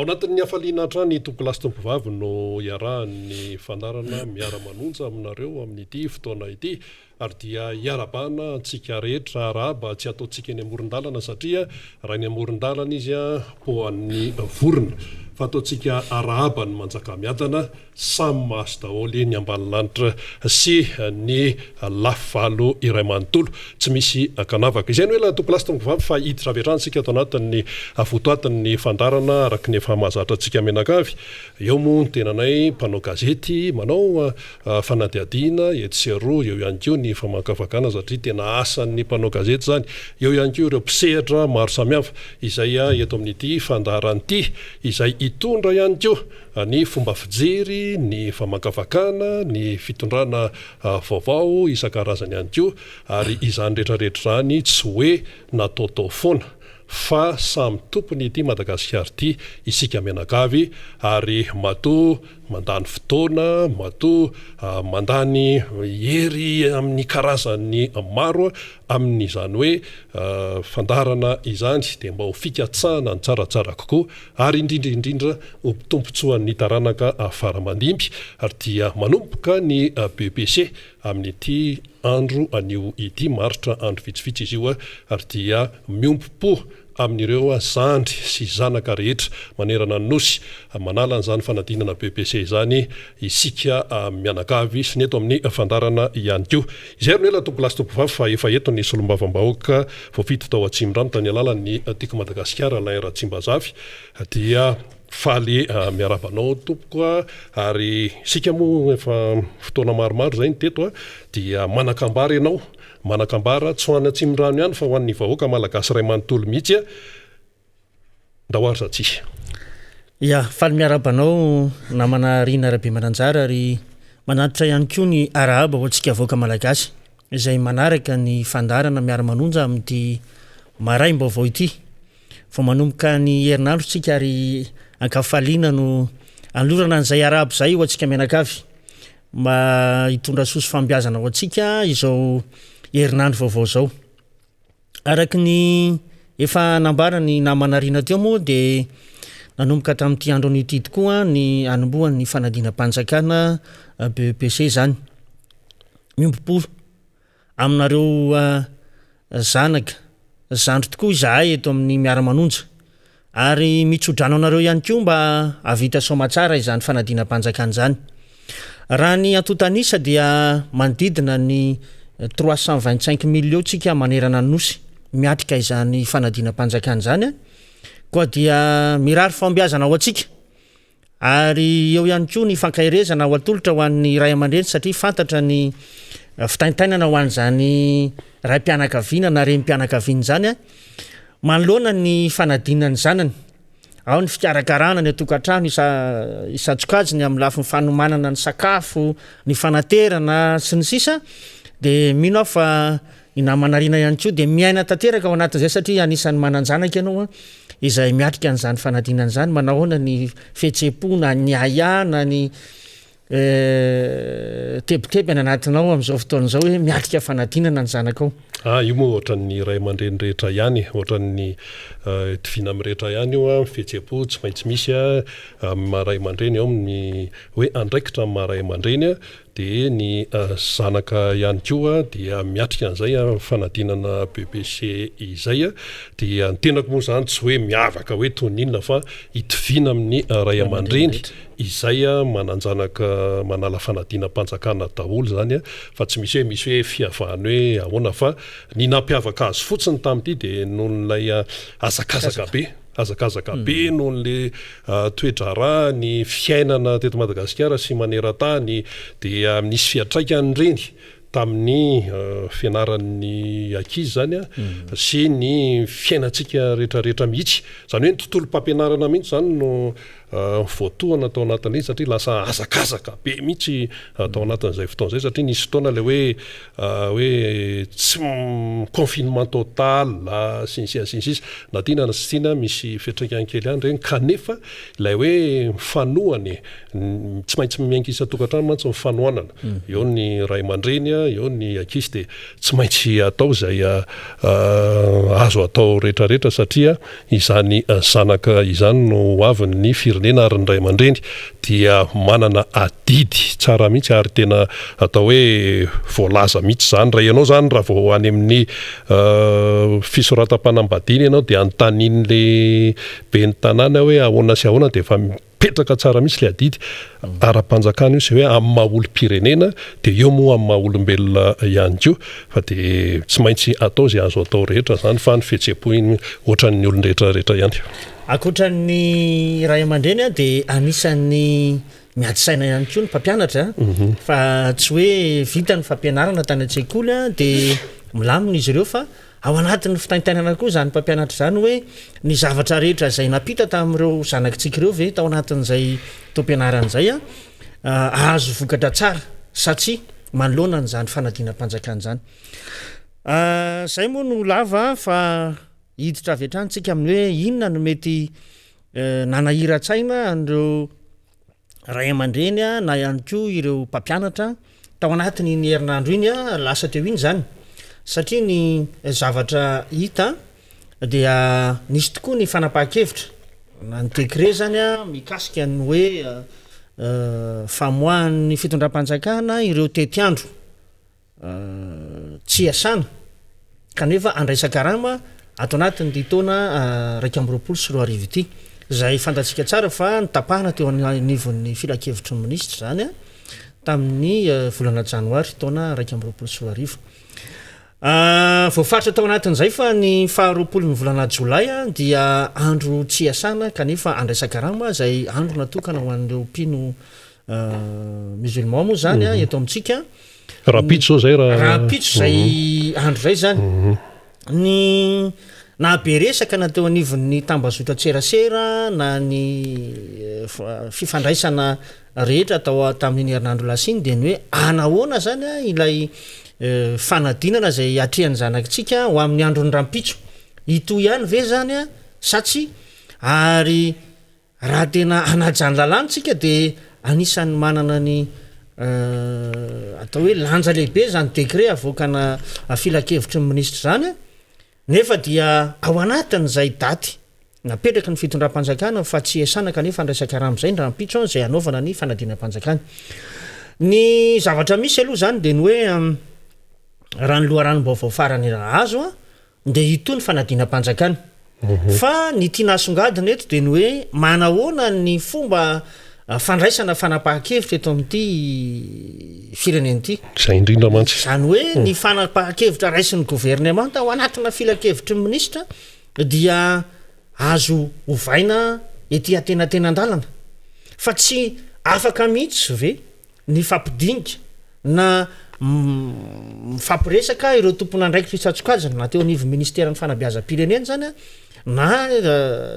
ao anatin'ny hafaliana hatrany tokolasy tompovavy no iarahan'ny fandarana Miara Manonja aminareo amin'ity fotoana ity ary dia iarabana antsika rehetra araba tsy ataontsika eny amoron-dalana satria raha ny amoron-dalana izy poan'ny vorona fa ataontsika araba ny manjaka miadana samy maso daholo ny ambany lanitra sy ny lafivalo iray manontolo tsy misy kanavaka izay no hoe la tokolasy tompovavy fa hiditra avy hatrany ato anatin'ny votoatin'ny fandarana araka ny efa mahazatra antsika menakavy eo moa ny tenanay mpanao gazety manao fanadihadiana etsero eo ihany koa ny famakafakana satria tena asan'ny mpanao gazety zany eo ihany koa ireo mpisehatra maro samihafa izay eto amin'ity fandaran'ity izay hitondra ihany koa ny fomba fijery ny famakafakana ny fitondrana vaovao isan-karazany ihany koa ary izany rehetrarehetra zany tsy hoe nataotao foana fa samy tompony ity Madagasikara ity isika menakavy ary matoa mandany fotoana matoa mandany hery amin'ny karazany maro amin'izany hoe fandarana izany dia mba ho fikatsahana ny tsaratsara kokoa ary indrindraindrindra ho tompontsoan'ny taranaka faramandimby ary dia manomboka ny BBC amin'ity andro anio ity maritra andro vitsivitsy izy io ary dia miompom-po amin'ireo zandry sy zanaka rehetra manerana ny nosy manala n'izany fanadinana BBC izany isika mianakavy sy ny eto amin'ny fandarana ihany koa izay no ela tokolasy tompovavy fa efa eto ny solombavambahoaka voafito tao Atsimrano tany alalan'ny tiako Madagasikara Lain Ratsimbazavy dia faly miarabanao tompoka ary isika moa efa fotoana maromaro zay ny teto dia manakambara ianao manakambara tsy ho any Atsimrano ihany fa ho an'ny vahoaka malagasy ray manontolo mihitsy ndahoary satsia ya faly miarabanao namana Rina Rabe Mananjara ary manatitra ihany koa ny arahaba ho antsika vahoaka malagasy izay manaraka ny fandarana Miara Manonja amin'ity maraim-baovao ity fa manomboka ny herinandro tsika ary ankafaliana no anlorana an'izay arabo zay ho antsika menakavy mba hitondra soso fambiazana ho antsika izao herinandro vaovao zao araky ny efa nambara ny namana Rina teo moa dia nanomboka tamin'ity andro an'ity tokoa ny anombohan'ny fanadinam-panjakana BBC zany miompom-po aminareo zanaka zandry tokoa izahay eto amin'ny Miara Manonja ary mitsodrano anareo ihany koa mba avita somatsara izany fanadinam-panjakana zany raha ny atotanisa dia manodidina ny 325 millions tsika manerana ny nosy miatrika izany fanadinam-panjakana zany koa dia mirary fambiazana ho antsika ary eo ihany koa ny fankairezana ho atolotra ho an'ny ray aman-dreny satria fantatra ny fitaintainana ho an'izany ray-mpianakaviana na rem-mpianakaviana zany manoloana ny fanadinany zanany ao ny fikarakarana ny atokantrano isatsokajiny amin'ny lafiny fanomanana ny sakafo ny fanaterana sy ny sisa dia mino aho fa inamanarina ihany koa dia miaina tanteraka ao anatin'izay satria anisan'ny mananjanaka ianao izay miatrika an'izany fanadinana izany manahoana ny fihetsem-po na ny ayana ny teboteby any anatinao amin'izao fotoan'izao hoe miatrika fanadinana ny zanakao io moa ohatran'ny ray aman-dreny rehetra ihany ohatran'ny tivina amin'ny rehetra ihany io fihetsem-po tsy maintsy misy maray aman-dreny ao amin'ny hoe andraikitra amin'ny maray aman-dreny dia ny zanaka ihany koa dia miatrika an'izay fanadinana BBC izay dia ny tenako moa zany tsy hoe miavaka hoe toninona fa hitovina amin'ny ray aman-dreny izay mananjanaka manala fanadinam-panjakana daholo zany fa tsy misy hoe fiavahany hoe ahoana fa ny nampiavaka azy fotsiny tamin'ity dia noho n'ilay azakazaka be noho n'le toedrara ny fiainana teto Madagasikara sy maneran-tany dia misy fiatraikany reny tamin'ny fianaran'ny ankizy zany sy ny fiainantsika rehetrarehetra mihitsy zany hoe ny tontolo mpampianarana mihitsy zany no voatohana atao anatin'iny satria lasa azakazaka be mihitsy atao anatin'izay fotoana zay satria nisy fotoana le hoe tsy confinement total sy ny sisa na tiana na sy tiana misy fiatraikany kely ihany reny kanefa ilay hoe mifanohany tsy maintsy miainga isa-tokantrano mantsy mifanohanana eo ny ray aman-dreny eo ny ankizy dia tsy maintsy atao izay azo atao rehetrarehetra satria izany zanaka izany no aviny ny firenena ary ny ray aman-dreny dia manana adidy tsara mihitsy ary tena atao hoe voalaza mihitsy zany raha ianao zany raha vao any amin'ny fisoratam-panambadiana ianao dia anontanian'le be ny tanàna hoe ahoana sy ahoana dia efa mipetraka tsara mihitsy le adidy ara-panjakana io sy hoe amin'ny maha-olom-pirenena dia eo moa amin'ny maha-olombelona ihany koa fa dia tsy maintsy atao izay azo atao rehetra zany fa ny fihetseham-po iny ohatran'ny olon-drehetrarehetra ihany. Akoatran'ny ray aman-dreny dia anisan'ny miadi-saina ihany koa ny mpampianatra fa tsy hoe vita ny fampianarana tany an-tsekoly dia milamina izy ireo fa ao anatin'ny fitaintainana koa zany mpampianatra zany hoe ny zavatra rehetra izay napita tamin'ireo zanakitsika ireo ve tao anatin'izay tom-pianaran'izay azo vokatra tsara satria manoloana n'izany fanadinam-panjakana zany. Zay moa no lava fa hiditra avy hatranytsika amin'ny hoe inona no mety nanahira-tsaina an'ireo ray aman-dreny na ihany koa ireo mpampianatra tao anatiny ny herinandro iny lasa teo iny zany satria ny zavatra hita dia nisy tokoa ny fanapahan-kevitra na ny dekre zany mikasika ny hoe famoahan'ny fitondram-panjakana ireo tetiandro tsy asana kanefa andraisan-karama ato anatin'ny ditona 2024 ity zay fantatsika tsara fa nitapahana teo anivon'ny filakevitry ny minisitra zany tamin'ny volana janoary taona 2024 voafaritra tao anatin'izay fa ny 20 ny volana jolay dia andro tsy asana kanefa andraisan-karama zay andro natokana ho an'ireo mpino musulman moa zany eto amintsika rapitso zao zay rapitso zay andro zay zany ny naberesaka na teo anivon'ny tambazotra-tserasera na ny fifandraisana rehetra atao tamin'ny herinandro lasiny dia ny hoe anahoana zany ilay fanadinana zay atrehan'ny zanakitsika ho amin'ny androny rampitso ito ihany ve zany satsia ary raha tena anajany lalanytsika dia anisan'ny manana ny atao hoe lanja lehibe zany dekre avoakana filakevitry ny minisitra zany nefa dia ao anatin'izay daty napetraka ny fitondram-panjakana fa tsy esana kanefa andraisan-karama zay ny rampitso zay anaovana ny fanadinam-panjakana. Ny zavatra misy aloha zany dia ny hoe raha ny loharanom-baovao farany azo dia ito ny fanadinam-panjakana fa ny tiana asongadina eto dia ny hoe manahoana ny fomba fandraisana fanapahan-kevitra eto amin'ity firenena ity zay indrindra mantsy zany hoe ny fanapahan-kevitra raisin'ny gouvernemanta ao anatina filakevitry ny minisitra dia azo ovaina ety atenatena-dalana fa tsy afaka mihitsy ve ny fampidinika na mifampiresaka ireo tompona andraikitra hitsatsokajana na teo anivo ministeran'ny fanabeazam-pirenena zany na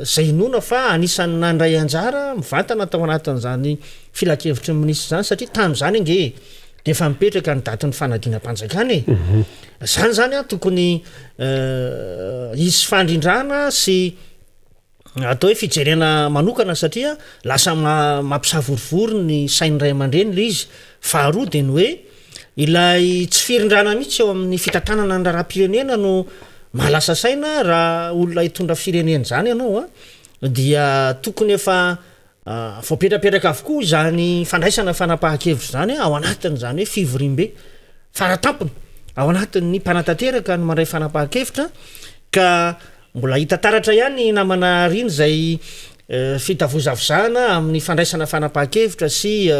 zay nona fa anisan'ny nandray anjara mivantana tao anatin'izany filakevitry ny minisitra zany satria tamin'izany nge dia efa mipetraka ny datin'ny fanadinam-panjakana zany zany tokony hisy fandrindrana sy atao hoe fijerena manokana satria lasa mampisavorivory ny sainy ray aman-dreny le izy faharoa dia ny hoe ilay tsy firindrana mihitsy eo amin'ny fitantanana ny raharam-pirenena no mahalasa saina raha olona hitondra firenena zany ianao dia tokony efa voapetrapetraka avokoa zany fandraisana fanapahan-kevitra zany ao anatin' zany hoe fivorimbe faratampony ao anatin'ny mpanatanteraka no mandray fanapahan-kevitra ka mbola hita taratra ihany namana riny zay fitavozavozana amin'ny fandraisana fanapahan-kevitra sy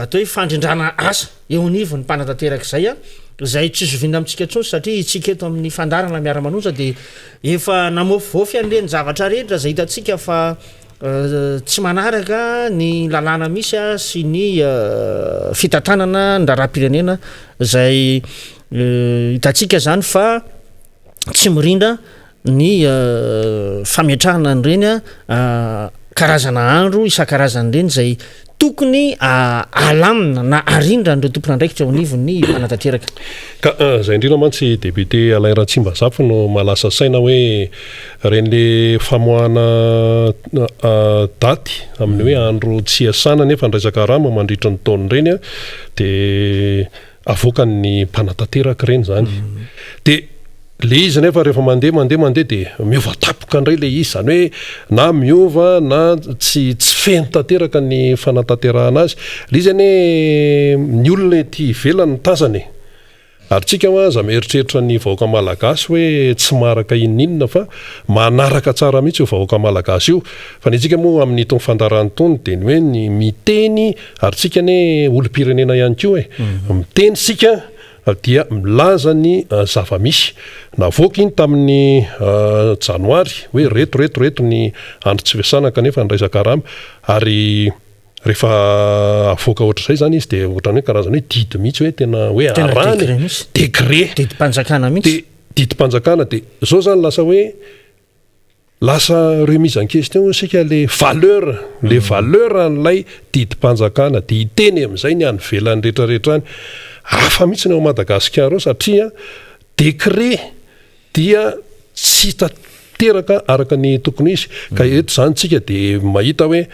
atao hoe fandrindrana asa eo anivon'ny mpanatanteraka zay zay tsy zoviana amintsika ntsony satria itsika eto amin'ny fandarana Miara Manonja dia efa namofivofy an'ireny zavatra rehetra zay hitantsika fa tsy manaraka ny lalàna misy sy ny fitantanana ny raharam-pirenena zay hitantsika zany fa tsy mirindra ny fametrahana an'ireny karazana andro isan-karazan'ireny zay tokony alamina na arindra n'ireo tompona andraikitra ao anivon'ny mpanatanteraka ka zay indrindra mantsy député Alain Ratsimbazafy no malasa saina hoe ren'le famoahana daty amin'ny hoe andro tsy asana nefa andraisaka rama mandritra ny taona ireny dia avoakany mpanatanteraka reny zany de le izy nefa rehefa mandeha dia miova tapoka indray le izy zany hoe na miova na tsy feno tanteraka ny fanatanterahana azy le izy ane ny olona ty ivelany ny tazany ary tsika za mieritreritra ny vahoaka malagasy hoe tsy maraka inonina fa manaraka tsara mihitsy io vahoaka malagasy io fa ny tsika moa amin'ny itony fandarany tony dia ny hoe ny miteny ary tsika ne olom-pirenena ihany koa miteny sika dia milaza ny zava-misy navoaka iny tamin'ny janoary hoe reto ny andro tsy fiasana kanefa niraisaka rama ary rehefa avoaka ohatr'izay zany izy dia ohatrany hoe karazany hoe didy mihitsy hoe tena hoe arany décret didim-panjakana mihitsy didim-panjakana dia zao zany lasa remise en question sika le valeur an'ilay didim-panjakana dia hiteny amin'izay ny any velany rehetrarehetra any hafa mihitsy ny ao Madagasikara ao satria décret dia tsy tanteraka araka ny tokony izy ka eto zany tsika dia mahita hoe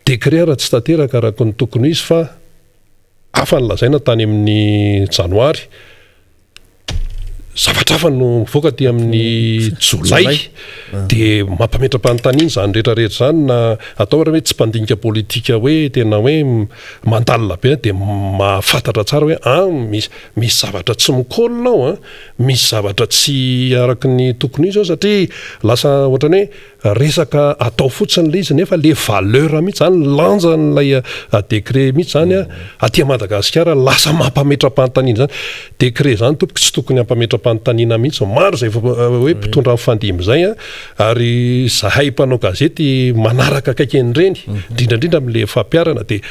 décret raha tsy tanteraka araka ny tokony izy fa hafa nylazaina tany amin'ny janoary zavatra hafa no mivoaka ty amin'ny jolay dia mampametra-panontaniana zany rehetrarehetra zany na atao raha hoe tsy mpandinika politika hoe tena hoe mandalina be dia mahafantatra tsara hoe misy zavatra tsy mikolona ao misy zavatra tsy araka ny tokony izy ao satria lasa ohatrany hoe resaka atao fotsiny le izy nefa le valeur mihitsy zany lanja n'ilay décret mihitsy zany aty Madagasikara lasa mampametra-panontaniana zany décret zany tompoko tsy tokony hampametra-panontaniana mihitsy maro zay hoe mpitondra amin'ny fandimby zay ary zahay mpanao gazety manaraka akaiken'ireny indrindrandrindra amin'le fampiarana dia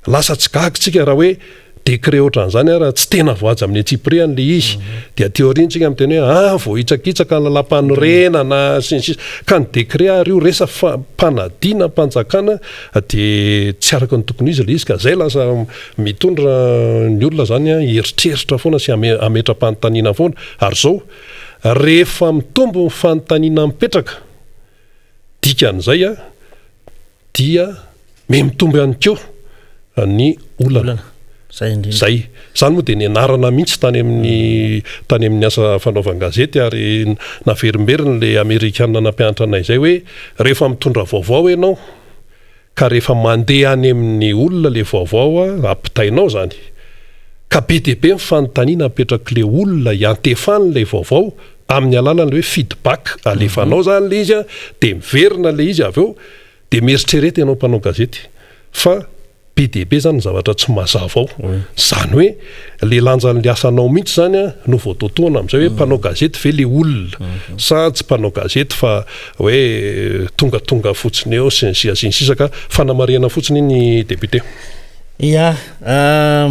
lasa tsy gagitsika raha hoe décret ohatran'izany raha tsy tena voaja amin'ny Tsipria an'le izy dia teoriantsika amin'ny teny hoe vao hitsakitsaka ny lalam-panorenana sns ka ny décret ary io resa mpanadiana mpanjakana dia tsy araka ny tokony izy le izy ka zay lasa mitondra ny olona zany heritreritra foana sy ametra-panontaniana foana ary zao rehefa mitombo ny fanontaniana mipetraka dikan'izay dia mitombo ihany koa ny olana zay zany moa dia ny anarana mihitsy tany amin'ny asa fanaovan-gazety ary naverimberiny le amerikanina nampianatra anay zay hoe rehefa mitondra vaovao ianao ka rehefa mandeha any amin'ny olona le vaovao ampitainao zany ka be dia be mifanontaniana apetraka le olona hiantefany le vaovao amin'ny alalan'le hoe feedback alefanao zany le izy dia miverina le izy avy eo dia mieritrerety ianao mpanao gazety fa be dia be zany zavatra tsy mazava ao zany hoe le lanjan'le asanao mihitsy zany no voatotoana amin'izay hoe mpanao gazety ve le olona sa tsy mpanao gazety fa hoe tonga fotsiny eo sinsisaka fanamariana fotsiny ny député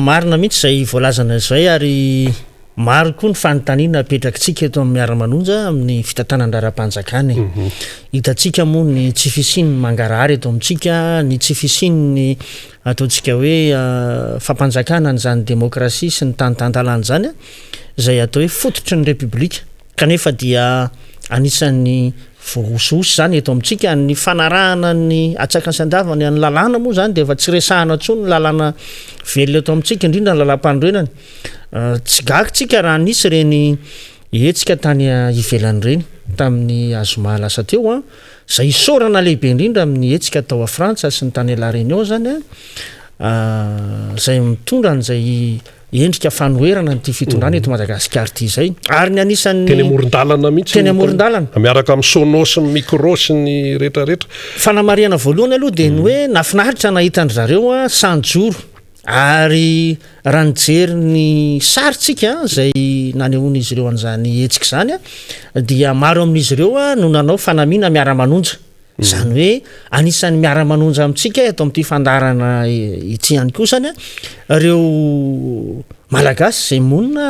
marina mihitsy zay voalazana izay ary maro koa ny fanontaniana apetrakitsika eto amin'ny Miara Manonja amin'ny fitantanandrara-panjakana hitantsika moa ny tsy fisiany mangarary eto amintsika ny tsy fisiany ataontsika hoe fampanjakana n'izany demokrasia sy ny tanytantalana zany zay atao hoe fototry ny republika kanefa dia anisan'ny vohosihosy zany eto amintsika ny fanarahana ny atsakasandavany any lalàna moa zany dia efa tsy resahana tso ny lalàna velona eto amintsika indrindra ny lalam-panorenany tsy gagitsika raha nisy reny hetsika tany ivelany reny tamin'ny azomahalasa teo zay isorana lehibe indrindra amin'ny hetsika tao a Frantsa sy ny tany ala reny ao zany zay mitondra n'izay endrika fanoherana nyty fitondrana eto Madagasikara ty zay ary ny anisan'ny teny amoron-dalana mihitsy teny amoron-dalana miaraka amin'ny sono sy ny micro sy ny rehetrarehetra fanamariana voalohany aloha dia ny hoe nafinaritra nahitandry zareo sanjoro ary raha nijery ny saritsika zay nanehoana izy ireo an'izany hetsika zany dia maro amin'izy ireo no nanao fanamiana Miara Manonja zany hoe anisan'ny Miara Manonja amintsika eto amin'ity fandarana ity ihany koa zany ireo malagasy zay monina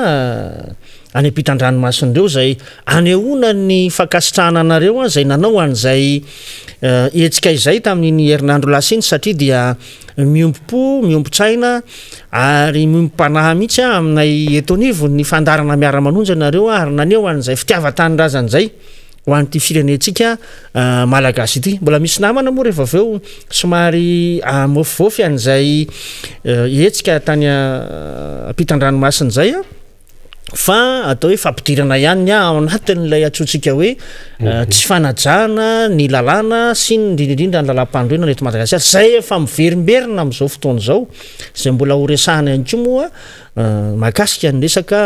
any ampitan-dranomasindreo zay anehoana ny fankasitrahana anareo zay nanao an'izay hetsika izay tamin'ny herinandro lasiny satria dia miompo-tsaina ary miompo-panahy mihitsy aminay etonivo ny fandarana Miara Manonja nareo ary naneo an'izay fitiavan-tanindrazan'izay ho an'ity firenentsika malagasy ity mbola misy namana moa rehefa aveo somary mofofofy an'izay etsika tany ampitan-dranomasina zay a fa atao hoe fampidirana ihany ao anatin'ilay atsotsika hoe tsy fanajana ny lalàna sy ny indrindrindrindra ny lalam-pandroena reto Madagasikara zay efa miverimberina amin'izao fotoana izao zay mbola ho resahana ihany koa moa mahakasika ny resaka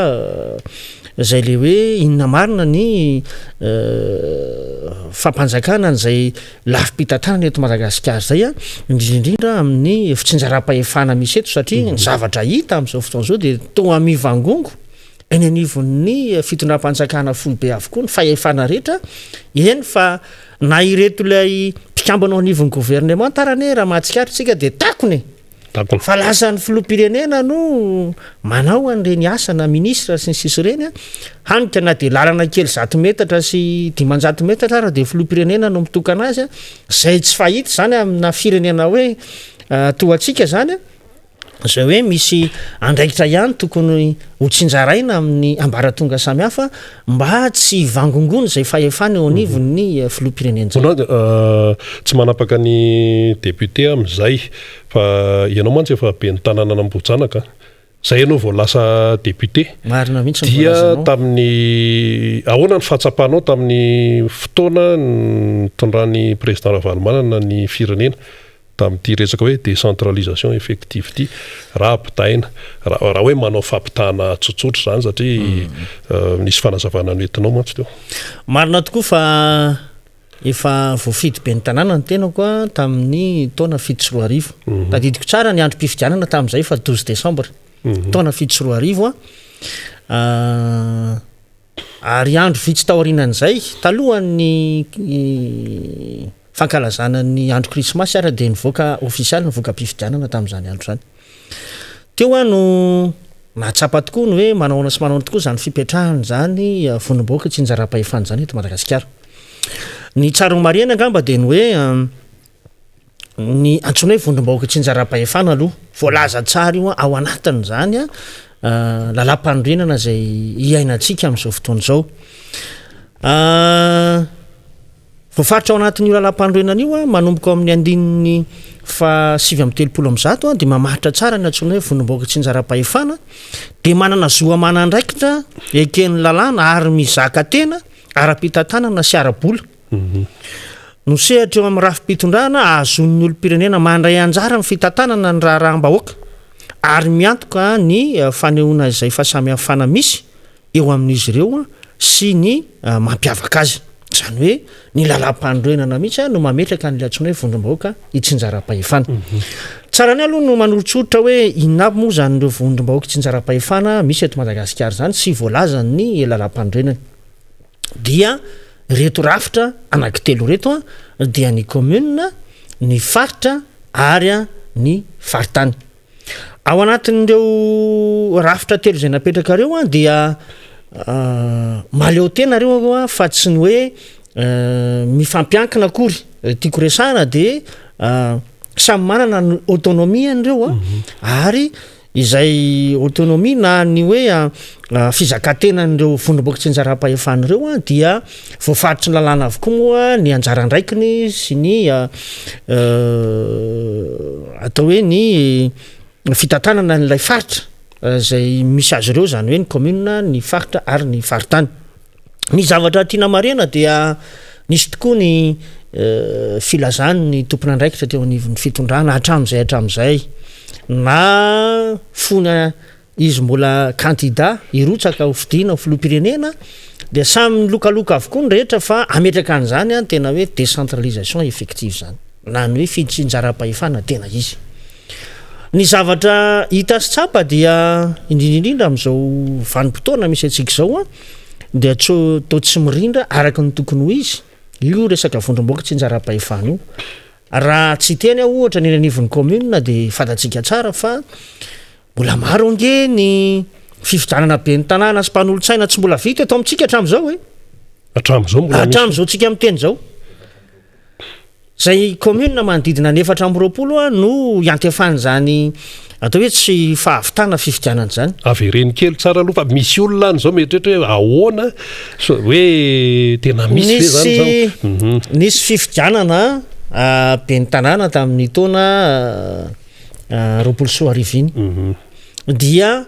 zay le hoe inona marina ny fampanjakana n'izay lafim-pitantanana eto Madagasikara zay a indrindrindra amin'ny fitsinjaram-pahefana misy eto satria ny zavatra hita amin'izao fotoana izao dia toa mivangongo eny anivon'ny fitondram-panjakana foibe avokoa ny fahefana rehetra eny fa na ireto ilay mpikambana ao anivon'ny gouvernement tarane raha mahatsikatra tsika dia takony fa lasa ny filoham-pirenena no manao an'ireny asa na ministra sy ny sisy ireny a hanika na dia lalana kely 100 metatra sy 500 metatra raha dia filoham-pirenena no mitokana azy a zay tsy fahita zany amina firenena hoe toatsika zany a zay hoe misy andraikitra ihany tokony ho tsinjaraina amin'ny ambaratonga samihafa mba tsy vangongony zay fahefana eo anivon'ny filoham-pirenena tsy manapaka ny député amin'izay fa ianao mantsy efa be ny tanàna nambojanaka zay ianao vao lasa député marina mihitsy dia tamin'ny ahoana ny fahatsapanao tamin'ny fotoana nitondran'ny président Ravalomanana ny firenena tamin'ity resaka hoe décentralisation effective ity raha ampitaina raha hoe manao fampitahana tsotsotra zany satria nisy fanazavana noentinao mantsy teo marina tokoa fa efa voafidy be ny tanàna ny tenako a tamin'ny taona 7 tadidiko tsara ny androm-pifidianana tamin'izay fa 12 décembre taona 7 ary andro vitsy taorianan'izay talohan'ny fankalazana ny andro krismasy ara dia nivoaka ofisialy nivoaka mpifidianana tamin'izany andro zany teo a no nahatsapa tokoa ny hoe manaona sy manaona tokoa zany fipetrahany zany vonim-bahoaka tsy njara-pahefana zany eto Madagasikara ny tsarony mariana angamba dia ny hoe ny antsoina hoe vonim-bahoaka tsy njara-pahefana aloha voalaza tsara io ao anatiny zany a lalam-pandrenana zay iainantsika amin'izao fotoana izao voafaritra ao anatin'io lalam-pandroenana io a manomboka amin'ny andininy fa 730 dia mamahitra tsara ny antsoina hoe vonim-bahoaka tsy njara-pahefana dia manana zoamana andraikitra eken'ny lalàna ary mizaka tena ara-pitantanana sy ara-bola no sehatra eo amin'ny rafi-pitondrana ahazon'ny olo-pirenena mandray anjara ny fitantanana ny raharaham-bahoaka ary miantoka ny fanehoana izay fahasamihafana misy eo amin'izy ireo sy ny mampiavaka azy zany hoe ny lalam-pandroenana mihitsy no mametraka ny latsona hoe vondrom-bahoaka itsinjara-pahefana tsara ny aloha no manolotsotra hoe inona aby moa zany ireo vondrom-bahoaka itsinjara-pahefana misy eto Madagasikara zany sy voalaza ny lalam-pandroenana dia reto rafitra anankitelo reto dia ny commune ny faritra ary ny faritany ao anatin'ireo rafitra telo zay napetraka reo dia maleo tena reo fa tsy ny hoe mifampiankina akory tiako resahana dia samy manana ny autonomie an'ireo ary izay autonomie na ny hoe fizakatenan'ireo vondrom-bahoaka tsy njara-pahefan'ireo dia voafaritry ny lalàna avokoa moa ny anjara andraikiny sy ny atao hoe ny fitantanana n'ilay faritra zay misy azy ireo zany hoe ny commune ny faritra ary ny faritany ny zavatra tiana marena dia nisy tokoa ny filazany ny tompony andraikitra teo anivon'ny fitondrana hatramin'izay na fona izy mbola kandida irotsaka ho fidiana ho filoham-pirenena dia samy milokaloka avokoa ny rehetra fa ametraka an'izany a tena hoe décentralisation effective zany na ny hoe fitsinjara-pahefana tena izy ny zavatra hita sy tsapa dia indrindrindrindra amin'izao vanim-potoana misy atsika izao dia tao tsy mirindra araka ny tokony ho izy io resaka vondrom-bahoaka tsy njara-pahefana io raha tsy teny ohatra ny anivon'ny commune dia fantatsika tsara fa mbola maro ange ny fifidanana be ny tanàna sy mpanolotsaina tsy mbola vita eto amintsika hatramin'izao hatramin'izao tsika amin'ny teny izao zay commune manodidina ny 420 no iantefany zany atao hoe tsy fahavitana fifidianana zany avereny kely tsara aloha fa misy olona any zao metrehtra hoe ahoana hoe tena misy ve zany zao nisy fifidianana ben'ny tanàna tamin'ny taona 2024 dia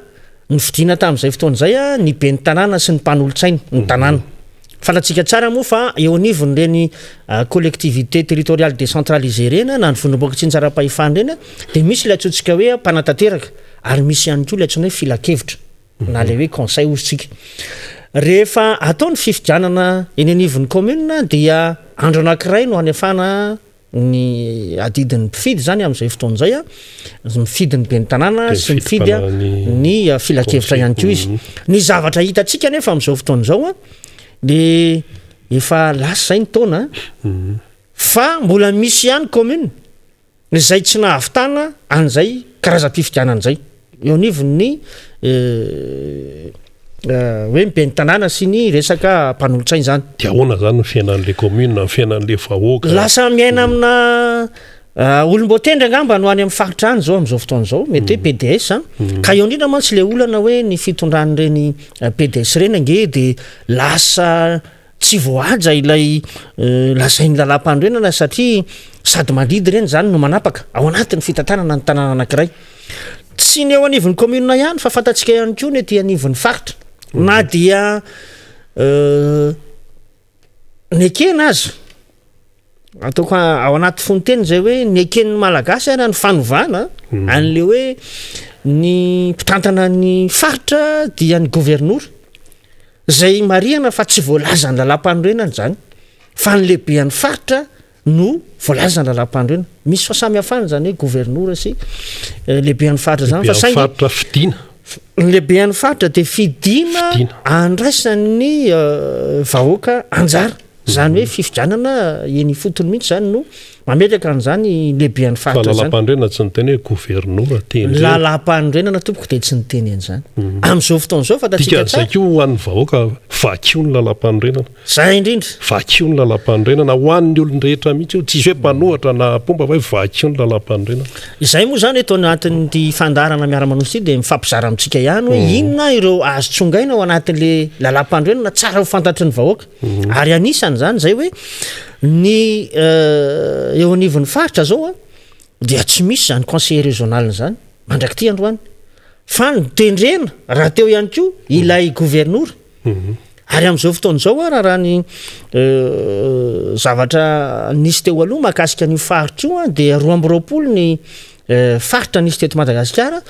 nyfidina tamin'izay fotoana zay a ny ben'ny tanàna sy ny mpanolotsainy ny tanàna falatsika tsara moa fa eo anivony reny collectivité territoriale décentralisée reny na ny vonimboka tsy ntsara-pahefany reny dia misy ilay atsotsika hoe mpanatateraka ary misy ihany koa ilay atsoina hoe filakevitra na le hoe conseil ozytsika rehefa atao ny fifidianana eny anivon'ny commune dia andro anankiray no hanefana ny adidin'ny mpifidy zany amin'izay fotoana zay a mifidy ny ben'ny tanàna sy mifidy ny filakevitra ihany koa izy ny zavatra hitantsika nefa amin'izao fotoana zao a de efa lasa zay ny taona fa mbola misy ihany commune zay tsy nahavitana an'izay karazam-pifidianana zay eo anivon'ny hoe miben'ny tanàna sy ny resaka mpanolotsainy zany dia ahoana zany ny fiainan'le commune ny fiainan'le vahoaka lasa miaina amina olom-boatendry angamba no any amin'ny faritra any zao amin'izao fotoana zao mety hoe PDS ka eo indrindra mantsy le olana hoe ny fitondran'ireny PDS reny ange dia lasa tsy voaja ilay lasain'ny lalam-pandroenana satria sady mandidy reny zany no manapaka ao anatin'ny fitantanana ny tanàna anankiray tsy ny eo anivon'ny commune ihany fa fantatsika ihany koa ny ety anivon'ny faritra na dia ny ekena azy ataoko ao anaty fonteny zay hoe ny eken'ny malagasy ana ny fanovana an'le hoe ny mpitantana ny faritra dia ny gouvernora zay mariana fa tsy voalaza ny lalam-pandroenana zany fa ny lehibean'ny faritra no voalaza ny lalam-pandroenana misy fa samy hafany zany hoe gouvernora sy lehibean'ny faritra zany fa saingy faritra fidina ny lehibean'ny faritra dia fidina andraisan'ny vahoaka anjara zany hoe fifidianana eny fotony mihitsy zany no mametraka an'izany lehibean'ny faritra zany lalam-pandroenana tsy nyteny hoe gouvernora teny lalam-pandroenana tompoko dia tsy nyteny an'izany amin'izao fotoana zao fantatsika zay ko ho an'ny vahoaka vakio ny lalam-pandroenana zay indrindra vakio ny lalam-pandroenana ho an'ny olon-drehetra mihitsy io tsisy hoe mpanohatra na pomba hoe vakio ny lalam-pandroenana izay moa zany eto anatin'ty fandarana Miara Manonja ity dia mifampizara amintsika ihany hoe inona ireo azo tsongaina ao anatin'le lalam-pandroenana tsara ho fantatry ny vahoaka ary anisany zany zay hoe ny eo anivon'ny faritra zao a dia tsy misy zany conseiller régional zany mandraky ty androany fa ny tendrena raha teo ihany koa ilay gouvernora ary amin'izao fotoana zao a raha ny zavatra nisy teo aloha mahakasika ny faritra io a dia 2020 ny faritra nisy teto Madagasikara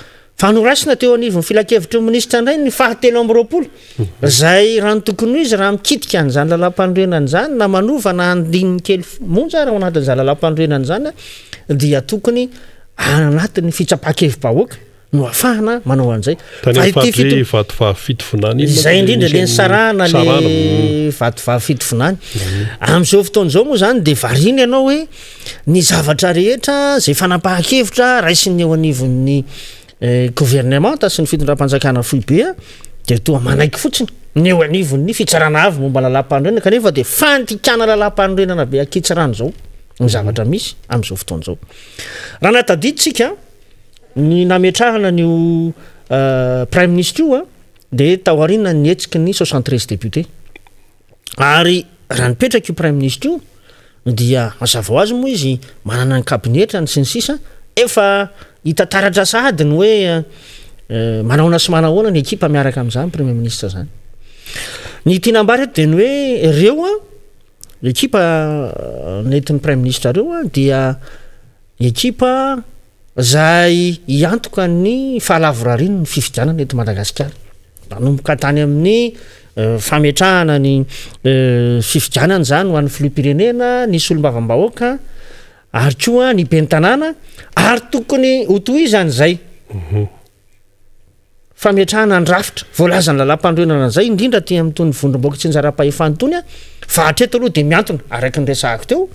fa norasina teo anivon'ny filakevitra minisitra indray ny fahatelo amby 20 zay raha ny tokony izy raha mikitika an'izany lalam-pandroenana zany na manova na andininy kely monja raha ao anatin'izany lalam-pandroenana zany dia tokony anatin'ny fitsapan-kevi-bahoaka no afahana manao an'izay zay indrindra le ny sarana le vatovavafitovinany amin'izao fotoana zao moa zany dia variny ianao hoe ny zavatra rehetra zay fanampahan-kevitra raisiny eo anivon'ny gouvernemanta sy ny fitondram-panjakana foibea dia toa manaiky fotsiny ny eo anivon'ny fitsarana avy momba lalam-pandroenana kanefa dia fandikana lalam-pandroenana be akitsarany zao ny zavatra misy amin'izao fotoana zao raha natadiditsika ny nametrahana nyo prime ministre io a dia taoarina ny hetsiky ny 73 député ary raha nipetraka io prime ministre io dia mazava ho azy moa izy manana ny kabinetrany sy ny sisa efa hitantaratra sahady ny hoe manaona sy manahoana ny ekipa miaraka amin'izany premier ministre zany ny tianambary eto dia ny hoe ireo a ekipa nentin'ny prime ministre reo a dia ekipa zay hiantoka ny fahalavorariny ny fifidianana eto Madagasikara nanomboka tany amin'ny fametrahana ny fifidianana zany ho an'ny filoham-pirenena ny solombavam-bahoaka ary koa ny ben'ny tanàna ary tokony hotohizany zay fametrahana ny rafitra voalazany lalam-pandroenana zay indrindra ty amin'tony vondrom-boaka tsy njara-pahefany tony a fa hatreto aloha dia miantona araky ny resahako teo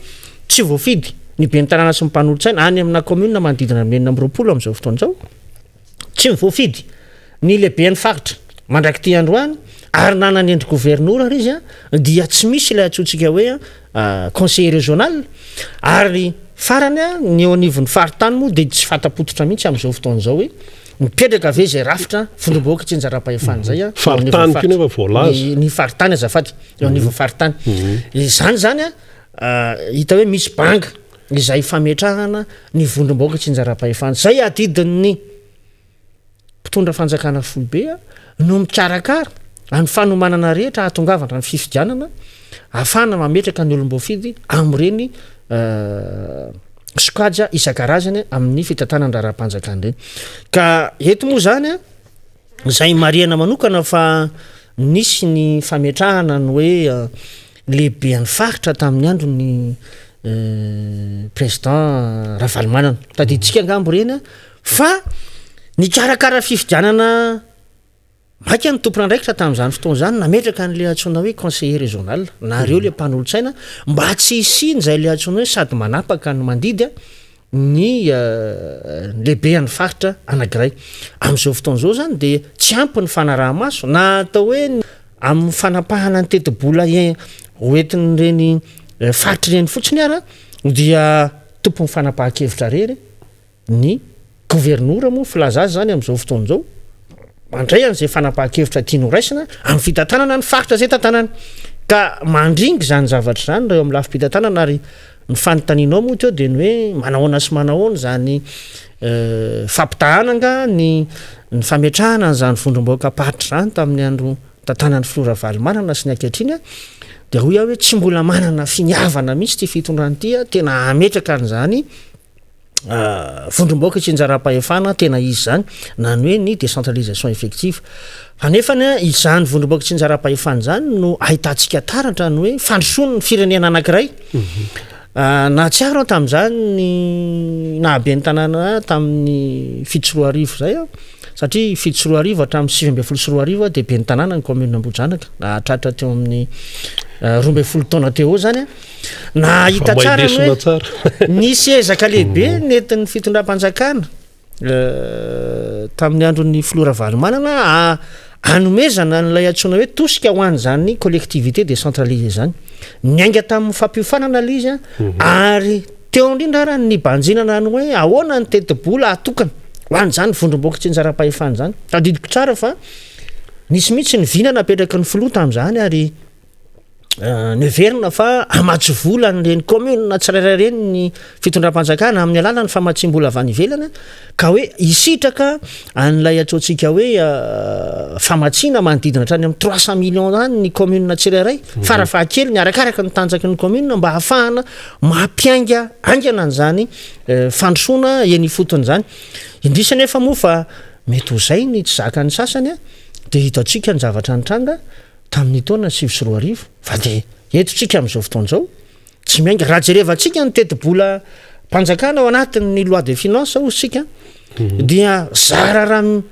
tsy voafidy ny ben'ny tanàna sy mimpanolotsaina any amina commune manodidina menina amby 20 amin'izao fotoana zao tsy mivoafidy ny lehibean'ny faritra mandraky ty androany ary nananendry gouvernora ry izy a dia tsy misy ilay atsotsika hoe conseiller régional ary farany a ny eo anivon'ny faritany moa dia tsy fatapototra mihitsy amin'izao fotoan'izao hoe mipetraka ave zay rafitra vondromboaka tsy njara-pahefana zay a faritany nefa voalaza ny faritany azafady eo anivon'ny faritany izany zany a hita hoe misy banga izay fametrahana ny vondromboaka tsy njara-pahefana zay adidin'ny mpitondra fanjakana folobea no mikarakara any fanomanana rehetra ahatongavana ny fifidianana ahafana mametraka ny olomboafidy am'ireny sokaja isan-karazany amin'ny fitantanana raha-panjakana ireny ka eto moa zany a zay mariana manokana fa nisy ny fametrahana ny hoe lehibe any faritra tamin'ny andro ny président Ravalomanana tadiditsika angambo reny fa ny karakara fifidianana maka ny tompona andraikitra tamin'izany fotoana zany nametraka n'le antsoina hoe conseiller régional nareo le mpanolotsaina mba tsy isiny zay le antsoina hoe sady manapaka ny mandidy ny lehibe any faritra anankiray amin'izao fotoan'izao zany dia tsy ampy ny fanaraha-maso na atao hoe amin'ny fanapahana ny teti-bola hoentin'ireny faritra ireny fotsiny ara dia tompony fanapahan-kevitra rery ny gouvernora moa filazazy zany amin'izao fotoan'izao mandray an'izay fanapahan-kevitra tiano raisina amin'ny fitantanana ny faritra zay tantanany ka mandringy zany zavatra zany reo amin'ny lafi-pitantanana ary ny fanontanianao moa teo dia ny hoe manahoana sy manahoana zany fampitahananga ny fametrahana n'izany vondromboaka paritra zany tamin'ny andro tantanan'ny Flora Valomanana sy ny ankehitriny dia hoy aho hoe tsy mbola manana finiavana mihitsy ty fitondrany ty tena ametraka an'izany vondromboaka tsy njara-pahefana tena izy zany na ny hoe ny décentralisation effective fanefany izany vondromboaka tsy njara-pahefana zany no ahitantsika taratra ny hoe fandrosoany ny firenena anankiray na tsy aro tamin'izany ny nahabe ny tanàna tamin'ny fito sy roa arivo zay satria fito sy roa arivo hatramin'ny 7 sy roa arivo dia be ny tanàna ny commune Ambohidranoka na tratra teo amin'ny 12 taona teo zany na hita tsara hoe nisy ezaka lehibe nentin'ny fitondram-panjakana tamin'ny andron'ny Flora Valomanana anomezana n'ilay antsoina hoe tosika ho any zany collectivité décentralisée zany niainga tamin'ny fampiofanana le izy ary teo indrindra ara ny banjinana ny hoe ahoana ny teti-bola atokana ho any zany vondromboaka tsy njara-pahefana zany tadidiko tsara fa nisy mihitsy ny vina napetraka ny filoha tamin'izany ary neverina fa amatsy vola nyreny commune na tsirairay reny ny fitondram-panjakana amin'ny alala ny famatsim-bola avy any ivelana ka hoe isitraka an'ilay atsotsika hoe famatsiana manodidina hatrany amin'ny 300 millions zany ny commune tsirairay farafahakely ny arakaraka ny tanjaky ny commune mba hahafahana mampiainga angana an'izany fandrosoana eny fotony zany indrisany efa moa fa mety ho zay ny tsy zaka ny sasany dia hitatsika ny zavatra nitranga tamin'ny taona 7 sy roa arivo fa dia etotsika amin'izao fotoan'izao tsy miainga raha jerevantsika ny teti-bola mpanjakana ao anatin'ny loi de finance ozy sika dia zara raha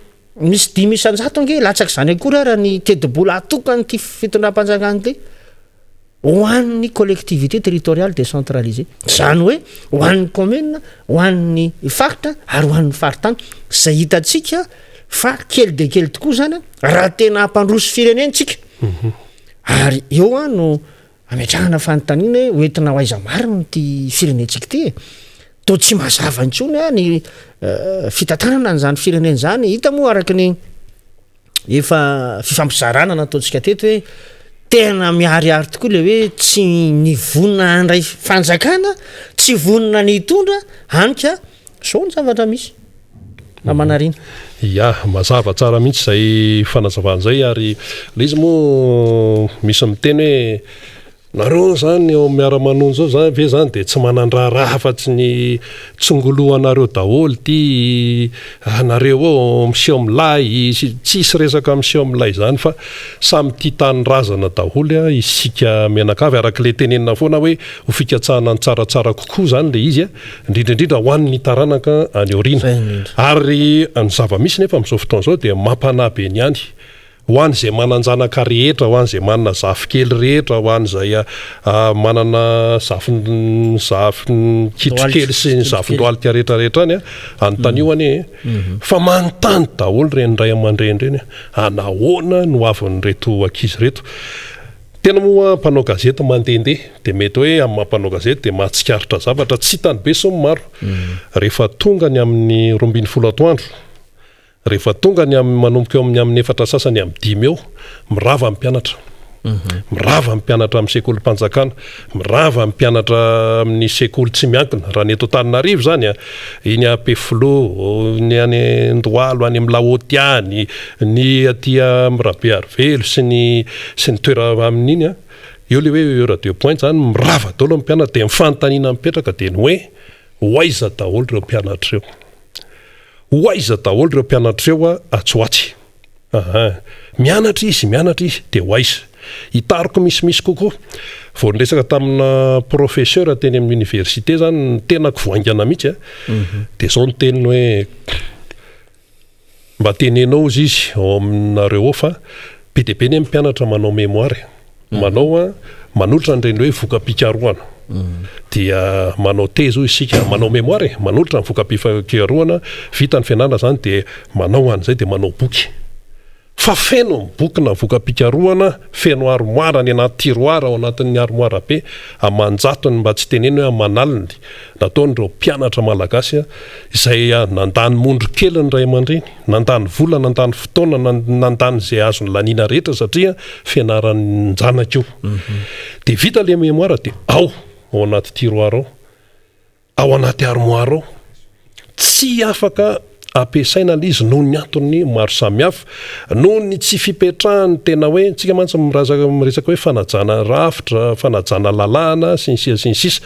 misy 10 isan-jato ange latsaky zany akory raha ny teti-bola atokany ty fitondram-panjakana ty ho an'ny collectivité territoriale décentralisée zany hoe ho an'ny commune ho an'ny faritra ary ho an'ny faritany zay hitatsika fa kely de kely tokoa zany raha tena hampandroso firenentsika ary eo no ametrahana fanontaniana hoentina ho aiza mariny ty firenentsika ty to tsy mazava intsony ny fitantanana n'izany firenena zany hita moa araky ny efa fifampizarana nataontsika teto hoe tena miariary tokoa le hoe tsy nivonina andray fanjakana tsy vonina ny hitondra hanika so ny zavatra misy amanarina ya mazava tsara mihitsy zay fanazavan'izay ary le izy moa misy miteny hoe nareo zany eo Miara Manonja zao zany ve zany dia tsy manandraraha fa tsy ny tsongoloanareo daholo ty nareo ao miseho milay tsisy resaka miseho milay zany fa samy tia tany razana daholo isika mianakavy araka le tenenina foana hoe ho fikatsahana ny tsaratsara kokoa zany le izy indrindraindrindra ho an'ny taranaka any aoriana ary ny zava-misy nefa amin'izao fotoan'izao dia mampanabe ny any ho an'izay mananjanaka rehetra ho an'izay manana zafikely rehetra ho an'izay manana zafikitrokely sy ny zafindoalika rehetrarehetra any anontanyioany fa manontany daholo reny ray aman-dreny reny anahoana no avin'reto ankizy reto. Tena moa mpanao gazety mandehandeha dia mety hoe amin'ny mampanao gazety dia mahatsikaritra zavatra tsy hitany be somy maro. Rehefa tonga ny amin'ny 12 atoandro, rehefa tonga ny manomboka eo amin'ny 4 sasany amin'ny 5 eo, mirava amin'ny mpianatra. Mirava amin'ny mpianatra amin'ny sekoly mpanjakana, mirava amin'ny mpianatra amin'ny sekoly tsy miankina. Raha ny eto Antananarivo zany iny Peflo, ny any Ndoalo, any amin'ny Laotiany, ny aty amin'ny Rabearvelo sy ny toera amin'iny eo le hoe radio point zany mirava daholo amin'ny mpianatra dia mifanontaniana mipetraka dia ny hoe hoaiza daholo ireo mpianatra eo. Hoaiza daholo ireo mpianatra eo atsoatsy. Mianatra izy dia hoaiza. Hitariko misimisy kokoa. Vao niresaka tamina professeur teny amin'ny université zany tena kivoaingana mihitsy dia zao ny teniny hoe mba tenenao izy ao aminareo ao fa be dia be ny mpianatra manao mémoire, manolotra nireny hoe voka-pikaroana. Dia manao tezy hoy isika manao mémoire, manolotra ny voka-pikaroana, vita ny fianarana zany dia manao an'izay dia manao boky. Fa feno ny boky na voka-pikaroana, feno armoara ny anaty tiroara ao anatin'ny armoara be, amanjatony mba tsy teneny hoe amanaliny nataon'ireo mpianatra malagasy izay nandany mondro kely ny ray aman-dreny, nandany vola, nandany fotoana, nandany izay azony laniana rehetra satria fianaran'ny janaka io. Dia vita le mémoire dia ao anaty tiroara ao anaty armoara ao, tsy afaka ampiasaina le izy noho ny antony maro samihafa, noho ny tsy fipetrahany tena hoe tsika mantsy miresaka hoe fanajana rafitra, fanajana lalàna sy ny sisa.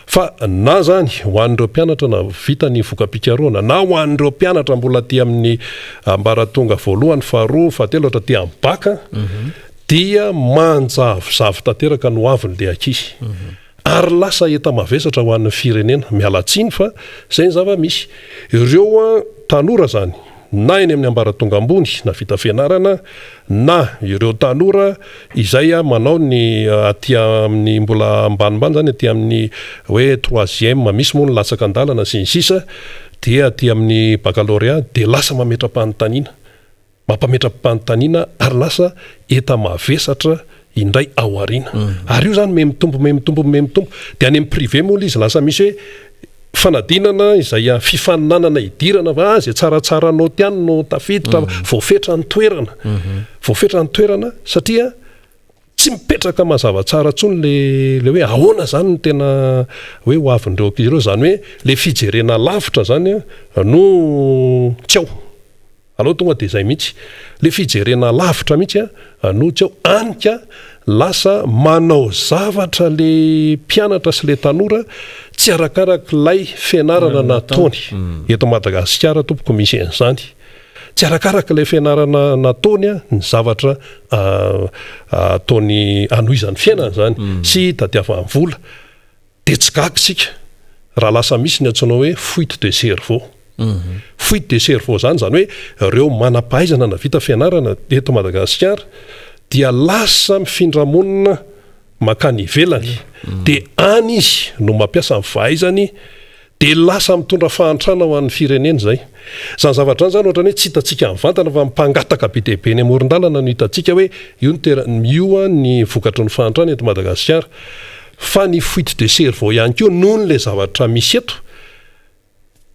Fa na zany ho an'ireo mpianatra na vita ny voka-pikaroana, na ho an'ireo mpianatra mbola aty amin'ny ambaratonga voalohany, faharoa, fahatelo aty amin'ny baka, dia manjavozavo tanteraka no avin'ilay ankizy. Ary lasa enta-mavesatra ho an'ny firenena, mialatsiny fa izay ny zava-misy. Ireo tanora zany, na eny amin'ny ambaratonga ambony na vita fianarana, na ireo tanora izay manao ny aty amin'ny mbola ambanimbany zany aty amin'ny hoe 3e, misy moa ny latsaka andalana sy ny sisa, dia aty amin'ny baccalauréat dia lasa mametra-panontaniana, mampametra-panontaniana ary lasa enta-mavesatra indray ao aoriana. Ary io zany mitombo dia any amin'ny privé moa izy lasa misy hoe fanadinana izay fifaninanana idirana fa izay tsaratsara anao tiany no tafiditra voafetra ny toerana. Voafetra ny toerana satria tsy mipetraka mazava tsara tsony le hoe ahoana zany ny tena hoe ho avin'ireo ankizy ireo, zany hoe le fijerena lavitra zany no tsy ao. Alao tonga dia izay mihitsy, le fijerena lavitra mihitsy no tsy ao, anika lasa manao zavatra le mpianatra sy le tanora tsy arakarak'ilay fianarana nataony. Eto Madagasikara tompoko misy an'izany. Tsy arakarak'ilay fianarana nataony ny zavatra ataony anohizan'ny fiainana zany sy tadiavany vola. Dia tsy gaga isika raha lasa misy ny antsoina hoe fuite de cerveau. Fuite de cerveau zany hoe ireo manam-pahaizana na vita fianarana eto Madagasikara dia lasa mifindramonina makany ivelany, dia any izy no mampiasa ny fahaizany dia lasa mitondra fahantrana ho an'ny firenena izay. Zany zavatra zany ohatrany hoe tsy hitantsika mivantana fa mpangataka be dia be ny amoron-dalana no hitantsika hoe io ny vokatry ny fahantrana eto Madagasikara. Fa ny fuite de cerveau ihany koa noho n'ilay zavatra misy eto,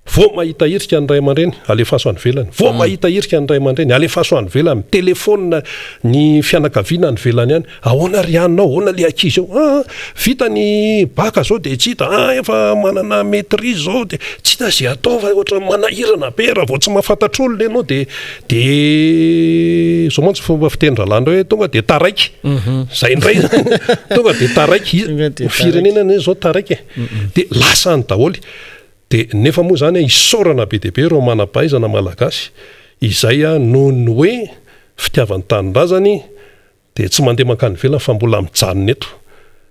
vao mahita hirika ny ray aman-dreny alefaso any velany, vao mahita hirika ny ray aman-dreny alefaso any velany, telefona ny fianakaviana ny velany ihany, ahoana ry anao, ahoana le ankizy eo, vita ny baka zao dia tsy hita, efa manana maîtrise zao dia tsy hita zay atao fa ohatra manahirana be, raha vao tsy mahafantatra olona ianao dia zao mantsy fomba fitendran-landro hoe tonga dia taraiky. Zay indray tonga dia taraiky, firenena zao taraiky dia lasa any daholo. Dia nefa moa zany isaorana be dia be ireo manam-pahaizana malagasy izay noho ny hoe fitiavan'ny tanindrazany dia tsy mandeha mankany velany fa mbola mijanona eto.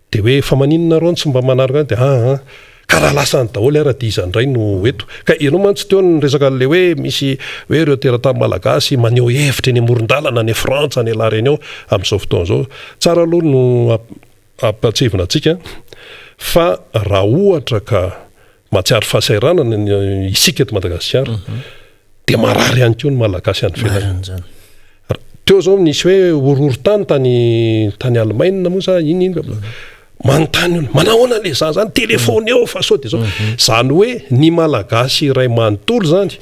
Dia hoe fa maninona rao tsy mba manaraka dia karaha lasany daholo raha dia izandray no eto ka ianao mantsy teo ny resaka le hoe misy hoe ireo teratany malagasy maneho hevitra eny amoron-dalana ny frantsa ny ala reny ao amin'izao fotoana izao tsara aloha no ampatsevina antsika fa raha ohatra ka mahatsiary fahasairanana isika eto Madagasikara dia marary ihany koa ny malagasy any felany teo zao nisy hoe ororon-tany tany Allemagne moa sa iny manontany olo manahoana le zany telefony eo fa sao dia zao zany hoe ny malagasy iray manontolo zany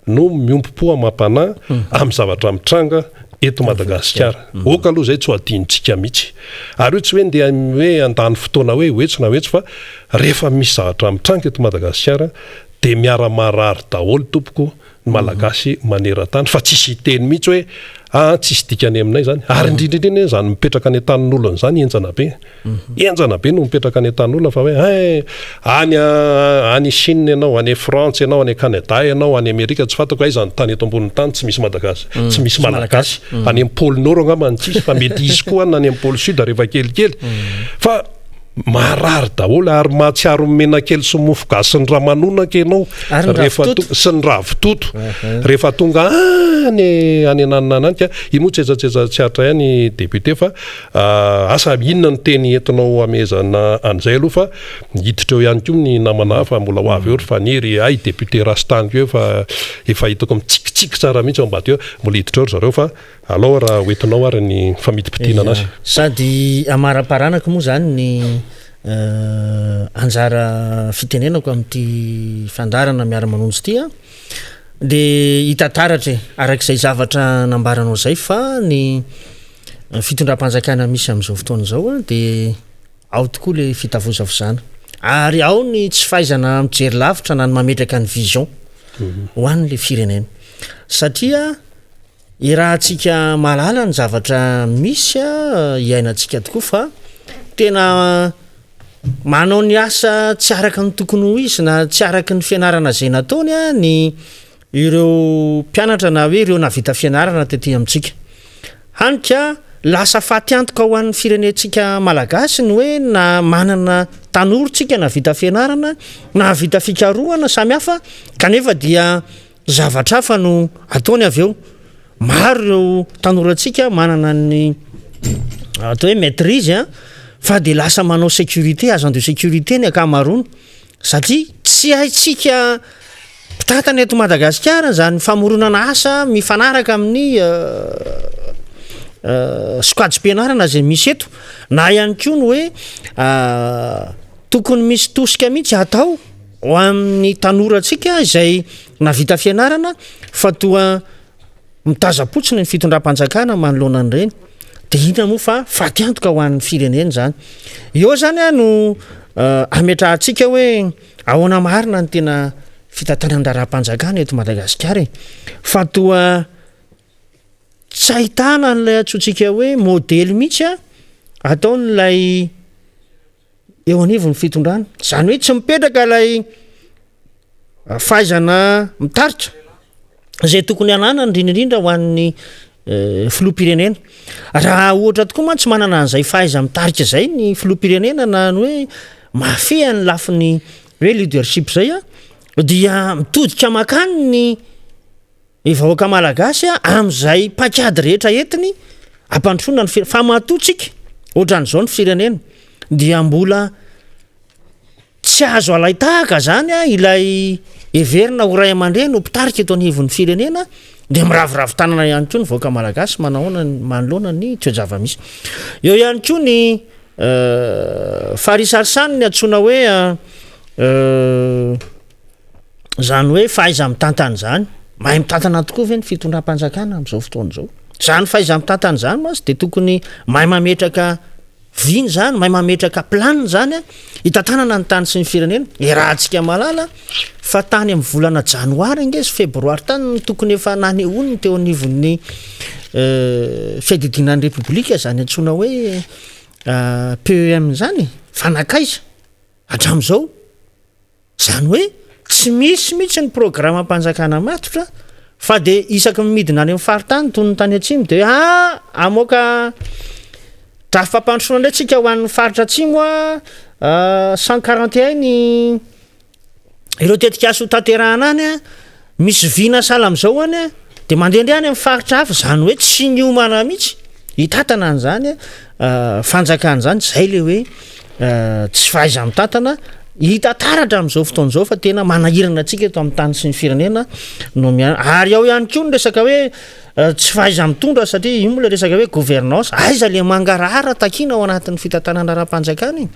no miompo-po amam-panahy amin'ny zavatra mitranga eto Madagasikara oka aloha zay tsy ho adinontsika mihitsy ary io tsy hoe ndeha hoe andany fotoana hoe hoetso na hoetso fa rehefa misy zavatra mitranga eto Madagasikara dia miara-marary daholo tompoko ny malagasy maneran-tany fa tsisy teny mihitsy hoe tsisy dikany aminay zany ary indrindrindriny zany mipetraka any an-tanin'olona zany enjana be no mipetraka any an-tanin'olona fa hoe any Chine ianao any France ianao any Canada ianao any Amerika tsy fantako aizany tany eto ambonin'ny tany tsy misy malagasy any amin'ny pôle nord angamba ny tsisy fa mety izy koa any amin'ny pôle sud rehefa kelikely fa marary daholo ary mahatsiaro menakely sy mofo gasy sy ny ramanonaka ianao sy ny ravitoto rehefa tonga any ananinanika iny moa tsetsatsetsatra ihany député fa asa inona ny teny entinao amezana an'izay aloha fa hiditra eo ihany koa ny namana fa mbola ho avy eo fa niry ay député rastaniko eo fa efa hitako mitsikitsiky tsara mihitsy ao mbato eo mbola hiditra eo ry zareo fa alao raha hoentinao ary ny famidipitiana anazy sady amara-paranako moa zany ny anjara fitenenako amin'ity fandarana Miara Manonja ity dia hitataratra arak'izay zavatra nambaranao zay fa ny fitondram-panjakana misy amin'izao fotoana izao dia ao tokoa le fitavozavozana ary ao ny tsy fahaizana mijery lavitra na ny mametraka ny vision ho an'le firenena satria irahantsika malala ny zavatra misy iainantsika tokoa fa tena manao ny asa tsy araka ny tokony ho izy na tsy araka ny fianarana zay nataony ny ireo mpianatra na hoe ireo navita fianarana tetỳ amintsika hanika lasa fahatyantoka ho an'ny firenentsika malagasy ny hoe na manana tanorotsika na vita fianarana na vita fikarohana samihafa kanefa dia zavatra hafa no ataony avy eo maro ireo tanorantsika manana ny atao hoe maîtrise fa dia lasa manao sécurité agent de sécurité ny akamaroany satria tsy haitsika mpitantana eto Madagasikara zany famoronana asa mifanaraka amin'ny sokajim-pianarana zay misy eto na ihany koa ny hoe tokony misy tosika mihitsy atao ho amin'ny tanorantsika izay navita fianarana fa toa mitazapotsiny ny fitondram-panjakana manoloana an'ireny dia hina moa fa fatiantoka ho an'ny firenena zany eo zany no ametrahantsika hoe ahoana marina ny tena fitantanandaram-panjakana eto Madagasikara fa toa tsy ahitana n'ilay atsotsika hoe modely mihitsy ataon'ilay eo anivon'ny fitondrana zany hoe tsy mipetraka ilay fahaizana mitaritra zay tokony anana indrindraindrindra ho an'ny filoham-pirenena raha ohatra tokoa mantsy manana an'izay fahaiza mitarika zay ny filoham-pirenena na ny hoe mafia ny lafiny hoe leadership zay dia mitodika makany ny vahoaka malagasy amin'izay pakady rehetra entiny ampandrosoana ny fa matotsika ohatran'izao ny firenena dia mbola tsy azo alaitahaka zany ilay everina ho ray aman-dreny no mpitarika eto anivon'ny firenena dia miraviravy tanana ihany koa ny vahoaka malagasy manahoana manoloana ny toejava-misy eo ihany koa ny faharisarisany ny antsoina hoe zany hoe fahaiza mitantana zany mahay mitantana tokoa ve ny fitondram-panjakana amin'izao fotoana izao zany fahaiza mitantana zany masy dia tokony mahay mametraka viny zany mahay mametraka planina zany hitantanana ny tany sy ny firenena irahantsika malala fa tany amin'ny volana janoary ingezy febroary tany tokony efa nanehoany teo anivon'ny fiadidinan'ny repoblika zany antsoina hoe PEM zany fanakaiza hatramin'izao zany hoe tsy misy mihitsy ny programme-mpanjakana matotra fa dia isaky midina any amin'ny faritany toy ny tany atsimo dia amoaka draha fampandrosoana indray tsika ho an'ny faritra atsimo 141 ny ireo tetika aso tanterahana any a misy vina sala am'izao any a de mandehandre any amin'ny faritra hafa zany hoe tsy niomana mihitsy hitatana an'zany fanjakana zany zay le hoe tsy fahaiza mitantana hitataratra am'izao fotoan'izao fa tena manahirana atsika eto amin'ny tany sy ny firenena no ary ao ihany koa ny resaka hoe tsy fahaiza mitondra satria io moa le resaka hoe gouvernance aiza le mangarahara takina ao anatin'ny fitantanana raha-mpanjakana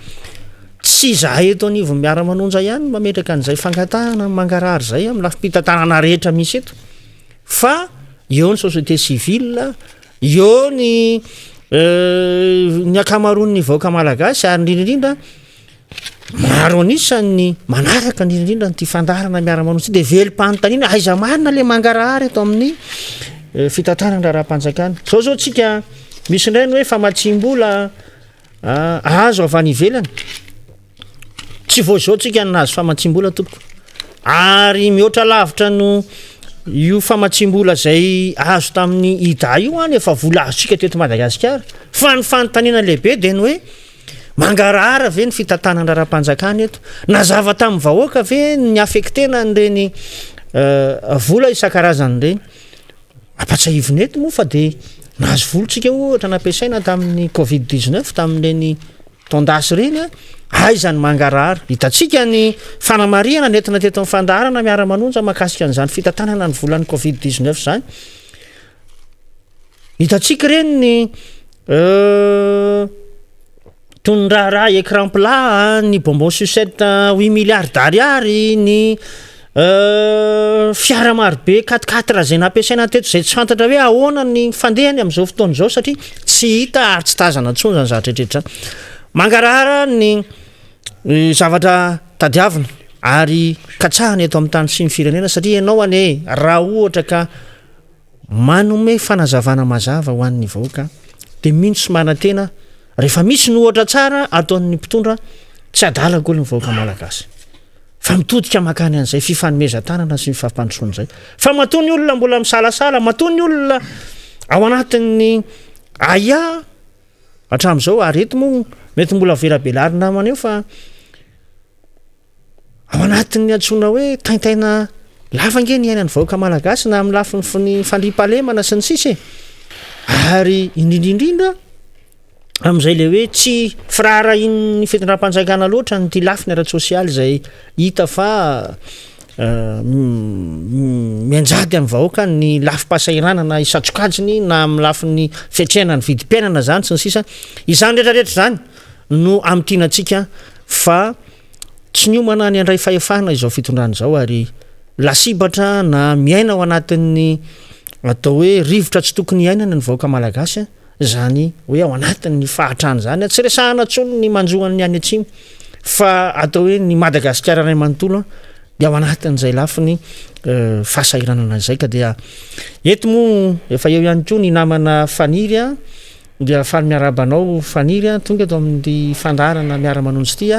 tsy zahay eto anivo Miara Manonja ihany mametraka an'izay fangatahana mangarahara zay amin'ny lafim-pitantanana rehetra misy eto fa eo ny société civile eo ny akamaroan'ny vahoaka malagasy ary indrindrindrindra maro anisany manaraka indrindrindrindra nyty fandarana Miara Manonja de velom-panontaniana aiza marina le mangarahara eto amin'ny fitantanana raha-mpanjakana zao tsika misy indray ny hoe famatsim-bola azo avy any ivelany tsy voazao tsika nahazo famatsim-bola tompoko ary mihoatra lavitra no io famatsim-bola zay azo tamin'ny ida io any efa vola azotsika teto Madagasikara fa ny fanontaniana lehibe de ny hoe mangarahara ve ny fitantanana raha-mpanjakana eto nazava tamin'ny vahoaka ve ny affectena nyreny vola isan-karazany reny apatsahivina eto moa fa de nahazo volotsika ohatra nampiasaina tamin'ny covid-19 tamin'ireny tondasy reny aizany mangarahara hitatsika ny fanamariana nentina teto amin'ny fandarana Miara Manonja makasika an'izany fitantanana ny volan'ny covid-19 zany hitatsika reny ny tony raha écran plat ny bonbon sucette 8 milliards d'ariary ny fiara marobe 4x4 zay nampiasaina teto zay tsy fantatra hoe ahoana ny fandehany am'izao fotoana izao satria tsy hita ary tsy tazana tsony zany zahatrehetra mangarahara ny zavatra tadiavina ary katsahana eto amin'ny tany sy ny firenena satria ianao ane raha ohatra ka manome fanazavana mazava ho an'ny vahoaka de mihitsy manantena rehefa misy ny ohatra tsara ataon'ny mpitondra tsy adalako olo ny vahoaka malagasy fa mitodika makany an'izay fifanomezan-tanana sy ny fahampandrosoana zay fa matony olona mbola misalasala matony olona ao anatin'ny aia hatram'izao ary eto moa mety mbola verabelarina maneo fa ao anatin'ny antsoina hoe taintaina lavange ny ainan'ny vahoaka malagasy na amin'ny lafiny fandrimpahalemana sy ny sisy ary indrindrindrindra am'izay le hoe tsy firaharain'ny fitondram-panjakana loatra ny ty lafiny ara-tsosialy zay hita fa mianjady amin'ny vahoaka ny lafi-pahasahiranana isatsokajiny na amin'ny lafin'ny fiatrehana ny vidim-piainana zany sy ny sisa izany rehetrarehetra zany no amitianatsika fa tsy ny omana ny andray fahefana izao fitondrana izao ary lasibatra na miaina ao anatin'ny atao hoe rivotra tsy tokony iainana ny vahoaka malagasy zany hoe ao anatin'ny fahatrany zany tsy resahana tsony ny manjohan'ny any atsimo fa atao hoe ny Madagasikara ray manontolo de ao anatin'izay lafiny fahasahiranana zay ka dia eto moa efa eo ihany koa ny namana faniry dia faly miarabanao faniry tonga eto amin'ny fandarana Miara Manonja ty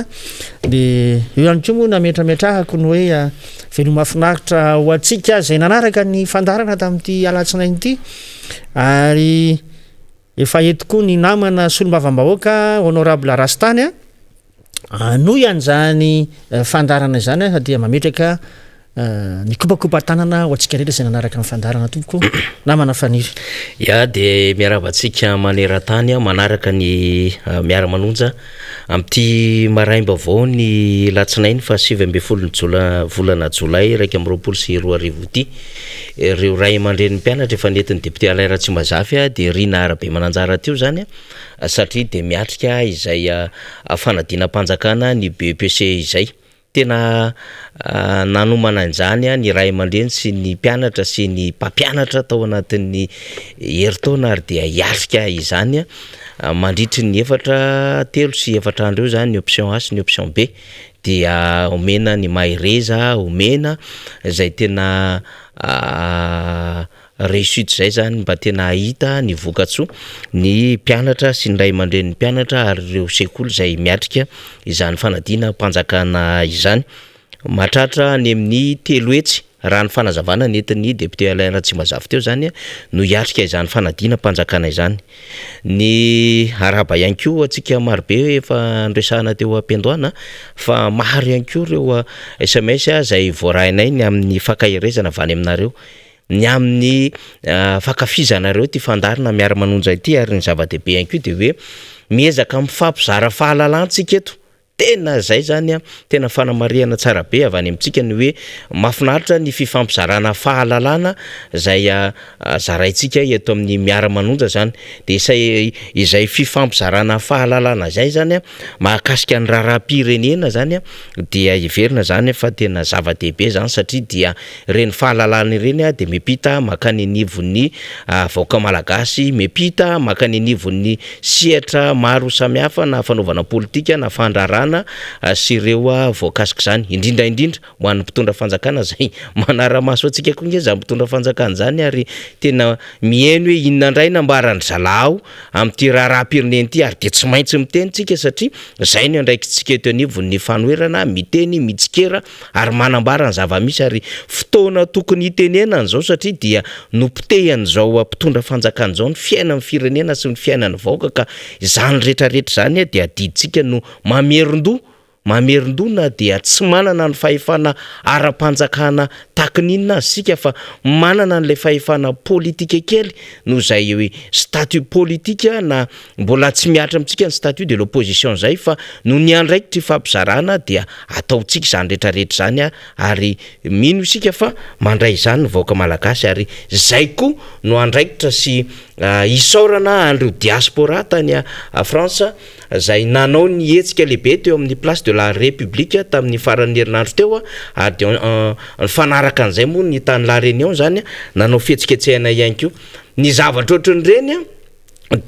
de eo ihany koa moa nametrametrahako ny hoe velomafinaritra ho atsika zay nanaraka ny fandarana tamin'ity alatsinainy ity ary efa etoko ny namana solombavam-bahoaka honorable Rastany no ian'zany fandarana zany dia mametraka ny kopakopa-tanana ho atsika rehetra zay nanaraka ny fandarana tompoko namana faniry de miaravantsika maneran-tany manaraka ny Miara Manonja amin'ity maraimba avao ny latsinainy fa 7 volana Jolay 2022 ty ireo ray aman-dren'ny mpianatra efa nentin'ny député Alain Ratsimazafy de rina arabe mananjara teo zany satria de miatrika izay fanadina-mpanjakana ny BEPC izay tena nanomana an'izany ny ray aman-dreny sy ny mpianatra sy ny mpampianatra tao anatin'ny heritaona ary dia hiatrika izany mandritry ny 3 sy 4 andro eo zany ny option A sy ny option B dia omena ny mahereza omena zay tena réussite zay zany mba tena ahita ny vokatsoa ny mpianatra sy ny ray aman-dren'ny mpianatra ary ireo sekoly zay miatrika izany fanadina mpanjakana izany mahatratra any amin'ny 3 hetsy raha ny fanazavana nentin'ny député Alain Ratsimazavy teo zany no hiatrika izany fanadina mpanjakana izany. Ny araba ihany koa atsika marobe efa andresahana teo ampiandohana fa maro ihany koa reo SMS zay voarahinay ny amin'ny fakahirezana avy any aminareo, ny amin'ny fakafizanareo ty fandarina Miara Manonja ity, ary ny zava-dehibe ihany koa de hoe miezaka mifampizara fahalalantsika eto. Tena zay zany tena fanamariana tsara be avy any amintsika ny hoe mahafinaritra ny fifampizarana fahalalana zay zaraintsika eto amin'ny Miara Manonja zany. De izay fifampizarana fahalalana zay zany mahakasika ny raharaham-pirenena zany dia iverina zany fa tena zava-dehibe zany, satria dia reny fahalalana ireny de mipita makany anivon'ny vahoaka malagasy, mipita makany anivon'ny sehatra maro samihafa na fanaovana politika na fandrarana sy ireo voakasika zany, indrindra ho an'ny mpitondra fanjakana zay manara-maso atsika koa nge za mpitondra fanjakana zany, ary tena mihaino hoe inona indray nambarany zalao amin'ity raharaham-pirenena ity, ary de tsy maintsy mitenitsika satria zay no andraikitsika eto anivon'ny fanoherana, miteny mitsikera ary manambara ny zava-misy, ary fotoana tokony hitenenana zao satria dia no pitehan'izao mpitondra fanjakana zao ny fiainan'ny firenena sy ny fiainan'ny vahoaka, ka izany rehetrarehetra zany dia adiditsika no mamerindona dia tsy manana ny fahefana ara-panjakana takininina sika, fa manana n'le fahefana politika kely no zay hoe statut politika, na mbola tsy miatra amintsika ny statut de l'opposition zay, fa no ny andraikitra fampizarana dia ataotsika zany rehetrarehetra zany, ary mino isika fa mandray zany ny vahoaka malagasy, ary zay koa no andraikitra sy isaorana andreo diaspora tany France zay nanao ny hetsika lehibe teo amin'ny place de la République tamin'ny faran'ny herinandro teo, ary de ny fanaraka an'izay moa ny tany La Réunion zany nanao fihetsiketsehana ihany koa. Ny zavatra ohatran'ireny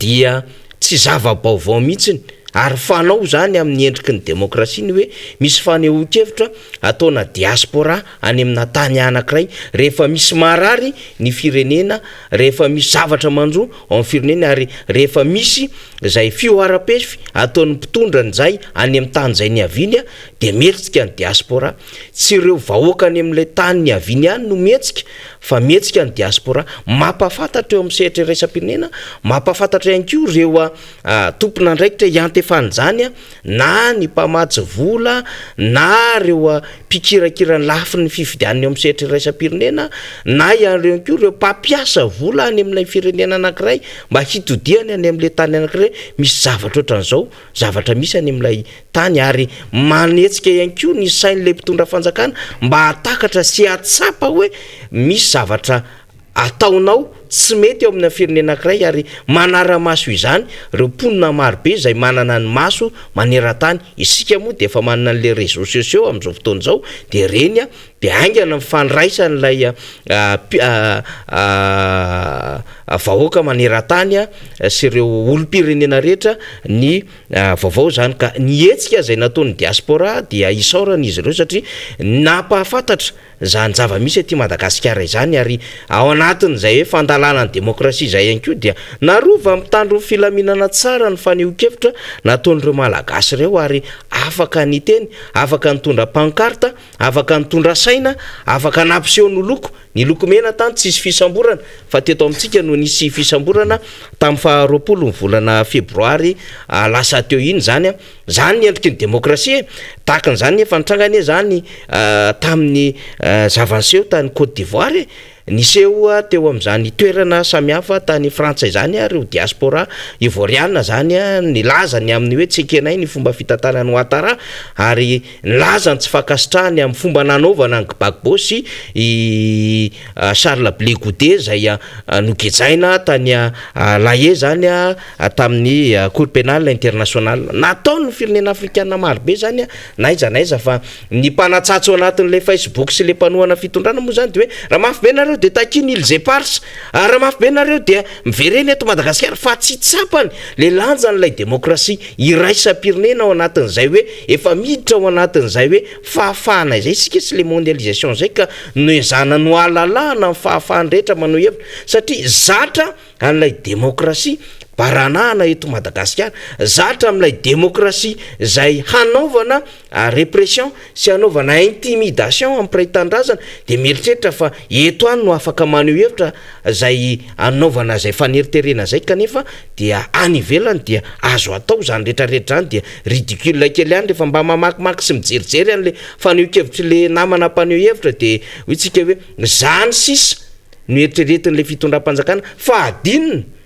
dia tsy zava-baovao mihitsiny, ary fanao zany amin'ny endriky ny demokrasia ny hoe misy fanehoan-kevitra ataona diaspora any amina tany anankiray rehefa misy marary ny firenena, rehefa misy zavatra manjo amin'ny firenena, ary rehefa misy zay fioara-pesy ataon'ny mpitondra an'izay any amin'ny tany zay ny aviny de mihetsika ny diaspora. Tsy ireo vahoaka any amin'ilay tany ny aviny ihany no mihetsika, fa mihetsika ny diaspora, mampafantatra eo amin'ny sehatra iraisam-pirenena, mampafantatra ihany koa ireo tompona andraikitra iantefany zany, na ny mpamatsy vola, na ireo mpikirakirany lafy ny fifidianany eo amin'ny sehatra iraisam-pirenena, na ihany koa ireo mpampiasa vola any amin'ilay firenena anankiray mba hitodiany any amin'ilay tany anankiray misy zavatra ohatran'izao, zavatra misy any amin'ilay tany, ary manetsika ihany koa ny sain'ilay mpitondra fanjakana mba hatakatra sy hatsapa hoe misy zavatra ataonao tsy mety eo amin'ny firenena anankiray, ary manara-maso izany ireo mponina marobe zay manana ny maso maneran-tany. Isika moa de efa manana n'le réseaux sociaux amin'izao fotoana zao, de reny de aingana mifandraisan'ilay vahoaka maneran-tany sy ireo olom-pirenena rehetra ny vaovao zany, ka nyhetsika zay nataon'ny diaspora dia isaoran'izy ireo satria napahafantatra zany zava-misy aty Madagasikara izany, ary ao anatin'izay hoe fandalana ny demokrasia zay ihany koa dia narova mitandro ny filaminana tsara ny faneho-kevitra nataon'ireo malagasy ireo, ary afaka niteny, afaka nitondra pancarte, afaka nitondra saina, afaka nampiseho ny loko. Ny loko mena tany tsisy fisamborana, fa teto amintsika no nisy fisamborana tamin'ny 20 ny volana febroary lasa teo iny zany zany ny endriky ny demokrasia. Tahaka an'izany efa nitrangany zany tamin'ny zava-niseho tany Côte d'Ivoire, niseho teo amin'izany toerana samihafa tany frantsay zany reo diaspora ivoiriana zany nilaza ny amin'ny hoe tsekenay ny fomba fitantanany Ouattara, ary nilaza ny tsy fakasitrahany amin'ny fomba nanaovana ny Gbagbo sy Charles Blé Goudé zay nogejaina tany La Haye zany tamin'ny cour pénale internationale. Nataon'ny firenena afrikana marobe zany naiza fa ny mpanatsatso anatin'le Facebook sy le mpanohana fitondrana moa zany de hoe raha mafy be nareo de takiny ils éparses, raha mafy be nareo dia mivereny eto Madagasikara, fa tsy tsapany le lanjan'ilay demokrasia iraisam-pirenena ao anatin'izay hoe efa miditra ao anatin'izay hoe fahafahana izay sika sy le mondialisation zay, ka noezana no alalahana ny fahafahany rehetra manao hevitra satria zatra an'ilay demokrasia baranahana eto Madagasikara zatra amin'ilay demokrasia zay hanaovana répression sy hanaovana intimidation amin'ny mpiray-tandrazana de mieritreritra fa eto any no afaka maneho hevitra zay anaovana zay faneriterena zay kanefa dia any ivelany dia azo atao zany rehetrarehetra zany dia ridicule kely any rehefa mba mamakimaky sy mijerijery an'le faneho-kevitra le namana mpaneho hevitra de hoitsika hoe zany sisa no eritreretin'le fitondram-panjakana fa adinina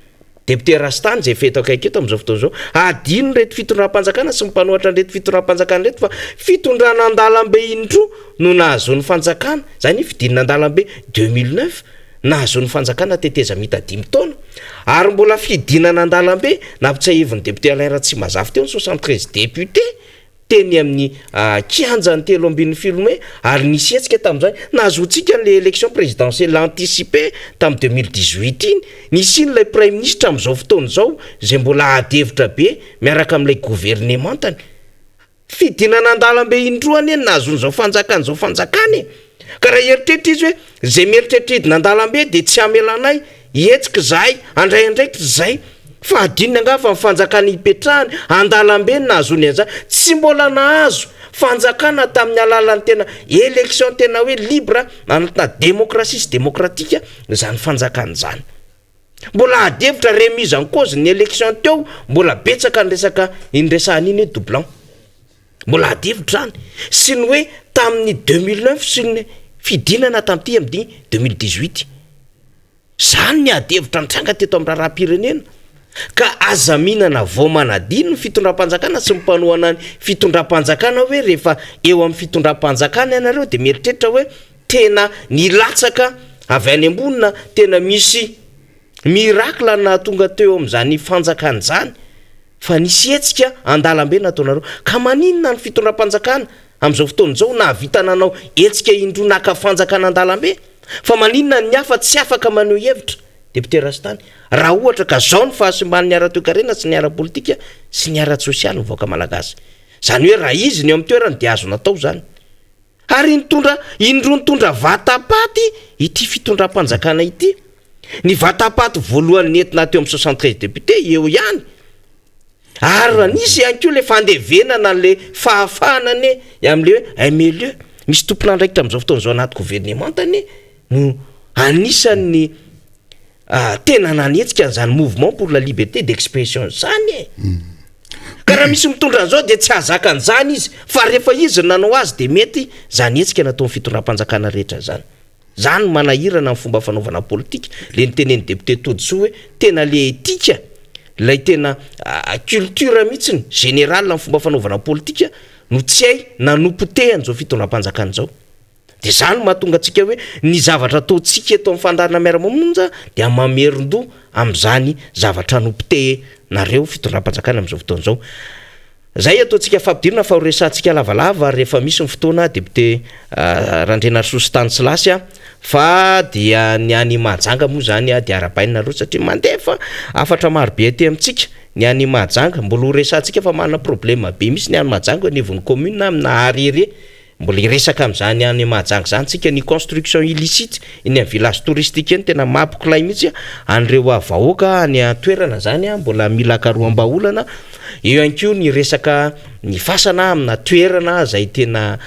député Rastany zay fetao akaiky eto am'izao fotoana zao adino reto fitondram-panjakana sy mipanohatra reto fitondram-panjakana reto fa fitondrana an-dalambe indro no nahazon'ny fanjakana zany fidinina an-dalambe 2009 nahazon'ny fanjakana teteza mita 10 taona ary mbola fidinana an-dalambe nampitsahivon'ny député Alain Ratsimazafy teo ny 73 député teny amin'ny kianjany 3 ary nisy hetsika tamin'izay nahazoantsika le élection présidentielle anticipée tamin'ny 2018 iny nisy iny lay prime ministre amin'izao fotoana zao zay mbola adevitra be miaraka amin'ilay gouvernementany fidinana an-dalambe indroany eny nahazon'izao fanjakany ka raha eritreritra izy hoe zay mieritreritrridina an-dalambe de tsy amelanay hetsika zahay andray andraikitra zay fa adinina anga fa mifanjakana ipetrahany an-dalambe nahazony an'izany tsy mbola nahazo fanjakana tamin'ny alalan'ny tena élection tena hoe libre anatina démocratie sy démocratique zany fanjakana zany mbola adevitra remise en cause ny élection teo mbola betsaka ny resaka indresahany iny hoe doublon mbola adevitra zany sy ny hoe tamin'ny 2009 sy ny fidinana tamin'ity amin'ny 2018 zany ny adevitra nitranga teto amin'ny raharam-pirenena ka aza mihinana vao manadino ny fitondram-panjakana sy mipanohana ny fitondram-panjakana hoe rehefa eo amin'ny fitondram-panjakana ianareo de mieritreritra hoe tena nilatsaka avy any ambonina tena misy miracle na tonga teo amin'izany fanjakana zany fa nisy hetsika an-dalambe nataonareo ka maninona ny fitondram-panjakana amin'izao fotoana zao nahavita nanao hetsika indro naka fanjakana an-dalambe fa maninona ny hafa tsy afaka maneho hevitra député Rastany raha ohatra ka zao ny fahasimban'ny ara-toe-karena sy ny ara-politika sy ny ara-sosialy ny vaoaka malagasy zany hoe raha izy ny amin'ny toerany de azo natao zany ary indro nitondra vatapaty ity fitondram-panjakana ity ny vatapaty voalohany nentina teo amin'ny 73 député eo ihany ary raha nisy ihany koa le fandevenana le fahafahanany amin'le hoe milieu misy tompona andraikitra amin'izao fotoana zao anaty gouvernementany no anisan'ny tena nanetsika an'izany mouvement pour la liberté d'expression zany ka raha misy mitondra an'izao de tsy azaka an'izany izy fa rehefa izy nanao azy de mety zany hetsika natao ny fitondram-panjakana rehetra zany manahirana amin'ny fomba fanaovana politika le nitenen'ny député Todsoa hoe tena le etika lay tena culture mihitsiny générale amin'ny fomba fanaovana politika no tsy hay nanompotehan zao fitondram-panjakana zao de zany mahatonga antsika hoe ny zavatra ataontsika eto amin'ny fandarana Miara Manonja dia mameron-doha amin'izany zavatra nompotehnareo fitondram-panjakana amin'izao fotoana zao zay ataontsika fampidirana fa horesantsika lavalava rehefa misy ny fotoana député Randrenarso Stanislas fa dia ny any Mahajanga moa zany dia arabainina loatra satria mandefa afatra marobe aty amintsika ny any Mahajanga mbola horesantsika fa manana problème be misy ny any Mahajanga ny vony commune amina arere mbola iresaka amin'izany any Mahajanga zany tsika ny construction illicite iny amin'ny village touristique eny tena mampikilay mihitsy an'ireo vahoaka ny toerana zany mbola mila karoam-baolana eo ihany koa ny resaka ny fasana amina toerana zay tena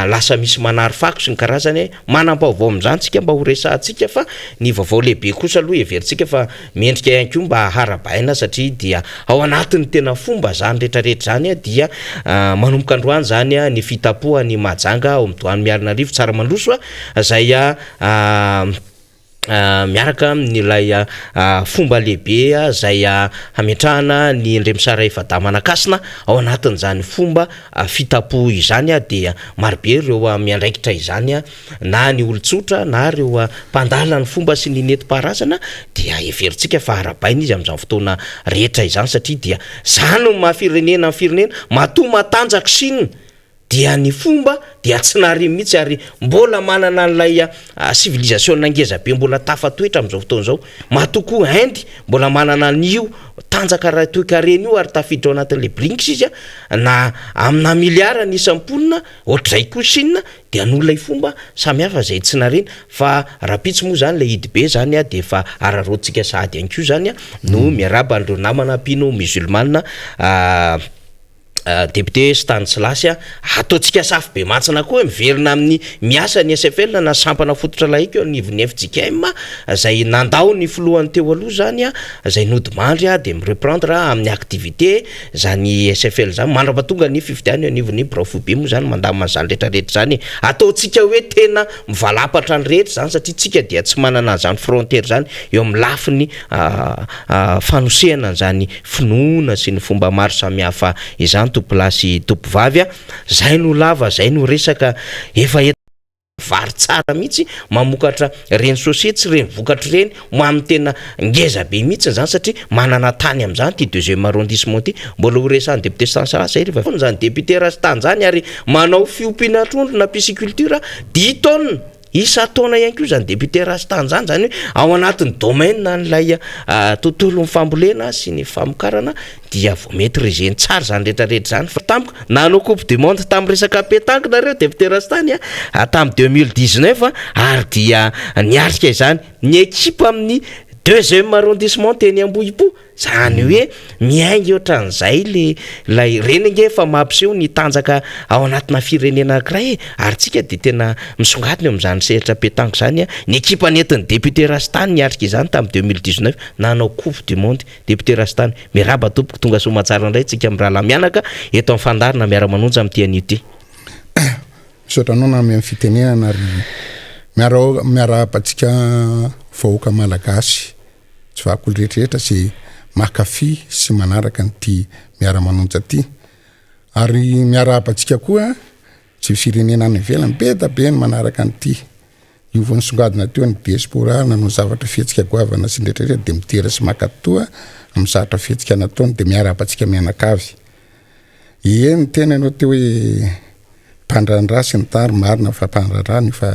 lasa misy manary fako sy ny karazany manam-baovao amin'izany tsika mba ho resantsika fa ny vaovao lehibe kosa aloha everitsika fa mendrika ihany koa mba harabaina satria dia ao anatin'ny tena fomba zany rehetrarehetra zany dia manomboka androany zany ny fitapo ny Mahajanga ao amin'ny doany Miarinarivo tsara mandroso zay miaraka amin'ilay fomba lehibe zay hametrahana ny ndremisara efa damanakasina ao anatin'izany fomba fitapo izany dia marobe ireo miandraikitra izany na ny olotsotra na ireo mpandala ny fomba sy ny neti-paharazana dia everitsika fa arabaina izy amin'izany fotoana rehetra izany satria dia zany no mahafirenena amin'ny firenena matoa matanjaka sinina dia ny fomba dia tsy nary mihitsy ary mbola manana an'ilay civilisation nangeza be mbola tafatoetra amin'izao fotoana zao matokoa Inde mbola manana an'io tanjaka raha toekareny io ary tafiditra ao anatin'le brinks izy na amina miliara ny isamponina ohatray kosinina dia an'olona i fomba samihafa zay tsy nareny fa rapitsy moa zany le idy be zany de efa ararotsika sahady ihany koa zany no miaraba andreo namana pino musulmane député Stanislas ataontsika safy be matsina koa miverina amin'ny miasa ny SFL na sampana fototra laiko anivony FJKM zay nandao ny filohany teo aloha zany zay nodimandry de mireprendre amin'ny activité zany SFL zany mandrapatonga ny fifidiany anivony Brafobe moa zany mandamana zany rehetrarehetra zany ataontsika hoe tena mivalapatra ny rehetra zany satria tsika dia tsy manana zany frontière zany eo amin'ny lafiny fanosehana zany finoana sy ny fomba maro samihafa izany topolasy topovavy zay no lava zay no resaka efa vary tsara mihitsy mamokatra reny sosety sy reny vokatra reny mo amin'ny tena ngeza be mihitsy zany satria manana tany amin'izany ty deuxième arrondissement ty mbola ho resany député Stanislas zay rehefa zany député Rastany zany ary manao fiompiana trondro na pisciculture 10 tonnes isa-taona ihany koa zany député Rastany zany zany ao anatin'ny domaine n'ilay tontolo ny fambolena sy ny famokarana dia vao mety régeny tsara zany rehetrarehetra zany fa tamiko nanao coupe du monde tamin'ny resaka pétanque nareo député Rastany tamin'ny 2019 ary dia niarika izany ny équipe amin'ny deuxième arrondissement teny Ambohipo zany hoe miaingy ohatran'izay lay renenge efa mampiseho ny tanjaka ao anatina firenena anankiray ary tsika de tena misongadina amin'izany sehatra pétanque zany ny équipe nentin'ny député Rastany niarika izany tamin'ny 2019 nanao coupe du monde député Rastany miraba tompoko tonga somatsara indray tsika amin'ny raha mianaka eto amin'ny fandarina Miara Manonja amin'ny TNUT sotranao na amin'ny fitenenana ary miarabantsika vahoaka malagasy tsy vakolo rehetrarehetra sy makafi sy manaraka nyty Miara Manonja ty ary miarabantsika koa tsy firenena any ivelany be da be ny manaraka nyty io vao nisongadina teo ny diaspora nanao zavatra fihetsika goavana sy rehetrarehetra de mitera sy makatoa amin'ny zavatra fihetsika nataony de miarabantsika mianakavy eny tena anao teo hoe mpandrandraha sy ny tary marina fa mpandrandraha fa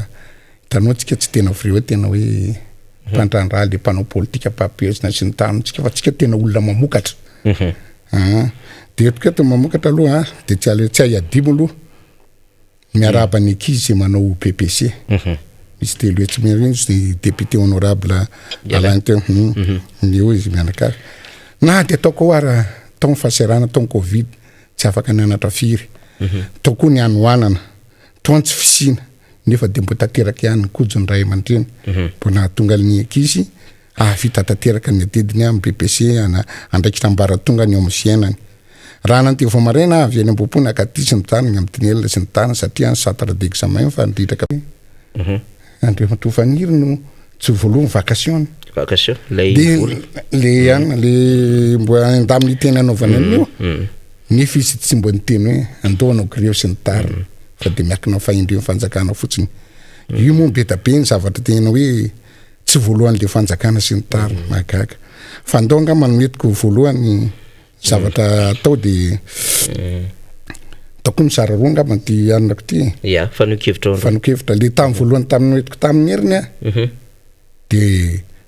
hitanao tsika tsy tena vreo tena hoe mpandrandraha le mpanao politika papiosina sy ny tanontsika fa tsika tena olona mamokatra de toketo mamokatra aloha de tsy aiadimo aloha miaraba ny ankizy manao PPC misy telo etsy miriny sy député honorable Alain teo io izy mianakavy na de ataoko ara taon'ny fahaserana taon'ny Covid tsy afaka nanatra firy taoko ny anoanana taon'ny tsy fisina nefa de mbo tateraka ihany kojony ray aman-dreny mbo nahatonga ny ankizy vita tateraka ny adidiny amin'ny PPC andraiky tambaratonga ny eo amin'ny fiainany raha nanty vao maraina avy any ambopona akatisy ny tany amin'ny tinelina sy ny tany satria ny centre d'examen fa nidritraka andreo matofaniry no tsy voalohany vacation le mbo andamin'ny teny anaovana an'io nefa izy tsy mbo niteny hoe andohanao greo sy ny tary fa de miakina fahendreo fanjakana fotsiny io moa be be ny zavatra tena hoe tsy voalohan'le fanjakana sy ny tary magaga fa ndonga manometiko voalohany zavatra atao de taoko ny sararonga manty anako ty fanokevitra le tamin'ny voalohany tamin'ny noetiko tamin'ny heriny de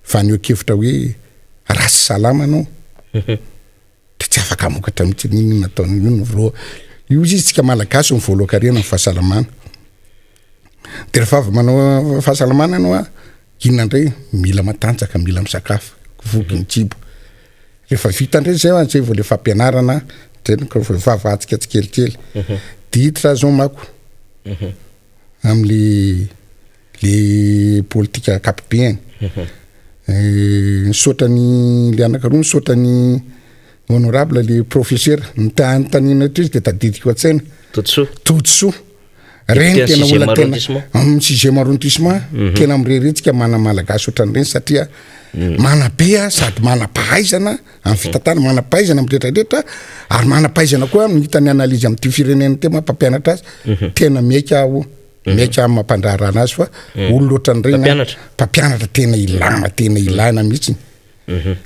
fanokevitra hoe rasy salama anao de tsy afaka mokatra mitsy niny nataony io no io izy tsika malagasy ny voalohan-karena ny fahasalamana de rehefa avy manao fahasalamana anao inona indray mila matanjaka mila misakafo voky ny tsibo rehefa vita indray zay vao le fampianarana vavatsika tsikelikely ditra zao mako am'le politika akapobeany nisaotrany le anankaroa nisaotrany honorable le professeur ntanina eto izy de tadidiko an-tsaina Totsoa reny tena olona tena amin'ny 6e arrondissement tena mireretsika mana malagasy ohatran'ireny satria mana-be sady mana-pahaizana amin'ny fitatana mana-pahaizana amin'ny rehetrarehetra ary mana-pahaizana koa mihita ny analizy amin'ity firenena tema mpampianatra azy tena miaika amin'ny mampandrarana azy fa olona ohatran'ireny mpampianatra tena ilana mihitsy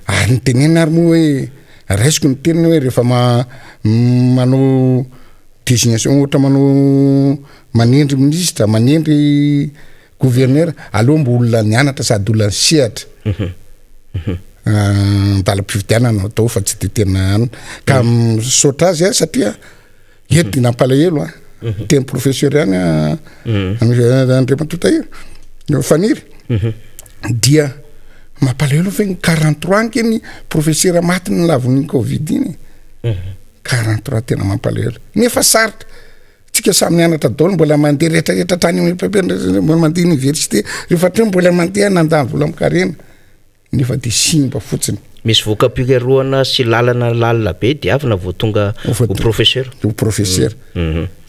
ary ny tenena ary moa hoe raisiko ny teniny hoe rehefa manao désignation ohatra manao manendry ministre manendry gouverneur aloha mbo olona nianatra sady olona ny sehatra ndalam-pividianana atao fa tsy de tena ka misaotra azy satria ety nampalahelo teny professeur ihany andriamatota faniry dia mampalahelo fa 43 anke ny professeur maty ny lavon'ny covid iny 43 tena mampalahelo nefa sarotra tsika samy mianatra daholo mbola mandeha rehetrarehetra tany mbola mandeha université rehefa tre mbola mandeha nandany vola mikarena nefa de simba fotsiny misy vokapigaroana sy lalana be de avy na vao tonga ho professeur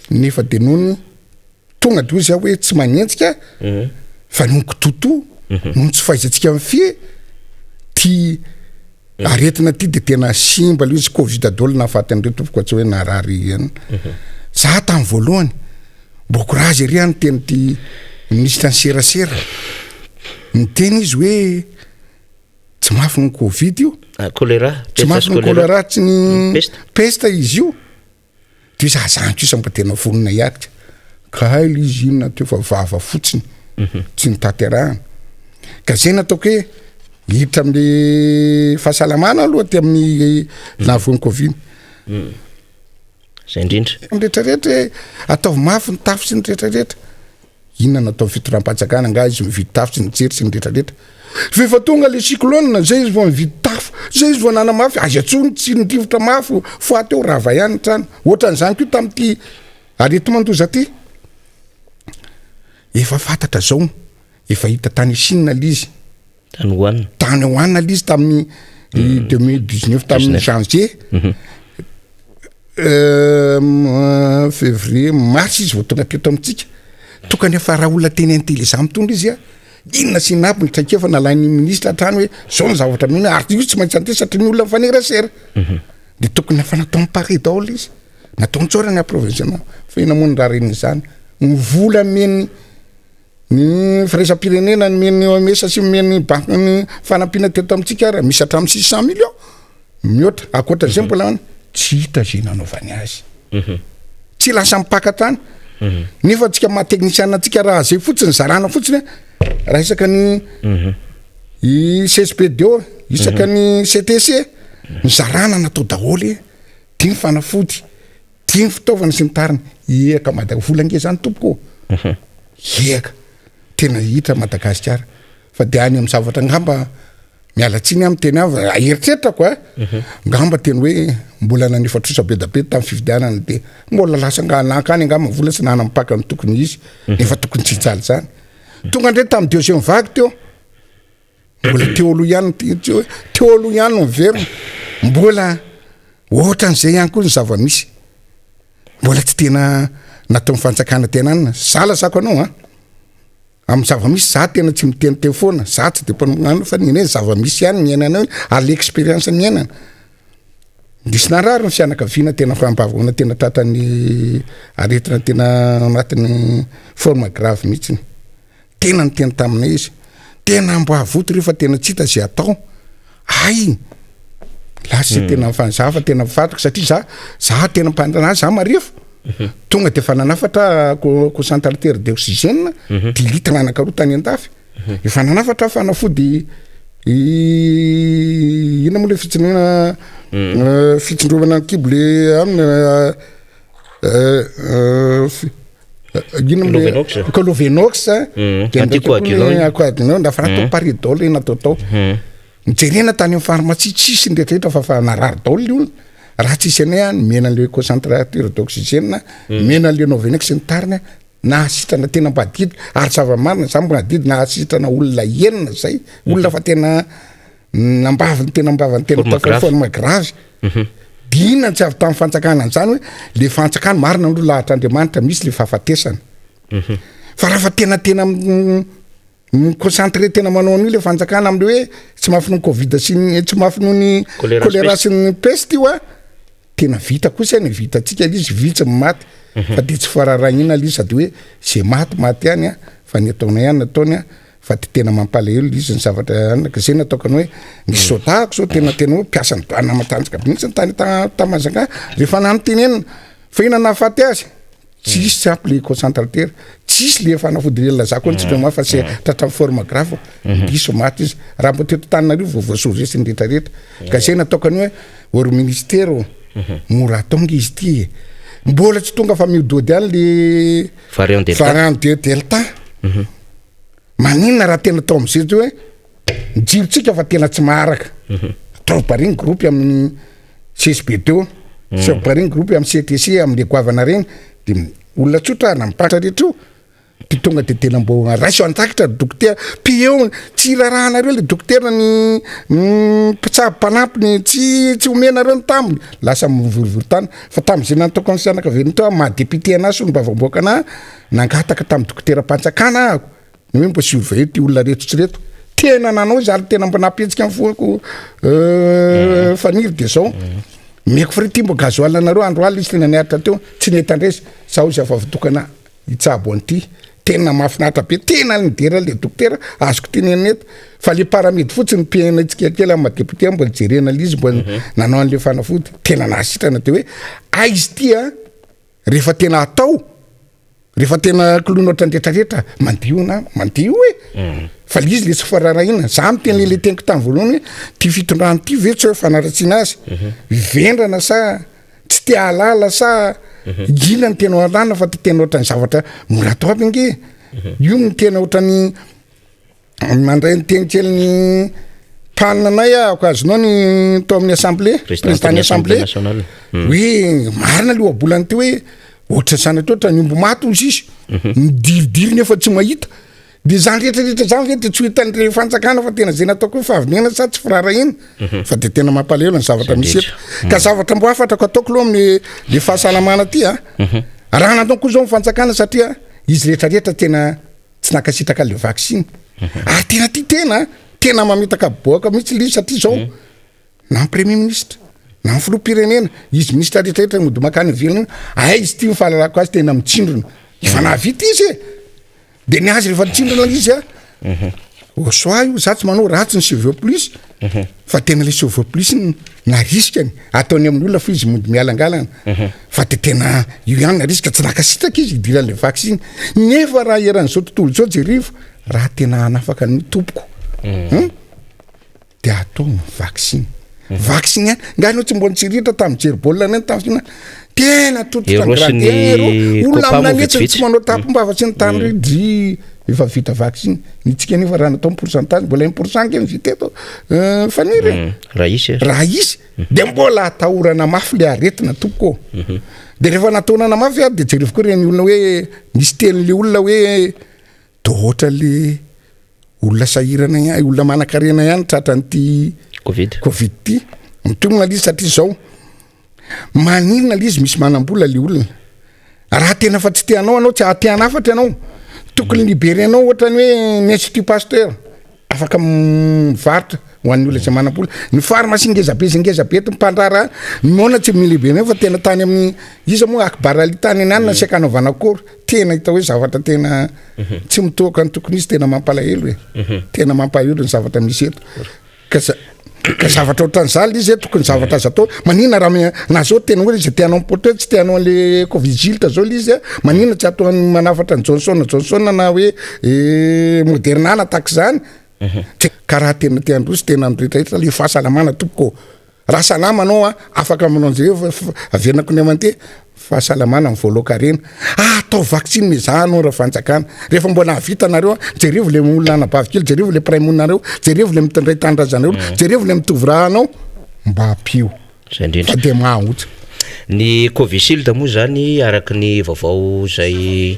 nefa de nohony tonga de izy hoe tsy manentsika fa nonko toto noho tsy fahaizantsika mifie ty aretina ty de tena simba le izy covid daholo nahafaty an'ireo tompoko tsy hoe narary ihany za tamin'ny voalohany boko razy ery any teny ty ministra ny serasera miteny izy hoe tsy mafy ny covid io tsy mafy ny choléra tsy ny pesta izy io de izy azaniko isa mba tena vonona iaritra ka hailo izy inona teo fa vava fotsiny tsy nitaterahana ka zay nataoko hoe hiditra am'le fahasalamana aloha ty amin'ny nahavoan'ny covid zay indrindra rehetrarehetra ataovy mafy ny tafy sy ny rehetrarehetra inona natao fitoram-patsakana nga izy mividy tafy sy ny jery sy ny rehetrarehetra fefa tonga le cyclone zay izy vao mividy tafo zay izy vao nana mafy azy atsony tsy nidrivotra mafy fa teo rava ihany trano ohatran'izany ko tamin'ity arety mandoza ty efa fantatra zao efa hita tany Chine lizy tany hoanina lizy tamin'ny 2019 tamin'ny janvier février mars izy vao tonga teto amitsika tokany efa raha olona teny intelligent mitondra izy inona sy naby ny traikefa nalain'ny ministre atrany hoe zao ny zavatra mihina ary io tsy maintsy ante satria ny olona mifanerasera de tokony efa natao mipare daholo izy natao nitsorany approvisionnement fa inamony raha reniny zany ny vola meny ny firaisam-pirenena ny meny OMS sy meny banque ny fanampiana teto amitsika ara misy hatramin'ny 600 millions mihoatra akoatra zay mbola tsy hita zay nanaovany azy tsy lasa mipaka tany nefa atsika maha-teknisiana atsika raha zay fotsiny zarana fotsiny raha isaka ny CSPDO isaka ny CTC ny zarana natao daholo tia ny fanafody tia ny fitaovana sy ny tariny eka volange zany tompoko eka tena hita Madagasikara fa de any amin'ny zavatra ngamba mialatsiny amin'ny teny avy aheritreritako ngamba teny hoe mbola nanifatrosa be da be tamin'ny fividianana de mbola lasa nganakany ngamba vola sy nana mipaka ny tokony izy nefa tokony tsy hitsaly zany tonga ndray tamin'ny deuxième vague teo mbola teo aloha ihany teo aloha ihany no miverina mbola ohatran'izay ihany koa ny zava-misy mbola tsy tena natao mifantsakana tena anina salasako anao amin'ny zava-misy za tena tsy miteny telefona za tsy de mpagnano fa nene zava-misy ihany miainana ale expérience miainana disy narary ny fianakaviana tena fambavona tena tratrany aretina tena anatin'ny forme grave mihitsy tena ny tena taminay izy tena mbo avoto rehefa tena tsy hita zay atao ay lasy tena mifanzafa tena mifatoko satria za tena mpandrana za marefa tonga de fananafatra concentrateur d'oxygène 10 litres anakaroa tany an-dafy efa nanafatra fanafody ina moa le fitsindrovana kibo le amina Colovenox anticoagulant dafa natao pare daholo natao mijerena tany amin'ny pharmacie tsisy ndrehetrarehetra fa narary daholo io raha tsisy anay any mena le concentrateur d'oxygène mena le Novenex sy ny tariny nahasitrana tena mbadidy ary zava-marina za mbo nadidy nahasitrana olona enina zay olona fa tena nambavany tena mbavany tena forme grave dina tsy avy tamin'ny fantsakana an'izany hoe le fantsakana marina andro lahatr'Andriamanitra misy le fahafatesana fa raha fa tena concentré tena manao an'io le fanjakana am'le hoe tsy mafiny covid sy tsy mafiny choléra sy ny peste io tena vita kosa ny vita tsika izy vitsy maty fa de tsy fararagnina izy sady hoe zay maty ihany fa ny ataona ihany nataony fa tena mampalahelo izy ny zavatra anaka zay nataoko ny hoe ny sotako so tena hoe piasa ny doana matanjaka mihitsy ny tany tamazaka rehefa nanotenenina fa ina nahafaty azy tsisy ampy le concentrateur tsisy le fanafody le lazako tsy ma fa c'est tatra forme grave diso maty izy raha mbo teto Tananarivo voasoresiny rehetrarehetra ka zay natokany hoe or ministère mora tonga izy ty mbola tsy tonga fa miodody any le variant de delta maninona raha tena tao am'zay hoe jirotsika fa tena tsy maharaka atao bariny groupe amin'ny CSB2 sy bariny groupe amin'ny CTC amin'ny goavana regny de olona tsotra nampatra rehetra io de tonga de tena mbo raiso antakitra dokotera eo tsy rarahanareo le dokotera ny mpitsabo mpanampiny tsy omenareo ny taminy lasa mivorivory tany fa tam'izay nantoko ny fianakaviana to mahadepute anazy ny bavamboaka na nangataka tamin'ny dokotera mpanjakana ahako ny hoe mbo surveiller ty olona reto tsy reto tena nanao izy ary tena mbo napetsika amin'ny foako faniry de zao meko fre ty mbo gazoal anareo andro aly izy tena niaritra teo tsy netandresy sao izy afa vitokana itsabo an'ity tena mahafinaritra be tena nidera le dokotera azoko teneneta fa le paramedy fotsiny piaina tsikakely amin'ny madepute mbola jerena lizy mbola nanao an'le fanafody tena nahasitrana de hoe izy tya rehefa tena atao rehefa tena kilonatra andretrarehetra mandio fa lizy le tsy fararahina za miteny le teniko tamy voalohany hoe ty fitondrany ty ve tsy hoe fanaratsiana azy vendrana sa tsy tia alala sa gina ny tena alana fa ty tena ohatrany zavatra mora atao aby nge io ny tena ohatrany mandray ny tenitsely pananay ako azonao ny tao amin'ny assemblée présidentany assemblée hoe marina le oabolany ty hoe ohatra sanatry ohatra ny ombo maty ozy izy midiridiry nefa tsy mahita de zany rehetrarehetra zany ve de tsy hitan'le fanjakana fa tena zay nataoko hoe fahavinena sa tsy firara iny fa de tena mampalelo ny zavatra misy eto ka zavatra mbo afatrako ataoko aloha amin'ny le fahasalamana ty raha nataoko zao mifanjakana satria izy rehetrarehetra tena tsy nakasitraka le vaccine ary tena ty tena mametaka boaka mihitsy lizy satria zao na premier ministre na filoham-pirenena izy ministre rehetrarehetra mody makany ivelany izy ty mifahalalako azy tena mitsindrona efa nahavita izy de ny azy rehefa tsindrona izy soa io za tsy manao ratsy ny CV plus fa tena le CV plus na riskany ataony amin'ny olona fa izy mody mialangalana fa de tena io ihany na riska tsy nakasitraka izy idiran'le vaccine nefa raha eran'izao tontolo zao jerivo raha tena anafaka ny tompoko de atao vaccine vaccine nganao tsy mbola tsiritra tamin'ny jery-baolina any tamina tena olona aminanetsy tsy manao tapombava sy ny tany redry efa vita vaccine nitsika nefa raha natao pourcentage mbola 1% ke mivita eto faniry raha isy de mbola atahorana mafy le aretina tompoko de rehefa nataonana mafy a de jerevy koa reny olona hoe misy tenyle olona hoe dohatra le olona sahirana ihany olona manakarena ihany tratran'ity covid ty mitomona lizy satria zao maninona lizy misy manambola le olona raha tena fa tsy tianao anao tsy atianafatra anao tokony libéré anao ohatrany hoe n'institut pasteur afaka mivaritra ho an'ny olona tsy manambola ny pharmacie ngezabe ty mpandrara mona tsy milibéré fa tena tany amin'ny izy moa akbarali tany any sy akanaovana akory tena hita hoe zavatra tena tsy mitoka ny tokony izy tena mampalahelo tena mampahelo ny zavatra misy eto ka zavatra ohatran'izany izy tokony zavatra azy atao manina raha na zao tena hoe izy tianao miporte tsy tianao le covigilte zao izy manina tsy atao manafatra ny Johnson na hoe Moderna na tak zany karaha tena tiandrosy tena andretrarehetra le fahasalamana tompoko raha salama anao afaka manao an'zay avenako ny amante fahasalamana voalokarena atao vaccine mezanao raha fanjakana rehefa mbola havita nareo jerevo le olona anabavikely jerevo le praimonareo jerevo le mitandray tandrazanareo jerevo le mitovirahanao mba apio fa de mahaotra ny Covishield moa zany araky ny vaovao zay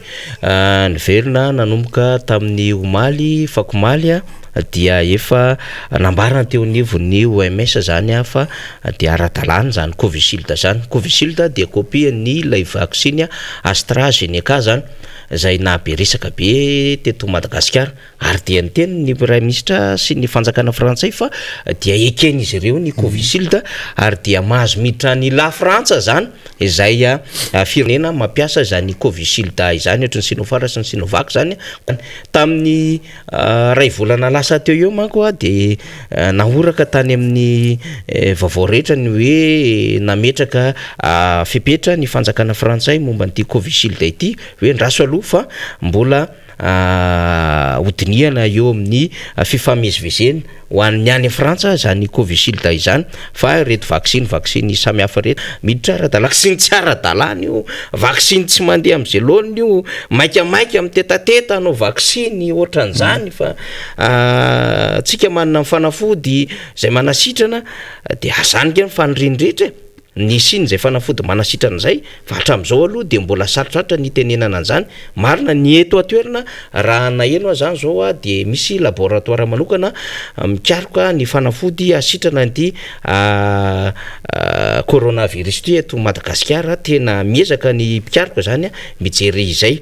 niverina nanomboka tamin'ny omaly fakomaly dia efa nambarana teo anivon'ny OMS zany fa dia ara-dalàna zany Covishield dia copie ny lay vaccine AstraZeneca zany zay nahaberesaka be teto Madagasikara ary dia niteny ny prime ministre sy ny fanjakana frantsay fa dia ekeny izy ireo ny Covishield ary dia mahazo miditra ny la Frantsa zany izay firenena mampiasa zany Covishield izany ohatry ny Sinopharm sy ny Sinovac zany tamin'ny ray volana lasa teo eo manko a de nahoraka tany amin'ny vaovao rehetra ny hoe nametraka fepetra ny fanjakana frantsay momba n'ity Covishield ity hoe ndraso aloha fa mbola hodiniana eo amin'ny fifamezivezena ho an'ny any Frantsa zany Covishield izany fa reto vaccine samy hafa reto miditra ara-dalàna vaccine tsy ara-dalàna io vaccine tsy mandeha am'izay laoniny io maikamaika amin'ny tetateta anao vaccine ohatran'izany fa tsika manana fanafody zay manasitrana de azanika ny fanirindretra ny siny zay fanafody manasitrana zay fa hatram'izao aloha de mbola sarotratra ny tenenana an'izany marina ny eto atoerana raha naheno zany zao a de misy laboratoire manokana mikaroka ny fanafody asitrana an'ity coronavirus ty eto Madagasikara tena miezaka ny mpikaroka zany a mijery izay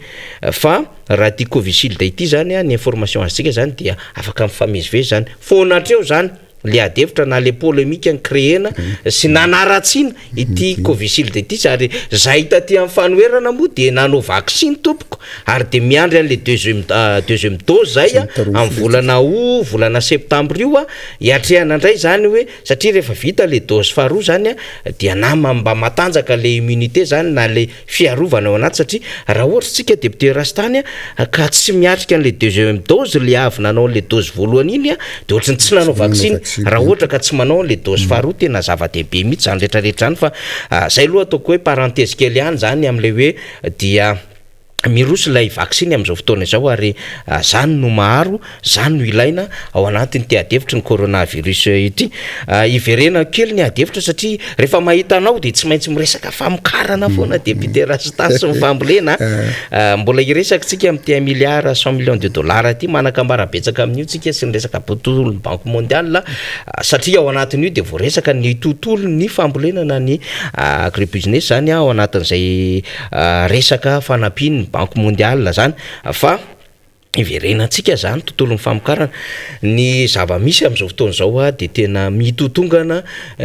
fa raha ty Covishield ity zany a ny information azitsika zany dia afaka mifamezivezy zany fonatreo zany le adevitra na le polémique créena sy nanaratsina ity Covishield ity sary zay taty amin'ny fanoherana moa de nanao vaccine tompoko ary de miandry an'le deuxième dose zay amin'ny volana septembre io a hiatrehana indray zany hoe satria rehefa vita le dose faharoa zany a dia mba matanjaka le immunité zany na le fiarovana ao anaty satria raha ohatra tsika député Rastany ka tsy miatrika an'le deuxième dose le avy nanao le dose voalohany iny a de ohatrany tsy nanao vaccine raha ohatra ka tsy manao le dose faharoa tena zava-dehibe mihitsy zany rehetrarehetra zany fa zay aloha ataoko hoe parenthèse kely ihany zany am'le hoe dia mirosy lay vaccine am'izao fotoana izao ary zany no maharo zany no ilaina ao anatiny ty adevitra ny coronavirus ity iverena kely ny adevitra satria rehefa mahita anao de tsy maintsy miresaka famokarana foana député Rastas sy mifambolena mbola iresaka tsika am'ty 1 milliard 100 millions de dollars ty manakambara betsaka amin'io tsika sy ny resaka tontolo ny banque mondiale satria ao anatiny io de voaresaka ny tontolo ny fambolenana ny agribusiness zany ao anatin'izay resaka fanapiny banque mondiale zany fa iverenantsika zany tontolo ny famokarana ny zava-misy am'izao fotoana zao a de tena mitotongana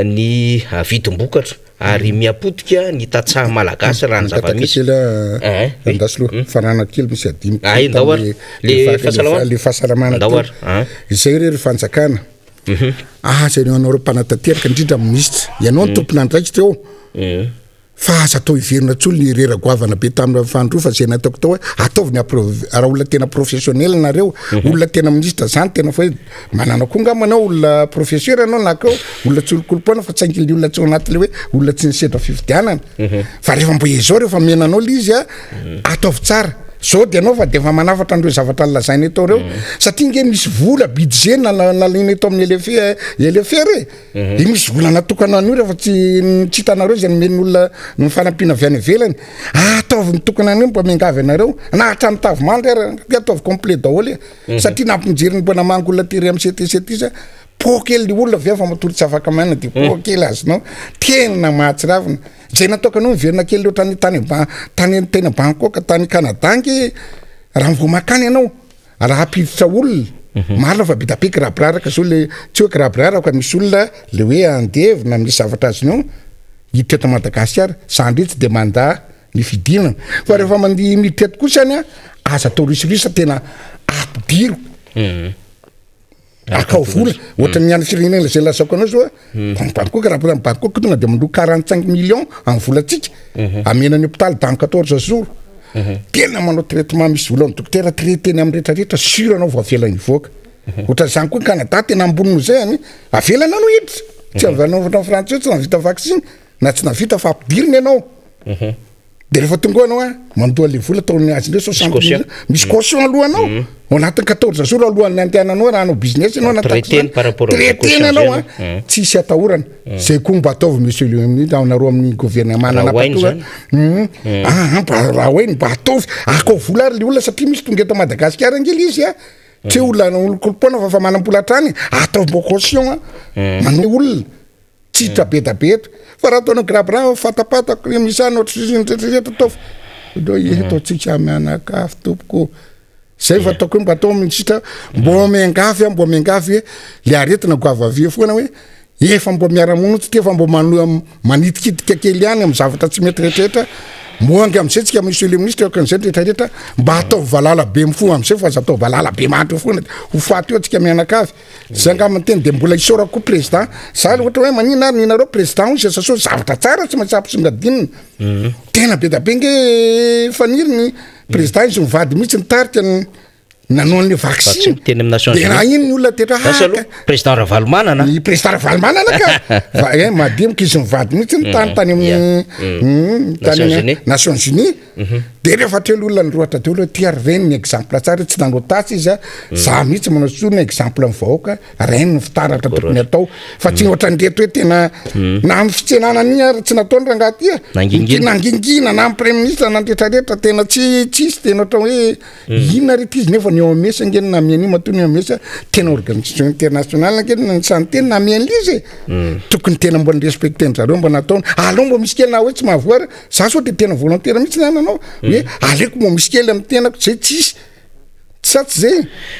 ny vidim-bokatra ary miapotika ny tatsaha malagasy raha ny zava-misy andaslo farana kely misy adimy ndao ary le fahasalamana izay rery fanjakana zay anao reo mpanatateraka indrindra ministre ianao ny tompona andraiky teo fa aza atao iverina tsolo ny rera-goavana be tamin'ny fandro fa zay nataoko tao hoe ataovy raha olona tena professionnel nareo olona tena ministre zany tena fa hoe manana koa ngamanao olona professeur anao na kao olona tsolokolompona fa tsy aingily olona tsy ao anaty le hoe olona tsy nisedra fividianana fa rehefa mbo izao rehefa menanao le izy a ataovy tsara zao de anao fa de efa manafatra andreo zavatra lazainy atao reo satria nge misy vola budget nalaina eto amin'ny elefer de misy vola natokana an'io rehefa tsy hitanareo zay nomeny olona ny fanampiana avy any ivelany ataovy mitokana an'io mba miangavy anareo na hatrany tavomandry ary ataovy complet daholo satria nampimijery ny mbona mango olona tery amin'ny CTC za pokely olona avy fa matolotsy afaka manana de pokely azonao tena mahatsiravina zay nataoko anao miverina kely ohatrany tany tena Bangkok tany Canada nge raha mivao makany anao raha hampiditra olona marina fa bitabe kirabiraraka zao le tsy hoe kirabiraraka misy olona le hoe andevina misy zavatra azonao hiditra eto Madagasikara zandry tsy de manda ny fidinana fa rehefa mandeha miditra eto kosany aza atao risirisa tena ampidiro akao vola ohatra ny any firenena zay lasako anao zao Bangkok raha Bangkok tonga de mandro 45 millions amin'ny volatsika amenan'ny hôpital dans 14 jours tena manao traitement misy vola ny dokotera traiteny amin'ny rehetrarehetra sur anao voavelany voaka ohatra zany koa Canada tena amboniny zay any avelana anao hiditra tsy avanao frantsay tsy navita vaccine na tsy navita fa ampidiriny anao de rehefa tonga anao mandoa le vola taony azy ndray 60 millions misy caution aloha anao ao anatin'ny 14 jours alohan'ny andehananao raha anao business anao traiteny anao tsisy atahorana zay koa mba ataovy monsieur le ministre anareo amin'ny gouvernement nanapatoa raha hoe mba ataovy akao vola ary le olona satria misy tonga eto Madagasikara angely izy tsy olona olokolompona fa manam-bola hatrany ataovy mba caution manao olona tsy trabedabeta fa raha ataonao grabra fatapatako misany ohatrrehetra ataovy do eto tsika mianakafy tompoko zay fa ataoko mba atao misitra mbo miangavy le aretina goavavia foana hoe efa mbo miara-monitsy ty efa mbo manitikitika kely ihany amin'ny zavatra tsy mety rehetrarehetra moangy am'izay tsika misy le ministre kan'izay rehetrarehetra mba ataovy valala be mifo am'izay fa aza atao valala be matra foana ho faty eo atsika mianakavy zay angambany teny de mbola isaorako koa président za ohatra hoe manina ary ninareo président o izy so zavatra tsara tsy maintsy ampisingadinina tena be da be nge faniriny président izy mivady mihitsy nitarika nanao an'le vaccine teny amin'ny Nations Unies. raha iny ny olona tetra président Ravalomanana. Ny président Ravalomanana ka madimika izy mivady mihitsy ny tany amin'ny tany Nations Unies de rehefa telo olona nyroatra teo aloha tia reny exemple tsara tsy nanao tasy izy za mihitsy manao tsony exemple amin'ny vahoaka reny ny fitaratra tokony atao fa tsy ohatra nreto hoe tena na amin'ny fitsenana ny ary tsy nataony rangaty nangingina na amin'ny premier ministre na rehetrarehetra tena tsisy tena ohatra hoe inona reto izy nefa ny eo amesa ngeny na mian'io matony eo amesa tena organisation internationale ngeny na ny santeny na mian'izy tokony tena mbola respecté ny zareo mba nataony aloha mbo misy kely na hoe tsy mahavoara za so de tena volontaire mihitsy nananao hoe aleko mbo misy kely amin'ny tenako zay tsisy satsy zay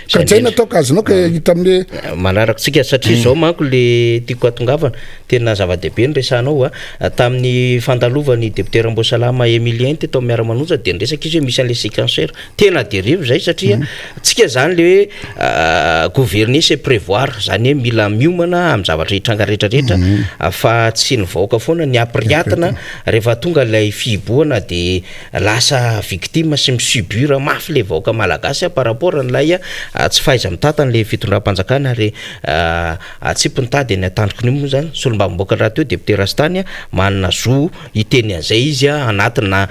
ka zay nataoko azonao ka hita am'le manaraka tsika satria zao manko le tiako atongavana tena zava-dehibe ny resanao tamin'ny fandalovany député Rambosalama Emilien teto Miara Manonja de nresaka izy hoe misy an'le séquenceur tena dérive zay satria tsika zany le hoe gouverner c'est prévoir zany hoe mila miomana amin'ny zavatra hitranga rehetrarehetra fa tsy ny vahoaka foana ny apriatana rehefa tonga lay fihiboana de lasa victime sy misubira mafy le vahoaka malagasy par rapport an'lay tsy faiza mitata le fitondram-panjakana ary tsipintady ny atandroko ny moa zany solombavam-boaka raha teo député Rastany manana zo iteny an'izay izy anatina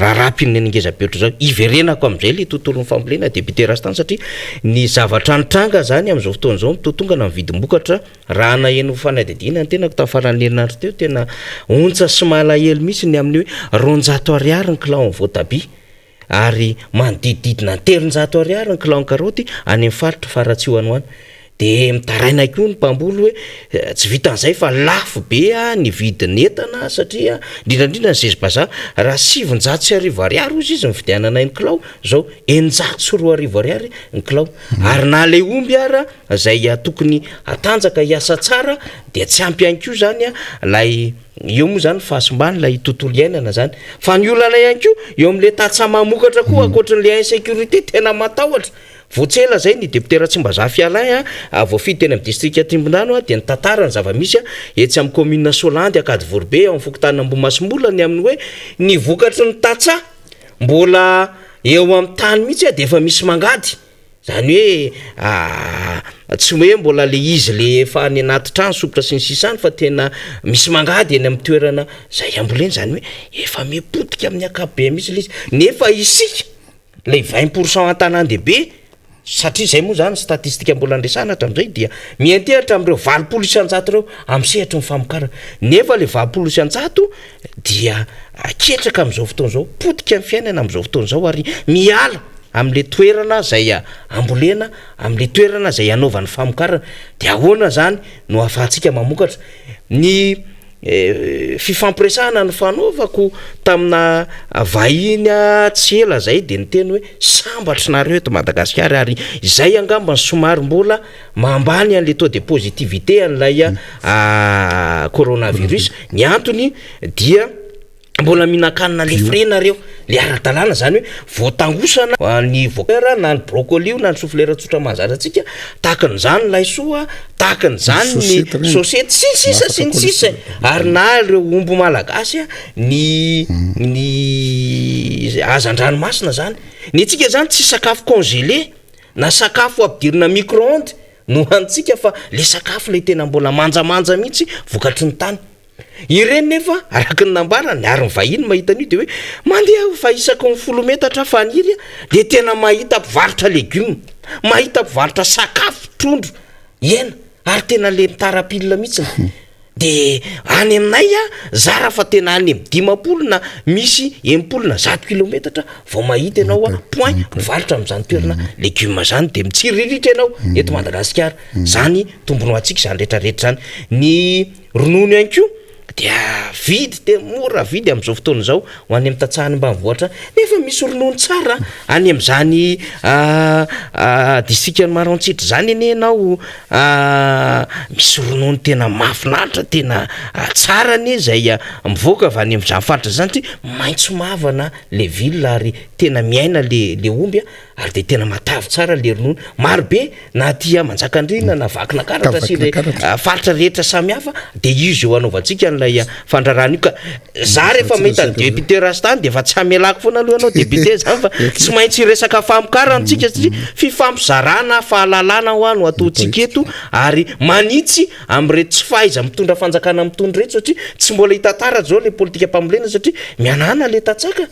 rarapiny ny ngeza-petro zao iverenako am'izay le tontolo ny fambolena député Rastany satria ny zavatra nitranga zany am'izao fotoana zao mitotonga na mividim-bokatra raha naheno fanadidina ny tenako tafaran'ny herinandro teo tena ontsa sy malahelo mihitsy ny amin'ny hoe 200 ny clan voatabia ary manodididina 300 ny clan karoty any amin'ny faritra faratsihoanoany de mitaraina koa ny mpamboly hoe tsy vitan'izay fa lafo be ny vidiny entana satria indrindrandrindra ny zezim-bazaha raha 700 izy mividianana ny kilao zao 900 ny kilao ary na le omby ara zay tokony atanjaka hiasa tsara de tsy ampy ihany koa zany lay eo moa zany fahasimbany lay tontolo iainana zany fa ny olana ihany koa eo amin'le tatsa mamokatra koa ankoatran'le insécurité tena matahotra voatsela zay ny député Ratsimbazafy Fialay voafidy teny amin'ny district Atrimbondrano de ny tantarany zava-misy etsy amin'ny commune Solandy akady Vorbe amin'ny fokontany Ambomasimbola ny amin'ny hoe ny vokatry ny tatsa mbola eo amin'ny tany mihitsy de efa misy mangady zany hoe tsy hoe mbola le izy le efa ny anaty trano sokotra sy ny sisany fa tena misy mangady eny amin'ny toerana zay amboleny zany hoe efa mipotika amin'ny akabe mihitsy le izy nefa isika le 20% an-tanàn-dehibe satria zay moa zany statistika mbola andresana hatram'izay dia mientehatra am'ireo 20% isan-jato reo am'sehatra ny famokarana nefa le 20% isan-jato dia aketraka am'izao fotoana zao potika amin'ny fiainana am'izao fotoana zao ary miala am'le toerana zay ambolena am'le toerana zay anaovan'ny famokarana de ahoana zany no ahafahantsika mamokatra ny fifampiresahana ny fanaovako tamina vahiny tsy ela zay de ny teny hoe sambatry nareo eto Madagasikara ary izay angambany somary mbola mambany an'le taux de positivité an'lay coronavirus ny antony dia mbola minakanina le frenareo le ara-dalàna zany hoe voatangosana ny voera na ny brocoli na ny souffleur tsotra mahazaratsika tahakan'izany laisoa tahakan'izany ny sosety sisa ary na reo ombo malagasy ny hazan-dranomasina zany ny tsika zany tsy sakafo congelé na sakafo ampidirina micro-ondes no antsika fa le sakafo le tena mbola manjamanja mihitsy vokatry ny tany ireny nefa araka ny nambarany ary ny vahiny mahita an'io de hoe mandeha fa isaka ny 10 metatra faniry de tena mahita mpivarotra legioma mahita mpivarotra sakafo trondro hena ary tena le mitarapilina mihitsy de any aminay zara fa tena any amin'ny 50 na misy 80 na 100 kilometatra vao mahita ianao point mivarotra amin'izany toerana legioma zany de mitsiriritra ianao eto Madagasikara zany tombony ho antsika zany rehetrarehetra zany ny ronono ihany koa dia vidy de mora vidy am'izao fotoana zao ho any amin'ny tatsahany ambanivohatra nefa misy ronono tsara any am'izany distrikany Marantsitra zany ene anao misy ronono tena mahafinaritra tena tsara ne zay mivoaka avy any am'izany faritra zany ty maitso mavana le ville ary tena miaina le omby ary de tena matavy tsara le ronono marobe na tia manjakandrina na vakina karatra sy le faritra rehetra samihafa de izy eo anaovantsika n'lay fandrarana io ka za rehefa mahita ny député rastany de efa tsy hamelako foana aloha anao député zany fa tsy maintsy resaka famokarantsika satria fifampizarana fahalalana ho any ho ataontsika eto ary manitsy am'reto tsy fahaiza mitondra fanjakana mitondra reto satria tsy mbola hitantara zao le politika mpamolena satria mianana le tatsaka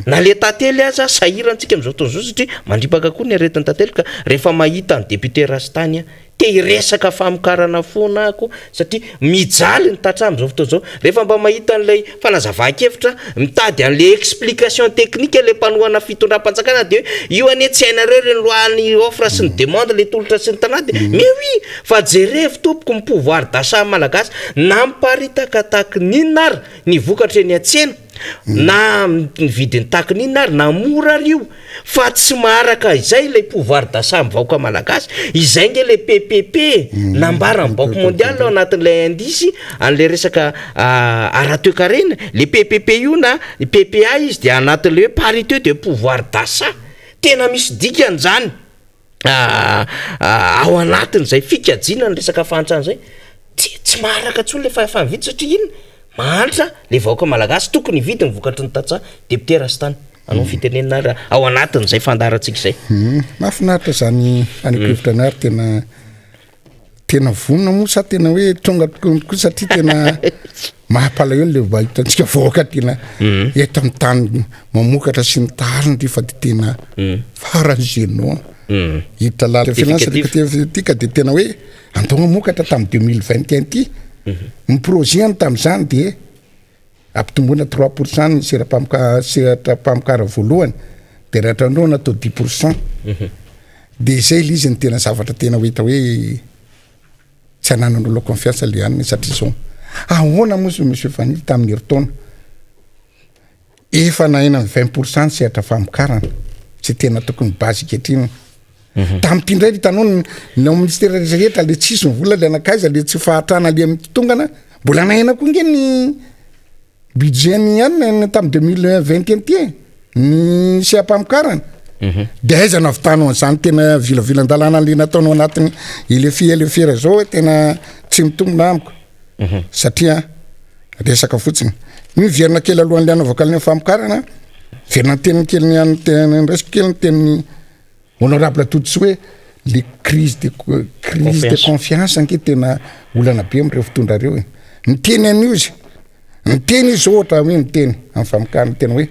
na le tantely aza sahirantsika am'izao fotoana zao satria mandripaka koa ny aretin'ny tantely ka rehefa mahita ny député rastany te hiresaka famokarana foana ako satria mijaly ny tatra am'izao fotoana zao rehefa mba mahita an'ilay fanazava-kevitra mitady an'le explication technique le mpanohana fitondram-panjakana de io ane tsy hainareo reny lohan'ny offre sy ny demande le tolotra sy ny tanà de mais oui fa jerevy tompoko ny pouvoir d'achat malagasy namparitaka taky ninona ary ny vokatra eny an-tsena na vidiny taky ninona ary na mora rio fa tsy maharaka izay le pouvoir d'achat mivaoka malagasy izay nge le PPP nambarany banque mondiale ao anatin'ilay indisy an'le resaka ara-toekarena le PPP io na PPA izy de anatin'le hoe parité de pouvoir d'achat tena misy dikan'izany ao anatin'izay fikajina ny resaka fahantrana zay tsy maharaka tsony le fahafahavidy satria iny mahantra le vahoaka malagasy tokony vidy ny vokatry ny tatsa député rastany anao fitenenina ao anatin'izay fandarantsika izay mahafinaritra zany anekevitra ny ary tena vonona moa sa tena hoe tonga tokoa satria tena mahapala eo le vahitantsika vahoaka tena eto amin'ny tany mamokatra sy ny tariny rehefa de tena farany génon hita lala finance tika de tena hoe andao mamokatra tamin'ny 2021 ty ny projet any tamin'izany de ampitomboana 3% ny sera-pamokara voalohany de raha andro natao 10% de zay le izy ny tena zavatra tena hoita hoe tsy ananan'olo confiance le any satria zao ahoana moa monsieur Fanil tamin'ny heritaona efa naina ny 20% sehatra famokarana tsy tena tokony basique etriny tamin'ity ndray hitanao no ministère rehetra le tsisy mivola le anakaiza le tsy fahatrana le amin'ny tongana mbola naina koa nge ny budget ny any tamin'ny 2021 ty ny seha-pamokarana de aiza navitanao an'izany tena vilavilan-dalàna le nataonao anatiny elefera zao tena tsy mitombona amiko satria resaka fotsiny miverina kely alohan'le anaovakale famokarana verina teny kely ny resiko kely ny teny honorable atoditsy hoe le crise de confiance anke tena olana be am'ireo fitondrareo miteny an'io izy miteny izy ohatra hoe miteny amin'ny famokarana tena hoe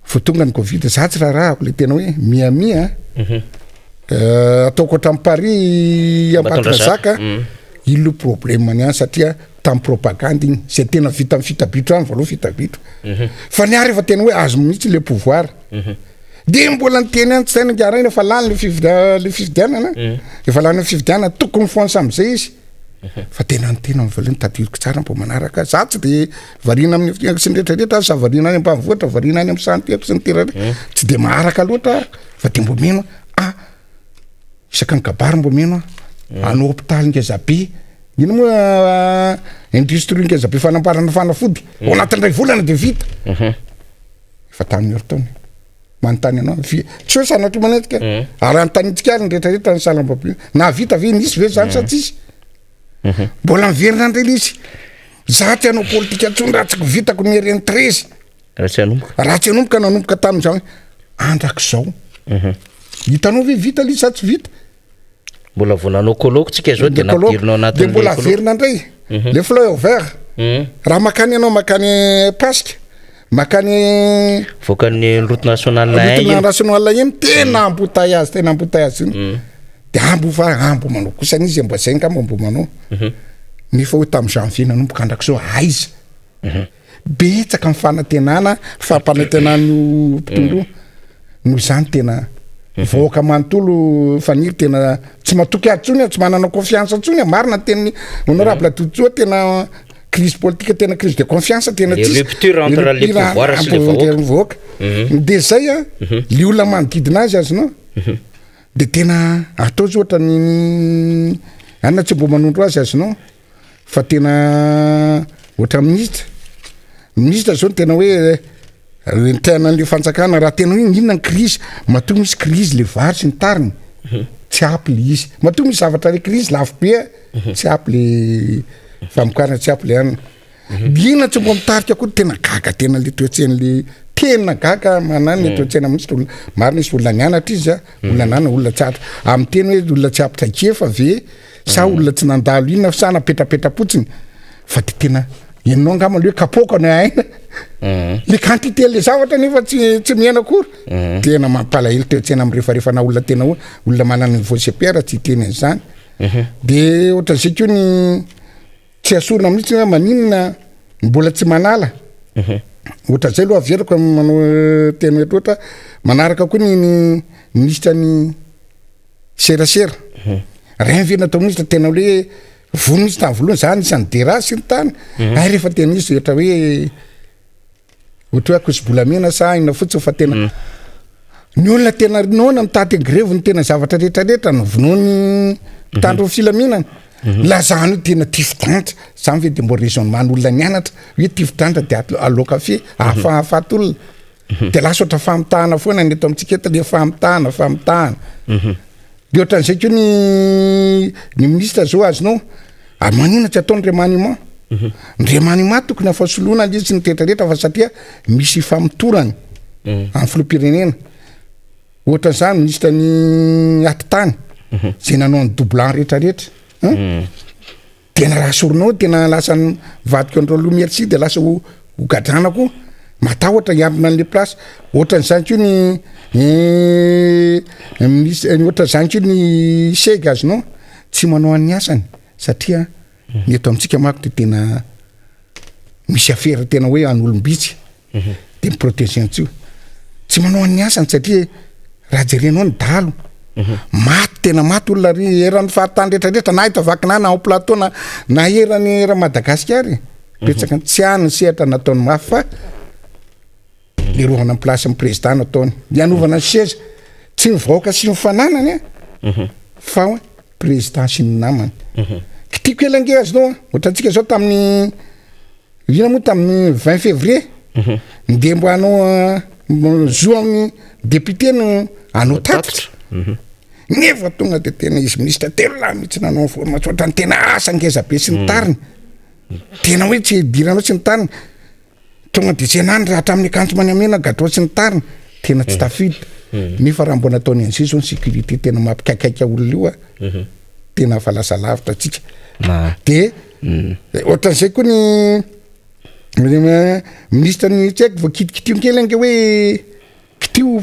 voatonga ny covid za tsy raharahako le tena hoe miamia ataoko hatramin'ny Paris ampatrazaka ilo problème any satria tamin'ny propagande igny zay tena vita amin'ny fitabitro any voaloha fitabitro fa ny ary efa tena hoe azo mihitsy le pouvoir de mbola nyteny any tsy saina efa lany le fifidianana efa lany fifidianana tokony fonsa am'izay izy fa tena nytena mivaleny tadiriko tsara mbo manaraka za tsy de varina amin'ny fiainako sy ny rehetrarehetra sa varina any ambanivohitra varina any amin'ny santiako sy ny terare tsy de maharaka loatra fa de mbo meno isaka ny kabary mbo meno anao hôpitaly ngezabe ino moa industrie ngezabe fanamparana fanafody ao anatin'ray volana de vita efa tamin'ny heritaona manontany anao tsy hoe sanatria manetika ary antanitsika ary ny rehetrarehetra ny salambabe na vita ve nisy ve zany sa tsisy mbola miverina andray izy za ty anao politika ntsony raha tsy vitako ny hereny 13 raha tsy anomboka nanomboka tamin'izao hoe andrak'izao hitanao ve vita le sa tsy vita mbola vonanao koloko tsika zao de napirinao anaty de mbola verina andray le fleur vert raha makany anao makany pasque makany vokan'ny route nationale iny tena embouteillage iny de ambo manao kosa n'izy mbo zay ngamba mbo manao nefa hoe tamin'ny janvier nanomboka andrak'izao aiza betsaka ny fanantenana fampanantenan'io mpitondro no zany tena voaka manontolo faniry tena tsy matoky atsony tsy manana confiance atsony marina teny honorable Toutsoa tena crise politique tena crise de confiance tena rupture entre les pouvoirs sy le vahoaka de zay a le olona manodidina azy azonao de tena atao zao ohatra ny anona tsy mbo manondro azy azonao fa tena ohatra ministre zao tena hoe tena le fanjakana raha tena hoe inona ny crise matonga misy crise le vary sy ny tariny tsy apy le izy matonga misy zavatra le crise lafo be tsy apy le famokarana tsy apy le anina ina tsy mbo mitarika koa tena gaga tena le toetseny le tena gaga manany le toetsena ministre marina izy olona nianatra izy olona nana olona tsatra amin'ny teny hoe olona tsy apitrakiefa ve sa olona tsy nandalo inona sa napetrapetrapotsiny fa de tena enao angamba le hoe kapoka no aina le quantité le zavatra nefa tsy miaina akory tena mampalahelo toetsena amin'ny rehefarehefa na olona tena olona manana niveau CPR tsy teny an'izany de ohatra zay koa ny tsy asorina mihitsy hoe maninona mbola tsy manala ohatra zay aloha averiko manao tena ohatra manaraka koa ny ministre ny serasera raha vena atao ministre tena hoe vonin'izy tamin'ny voalohany zany isan'ny dera sy ny tany ay rehefa tena izy ohatra hoe akosobolamena sa ina fotsiny fa tena ny olona tena noana mitady grève ny tena zavatra rehetrarehetra no vonoany mpitandro filaminana lazany io tena tifidrantra zany ve de mbo raisonnement olona nianatra hoe tifidrantra de aloka fe ahafahatolona de lasa ohatra famitahana foana ny eto amintsika eto le famitahana de ohatran'izay koa ny ministre zao azonao manina tsy ataony remaniement remaniement tokony afasoloana izy sy ny rehetrarehetra fa satria misy famitorany amin'ny filoham-pirenena ohatran'izany ministre ny atitany zay nanao ny doublant rehetrarehetra tena raha sorinao tena lasa vadika andro lumière de lasa hogadrana koa matahotra hiambina an'le place ohatran'izany koa ny ministre ohatran'izany koa ny sega azonao tsy manao an'ny asany satria ny eto amintsika mako de tena misy affaire tena hoe an'olombitsy de miprotéger antsio tsy manao an'ny asany satria raha jerenao ny dalo maty tena maty olona ry eran'ny fahatany rehetrarehetra na eto vakina na ao plateau na erany era Madagasikara petsaka tsy any sehatra nataony mafy fa le rovana ny place amin'ny président nataony nianovana ny siège tsy mivaoka sy mifananany fa hoe président sy ny namany tiako elange azonao ohatrantsika zao tamin'ny ina moa tamin'ny 20 février nde mbo anao zo amin'ny député no anao tatitra nefa tonga de tena izy ministre telo lahy mihitsy nanao masotra ny tena asa ngeza be sy ny tariny tena hoe tsy diranao sy ny tariny tonga de tsy enany raha hatramin'ny akanjo manamena gadro sy ny tariny tena tsy tafidy nefa raha mbo nataony an'izay zao ny sécurité tena mampikaikaika olona io tena fa lasa lavitra atsika de ohatran'izay koa ny ministre ny tsy haiko voakitikition kely ange hoe kitio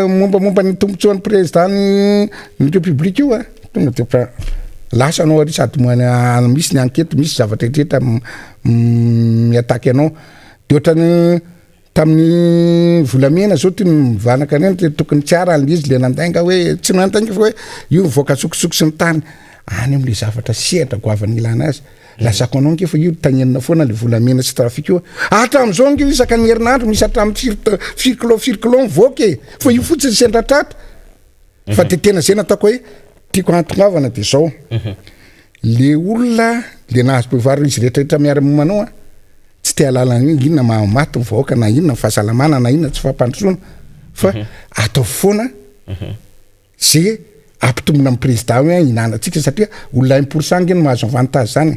mombamomba ny tombotsoan'ny président ny république io tonga de lasa anao ary sady misy ny enquête misy zavatra rehetra miataky anao de ohatrany tamin'ny volamena zao ty mivanaka reny tokony tsy ara izy le nandainga hoe tsy nandainga fa hoe io mivoaka sokosoko sy ny tany any am'le zavatra sehatra goavany ilana azy lasako anao nge fa io tagnenina foana le volamena sy trafique io hatramin'izao nge isaka ny herinandro misy hatramin'ny firkilô mivoaka fa io fotsiny sendratratra fa de tena zay natako hoe tiako antongavana de zao le olona le nahazo mpivoary izy rehetrarehetra miara-momanao tsy te alalana inona mahamaty mivahoaka na inona fahasalamana na inona tsy fampandrosoana fa atao foana zay ampitombona amin'ny président hoe inanatsika satria olona 1% nge no mahazo avantage zany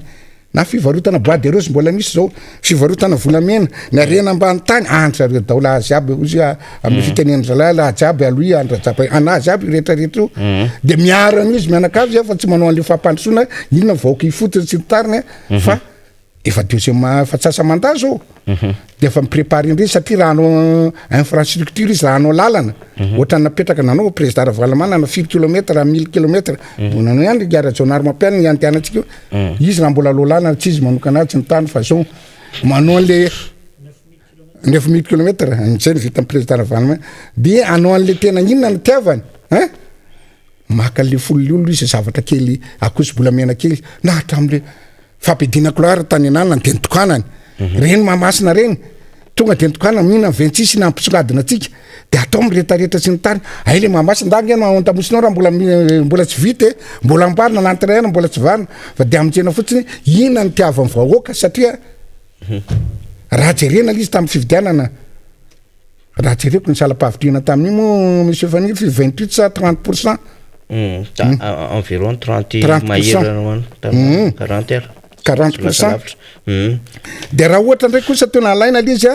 na fivarotana bois de rose mbola misy zao fivarotana volamena ny arena ambany tany andrareo daola azy aby ozy amin'ny fitenen'ny zalahy azy aby aloha andrajaba anazy aby rehetrarehetra io de miarana izy mianakavy fa tsy manao an'le fampandrosoana inona vahoaka ifotiny sy ny tariny fa efa deuxième fa tsasa mandat zao de efa miprépare indray satria raha anao infrastructure izy raha anao lalana ohatrany napetraka nanao président Ravalamana na 4 kilomètre 1000 kilomètre nanao ihany gara jonary mampiana ny antianatsika izy raha mbola lalana tsy izy manokana azy ny tany fa zao manao an'le 9000 kilomètre zay ny vita amin'ny président Ravalamana de anao an'le tena inona ny tiavany hein maka le fololiolo izy zavatra kely akosobolamena kely na hatramin'le fampidina cloire tany anana ny tentokanany reny mahamasina reny tonga tentokanana mihina ventsisy na ampisongadina atsika de atao miretareta sy ny tany ay le mahamasina ndangeno antamosinao raha mbola tsy vita mbola amparina nantraina mbola tsy varina fa de amintsena fotsiny ina ny tiava ny vahoaka satria raha jerena izy tamin'ny fividianana raha jereko ny salam-pavidriana tamin'iny mo monsieur Fanil 28 sa 30%. Environ 30 mahery 40 heures. 40%. De raha ohatra ndraiky kosa tena alaina izy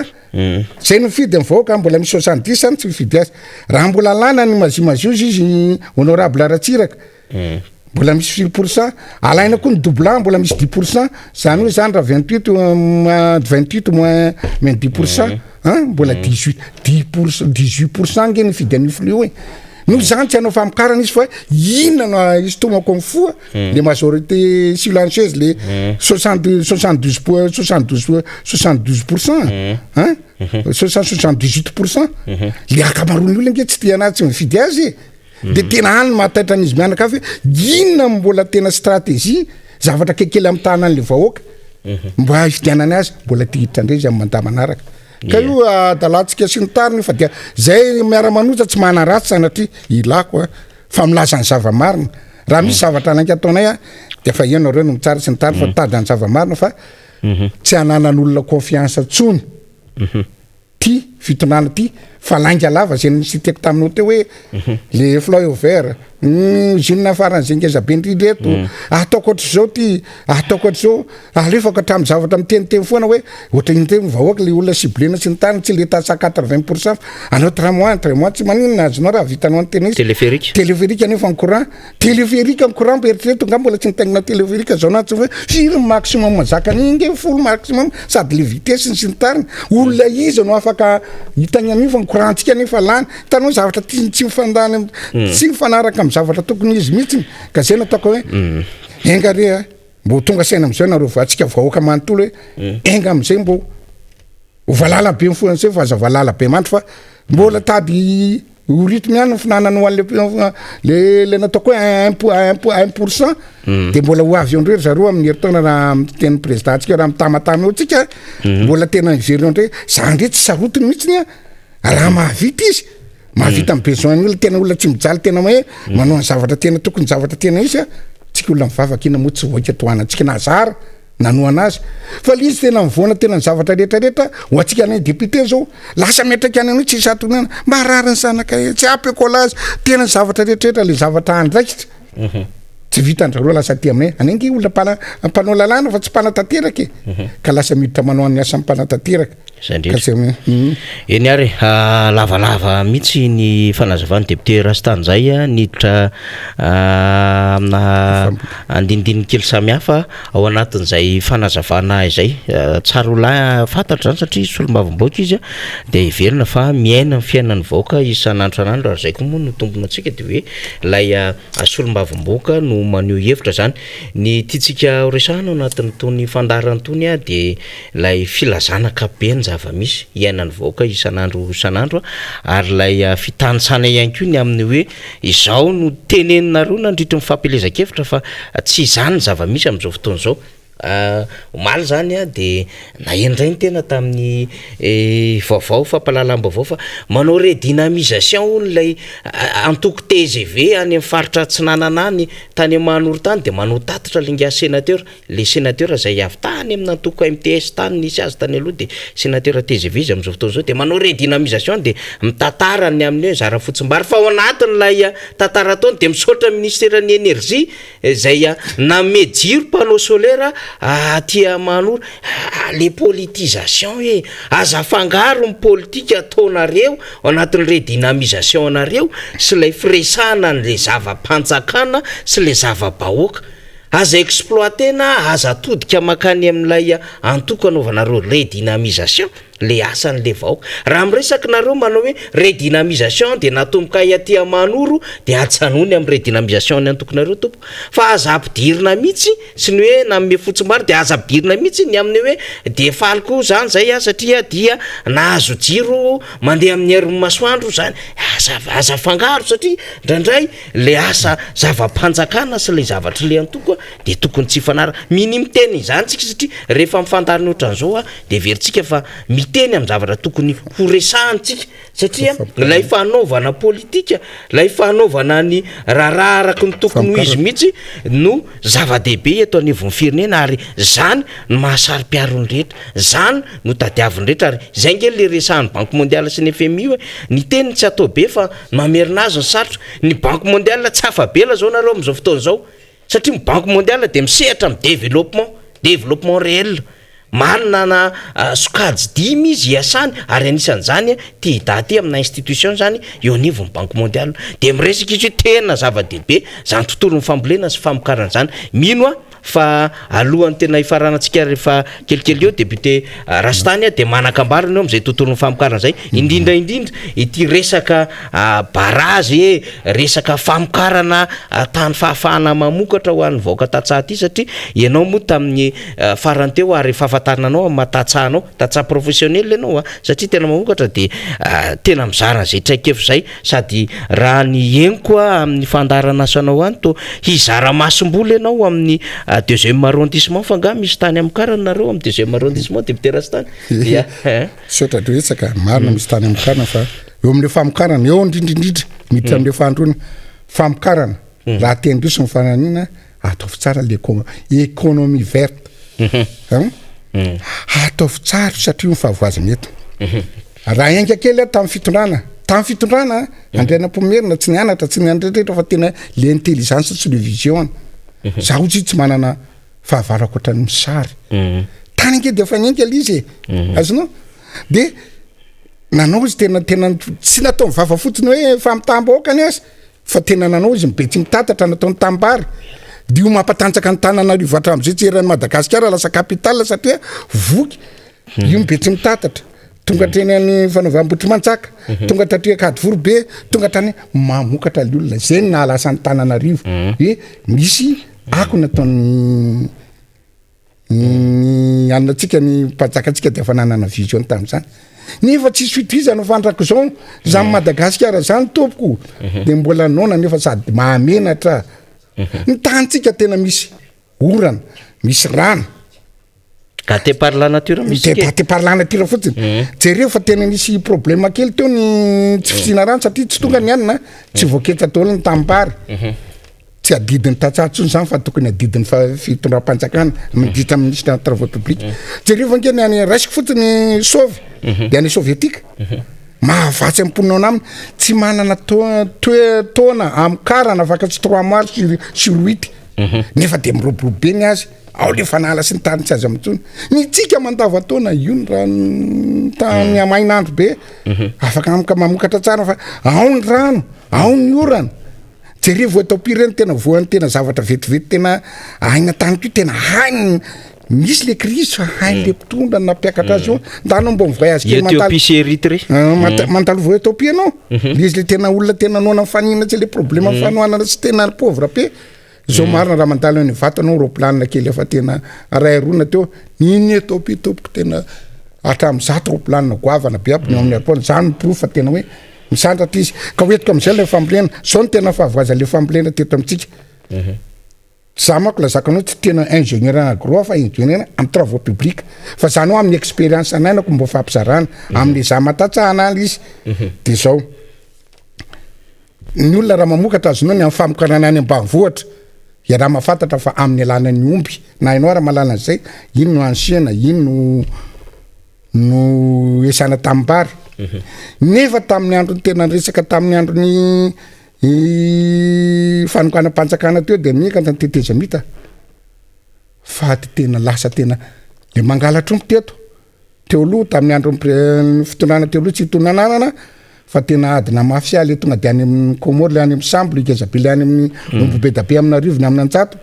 zay no fidy mivahoaka mbola misy 70 zany tsy mifidy azy raha mbola alana ny mazimazios izy honorable Ratsiraka mbola misy 6%, alaina koa ny doublant mbola misy 10%, zany hoe zany raha 28 moins 10%, mbola 18% nge ny fidy an'io flio e. Nous zany tsy anao famokarana izy fa inona izy tomako amin'ny foa les majorité silencieuse les 72%, 78%, le akamaroany olona nge tsy tia anazy tsy mifidy azy de tena any mahataitra an'izy mianaka fa inona mbola tena stratégie zavatra kekely amin'ny tana an'le vahoaka mba hifidianany azy mbola tigitra ndray izy amin'ny mandaha manaraka ka io dalatsika sy ny tariny fa dia zay Miara Manonja tsy manaratsy sanatria ilako fa milaza ny zava-marina raha misy zavatra ananky ataonay de fa io nareo no mitsara sy ny tariny fa tady ny zava-marina fa tsy ananan'olona confiance tsony ty fitonana ty fa lainga lava zay nisy teko taminao teo hoe le flyover usine farany zay ngezabe ndrireto ataoko ohatr'izao ty ataoko ohatr'izao alefako hatramin'ny zavatra miteniteny foana hoe ohatra inteny vahoaka le olona ciblena sy ny tany tsy le tasa 80% anao tramois tsy maninona azonao raha vitanao antena izy téléphérique anefa ny courant téléphérique ny courant mba eritrereto nga mbola tsy nitagnina téléphérique zao nazy hoe firy maximum mazaka ninge folo maximum sady le vitesse sy ny tariny olona izy anao afaka hitagny an'io fa ny courant antsika nefa lany tanao zavatra tsy mifandany tsy mifanaraka amin'ny zavatra tokony izy mihitsy ka zay nataoko hoe enga re mbo tonga saina am'izao nareo atsika vahoaka manontolo hoe enga am'izay mbo voalala be mifoana zay fa aza voalala be mandro fa mbola tady rythme ihany ny finanany hoan'le nataoko hoe 1% de mbola ho avy andreo zareo amin'ny herintaona raha teny président antsika raha mitamatamy eo tsika mbola tena ivereo ndray za ndre tsy sarotiny mihitsy raha mahavita izy mahavita amin'ny besoin olona tena olona tsy mijaly tena hoe manao ny zavatra tena tokony zavatra tena izy tsika olona mivavaka ina moa tsy voaka tohanantsika nazara nanoana azy fa le izy tena mivoana tena ny zavatra rehetrarehetra ho atsika ny député zao lasa metraka any tsy satonana mba rariny sanaka tsy apy écolazy tena ny zavatra rehetrarehetra le zavatra andraikitra tsy vita andrareo lasa ty aminay anengy olona mpanao lalàna fa tsy mpanatanteraka ka lasa miditra manao any asa mpanatanteraka eny ary lavalava mihitsy ny fanazavany député Rastany zay niditra amina andinindiny kely samihafa ao anatin'izay fanazavana izay tsara ola fantatra zany satria solombavam-boaka izy de iverina fa miaina ny fiainan'ny vahoaka isan'andro san'andro ary zay koa moa no tombona antsika de hoe lay solombavam-boaka no maneho hevitra zany ny tiatsika horesahana anatin'ny tony fandarany tony de lay filazana kapeny zava-misy iainan'ny vahoaka isan'andro ary lay fitanisana ihany koa ny amin'ny hoe izao no teneninareo nandritra ny fampelezakevitra fa tsy izany zava-misy amin'izao fotoana izao omaly zany de nahendray ny tena tamin'ny vaovao fampalalam-baovao fa manao redynamisation nylay antoko TGV any amin'ny faritra Tsinananany tany Manoro tany de manao tatitra linga sénateur le sénateur zay avy tany amin'ny antoko MTS tany nisy azy tany aloha de sénateur TGV izy amin'izao fotoana izao de manao redynamisation de mitatarany amin'ny hoe zara fotsimbary fa ao anatiny lay tantara ataony de misaotra ministère-ny énergie zay namejiro panneau solaire tia Manoro les politisation aza fangaro ny politika ataonareo anatin'ny redynamisation anareo sy lay firesahana le zava-panjakana sy le zava-bahoaka aza exploitena aza atodika makany amin'ilay antoko anaovanareo redynamisation le asan'le vahoaka raha miresaky nareo manao hoe redynamisation de natomboka aty Manoro de atsanony am redynamisation ny antokonareo tompo fa aza ampidirina mihitsy sy ny hoe namme fotsimary de aza ampidirina mihitsy ny amin'ny hoe de faliko zany zay satria dia nahazo jiro mandeha amin'ny hery masoandro zany aza fangaro satria ndraindray le asa zava-panjakana sy le zavatra le antoko de tokony tsy fanara miny miteny zany tsika satria rehefa mifantarina ohatran'izao de veritsika fa miteny amin'ny zavatra tokony ho resahantsika satria lay fanaovana politika lay fanaovana ny raharaha araky ny tokony ho izy mihitsy no zava-dehibe eto anivon'ny firenena ary zany no mahasary-piarony rehetra zany no tadiaviny rehetra ary zay ngely le resahan'ny banque mondiale sy ny FMI hoe ny teny tsy atao be fa mamerina azy ny sarotra ny banque mondiale tsy afabela zao nareo am'izao fotoana zao satria ny banque mondiale de misehatra amin'ny développement réel marina na sokajy dimy izy iasany ary anisan'izany ty hidaty amina institution zany eo anivon'ny banque mondiale de miresaka izy hoe tena zava-dehibe zany tontolo ny fambolena sy famokarana zany mino fa alohan'ny tena ifaranantsika rehefa kelikely eo député Rastany de manakambara eo am'izay tontolo ny famokarana zay indrindra ity resaka barazy resaka famokarana tany fahafahana mamokatra ho an'ny vahoaka tatsaha ty satria ianao moa tamin'ny farany teo ary fahafantarinanao matatsahanao tatsaha professionnel ianao satria tena mamokatra de tena mizara zay traikefa zay sady raha ny henoko amin'ny fandarana asanao any to hizara masom-bola ianao amin'ny deuxième arrondissement fanga misy tany amkarana nareo amin'ny deuxième arrondissement député Rastany dia sotra dresaka marina misy tany amkarana fa eo amin'le famokarana eo indrindrindrindra miditra amin'le fahandrona famokarana raha tendroso ny fananina ataovy tsara l'économie verte ataovy tsara satria ny fahavoazana eto raha enga kely tamin'ny fitondrana andrianam-pomerina tsy nianatra tsy niandratrehitra fa tena le intelligence sy le vision zaho tsy manana fahavarako ohatran'ny misary tany nke de fa nyenkely izy azonao de nanao izy tena tsy natao mivava fotsiny hoe famitambaokany azy fa tena nanao izy mibetsy mitatatra nataony tambary de io mampatanjaka ny tanana rivatra am'izay tsy eran'ny Madagasikara lasa capitale satria voky io mibetsy mitatatra tonga treny any fanaovam-botry mantsaka tonga tatria Kadivoro be tonga trany mamokatra le olona zay ny nahalasa ny Tananarivo misy ako nataony anatsika ny mpanjakatsika de efa nanana vision tamin'izany nefa tsisy fitrizana fandrako zao zany Madagasikara zany tompoko de mbola nona nefa sady mahamenatra ny tantsika tena misy orana misy rano gâté par la nature misy gâté par la nature fotsiny jereo fa tena misy problème kely teo ny tsy fisina rano satria tsy tonga ny anina tsy voaketsa daholo ny tambary tsy adidiny tatsatsony zany fa tokony adidiny fitondram-panjakana miditra amin'ny ministre des travaux publics jereo fa nkeny any raisiko fotsiny sauve de any soviétique mahavatsy amponao naminy tsy manana taona amkarana afaka tsy 3 mois sur 8 nefa de miroborobe ny azy ao le fanala sy ny tany tsy azy amintsony ny tsika mandava-taona io ny rano tany amainandro be afaka amka mamokatra tsara fa ao ny rano ao ny orana jereo voataopireny tena voany tena zavatra vetivety tena aina tany ko tena hainy misy le crise fa hainy le mpitondra nampiakatra azy io ndano mbo mivoyage mandalo vo Ethiopie anao le izy le tena olona tena nona fanina tsy le problème fanoanana sy tena pauvre be zao marina raha mandalo ny vatanao roplanina kely efa tena rairona teo niny Ethiopie tompoko tena hatramin'zato roplanina goavana be aby ny amin'ny airport zany proof fa tena hoe misandratra izy ka hoetiko am'izay le fambolena zao ny tena fahavoazana le fambolena teto amintsika za mako lazakanao tsy tena ingénieur agro fa ingénieur amin'ny travaux publics fa zany ho amin'ny expérience anainako mbo fampizarana amin'ny za matatsahana any izy de zao ny olona raha mamokatra azonao ny amin'ny famokarana any ambanivohatra ya raha mahafantatra fa amin'ny alanany omby na hainao raha malala an'izay ino no ansiana ino no esana tambary nefa tamin'ny androny tena resaka tamin'ny androny fanokana-panjakana teo de mika ny teteza mita fa tena lasa tena le mangalatrompo teto teo aloha tamin'ny androny fitondrana teo aloha tsy hitonanana fa tena adina mafia le tonga de any amin'ny Comore le any amin'ny Sambo Kezabe le any amin'ny Ombobedabe amin'ny Arivo ny amin'ny Antsato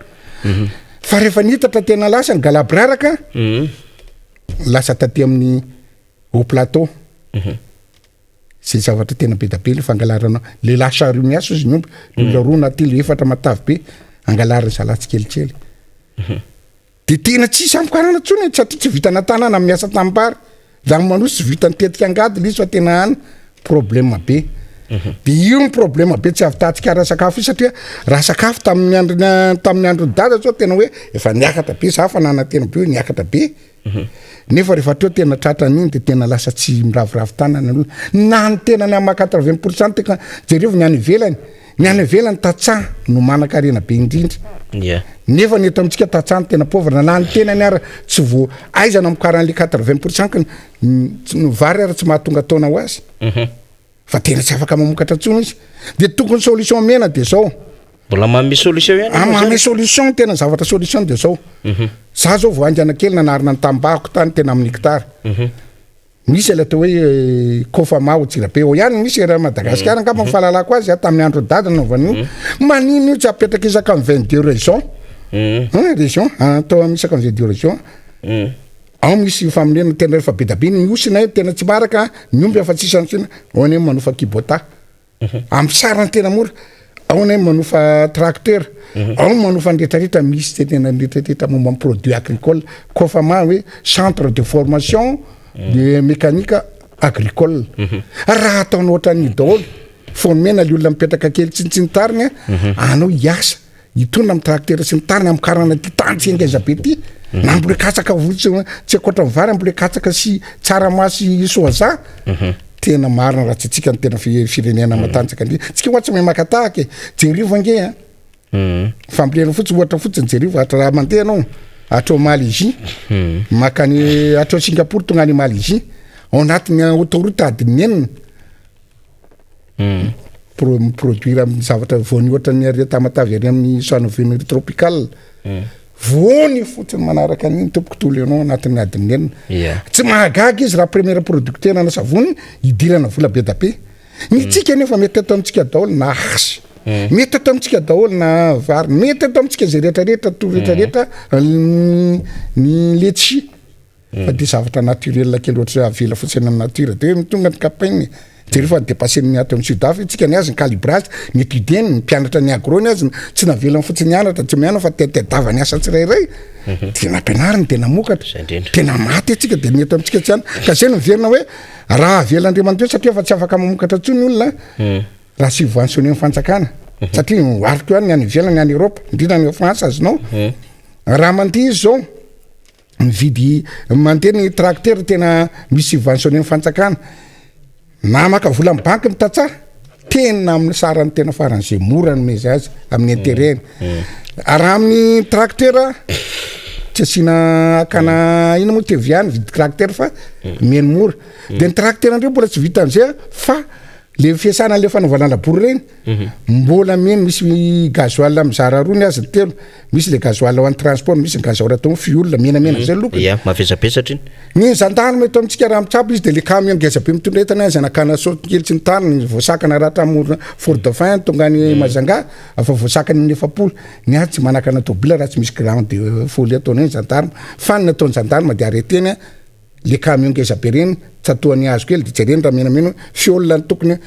fa rehefa nitatra tena lasa ny galabraraka lasa taty amin'ny au plateau zay zavatra tena be da be le fangalarana le lasa roa miasa izy nyomba la roa na telo efatra matavy be angalarany salatsy kelikely de tena tsisy amkarana tsony satria tsy vita natanana miasa tambary la manosy vita nitetika angady le izy fa tena any problème be de io ny problème be tsy avy tatsika raha sakafo io satria raha sakafo tamin'ny andro dada zao tena hoe efa niakatra be za fa nana tena be hoe niakatra be nefa rehefa teo tena tratran'iny de tena lasa tsy miravoravo tanana aloha na ny tena ny ama 80% teka jereo ny any ivelany tatsa no manan-karena be indrindra nefa ny eto amitsika tatsa ny tena pauvre na ny tena ny ara tsy vo aizana amikaran'le 80% no vary ara tsy mahatonga taona ho azy fa tena tsy afaka mamokatra tsony izy de tokony solution mena de zao mbola mamy solution ihany mamy solution tena zavatra solution de zao za zao voanjana kely nanarina ny tambako tany tena amin'ny hectare misy le atao hoe kofa mao tsirabe o ihany misy raha Madagasikara angamba mifahalalako azy tamin'ny andro dada novanio manino io tsy apetraka isaka amin'ny 22 région région atao misaka amin'ny 22 région ao misy famonena tena rehefa be da be ny osina tena tsy maraka ny omby afa tsisy ansina ao ny manofa kibota amin'ny sarany tena mora ao ny manofa tracteur ao manofa ndretrarehetra misy tena ndretrarehetra momba amin'ny produit agricole kofa ma hoe centre de formation de mécanique agricole raha ataony ohatrany daholo formena le olona mipetraka kely tsinitsiny tariny anao hiasa hitona amin'ny tracteur sy ny tariny amin'ny karana ty tany tsy engeza be ty na mbole katsaka votsy tsy akoatra ny vary mbole katsaka sy tsaramasy soaza tena marina raha tsy tsika ny tena firenena matanjaka ndry tsika ohatsy mahay makatahaka jerivo ange fambolena fotsy ohatra fotsiny jerivo atra raha mandeha anao atreo Malaisie makany atreo Singapour tonga any Malaisie ao anatin'ny autoroute adiny enina produire amin'ny zavatra voany ohatra ny areta matavy ary amin'ny sanovenir tropical voany fotsiny manaraka an'iny tompoko tolo anao anatin'ny adiny enina tsy mahagaga izy raha première producteur na savony idirana vola be da be ny tsika nefa mety ato amitsika daholo na hasy mety ato amitsika daholo na vary mety ato amitsika zay rehetrarehetra to rehetrarehetra ny letchi fa de zavatra naturel kely ohatry avela fotsiny amin'ny nature de mitonga ny campagne de rehefa dépassé ny ato amin'ny sud-af tsika ny azy ny calibrage ny étudiant ny mpianatra ny agro ny azy tsy navelany fotsiny mianatra tsy miana fa tetedava ny asa tsirairay tena ampianariny tena mokatra tena maty atsika de ny eto amitsika tsy any ka zay no miverina hoe raha avelandriamaniteo satria fa tsy afaka mamokatra tsony olona raha sy voantsony amin'ny fanjakana satria ariko ihany ny any ivelany any Europe indrindra ny France azonao raha mandeha izy zao mividy mandeha ny tracteur tena misy voantsony amin'ny fanjakana na maka vola amin'ny banky mitatsa tena amin'ny sarany tena farany zay mora ny meza azy amin'ny intérêt raha amin'ny tracteur tsy asina akana ino moa teviany vidy tracteur fa meny mora de ny tracteur andreo mbola tsy vita an'izay fa le fiasana le fanaovana labory reny mbola meny misy gasoil mizara roa ny azy telo misy le gasoil ho an'ny transport misy ny gasoil atao fuel menamena zay loko mavesapesatra ny zandarina eto amitsika raha mitsabo izy de le camion ngeza be mitondra entana azy anakana saoty kely tsy ny tariny voasakana raha tramorona Ford Dauphin tonga ny Mazanga afa voasakany ny 900 ny azy tsy manakana tobila raha tsy misy ground de folie ataony zandarma fa ny ataony zandarma de arreteny le camion ngeza be reny tsatoany azo kely de jereny raha menamena fiolona tokony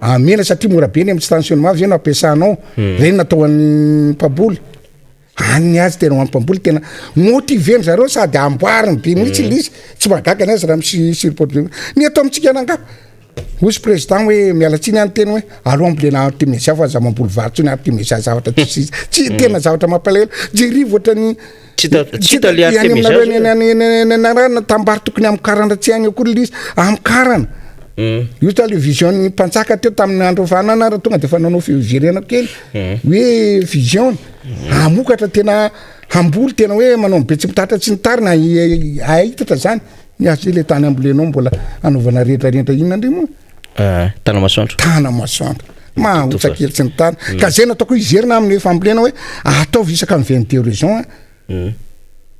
amena satria mora be ny amin'ny stationnement avy eno ampiasanao reny natao an'ny mpaboly any azy tena hoan'ny mpamboly tena motiveny zareo sady amboariny be mihitsy izy tsy mahagaga ny azy raha misy surproduit ny eto amitsika anangapa osy président hoe mialatsiny any tena hoe aloha ambolena artemisia fa za mamboly varotsony artemisia zavatra tsy tena zavatra mampalahelo jerivo ohatrany narana tambary tokony amin'ny karana tsy any akory lizy amin'ny karana io ta le vision ny mpanjaka teo tamin'ny andro fanana raha tonga de fa nanao fivirena kely hoe vision amokatra tena hamboly tena hoe manao betsy mitatra tsy ny tarina ahitatra zany ny azy le tany ambolenao mbola anaovana rehetrarehetra inona ndry moa tana masoandro mahotsakely tsy ny tany ka zay nataoko izerina amin'ny fambolena hoe ataovy isaka amin'ny 22 région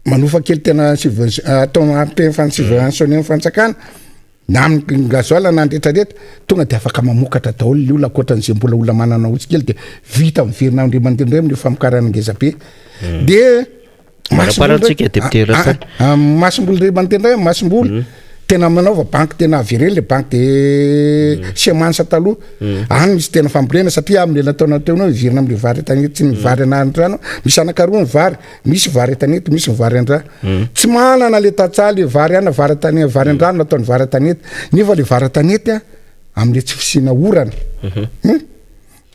manofa kely tena atao fansivansony fansakana na amin'ny gasoil na ndretrarehetra tonga de afaka mamokatra daholo le olona akoatran'izay mbola olona manana otsy kely de vita miverina andre mandeha amin'ny famokarana ngeza be de masom-boly ray mandeha indray masom-boly tena manaova banky tena avereny le banky de semansa taloha any misy tena fambolena satria am'le nataona teonao ivirina am'le vary etanety tsy ny vary anandrano misy anakaroa ny vary misy vary etanety misy ny vary andra tsy manana le tatsaha le vary ana vary tany vary andrano nataony vary tanety nefa le vary tanety am'le tsy fisina orana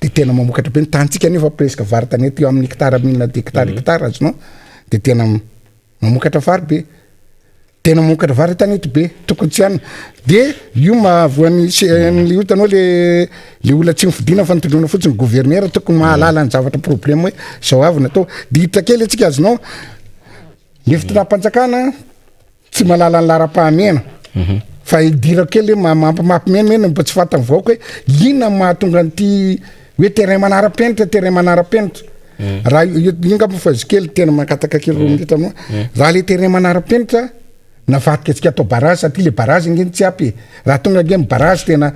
de tena mamokatra be ny tantsika nefa presque vary tanety eo amin'ny hectare mihina de hectare azonao de tena mamokatra vary be tena mamokatra vary tanety be tokony tsy any de io mahavoan'ny le hitanao le olona tsy mifidina fa nitondrona fotsiny gouverneur tokony mahalala ny zavatra problème hoe zao avy natao de hita kely atsika azonao le fitonam-panjakana tsy malala ny lara-pahamena fa idira kely mampimenamena mba tsy fatany vaoka hoe inona mahatonga an'ity hoe terrain manara-penitra raha inga fa izy kely tena makataka kely romita aminao raha le terrain manara-penitra navadika atsika atao barazy satria le barazy ingeny tsy apy raha tonga ngeny barazy tena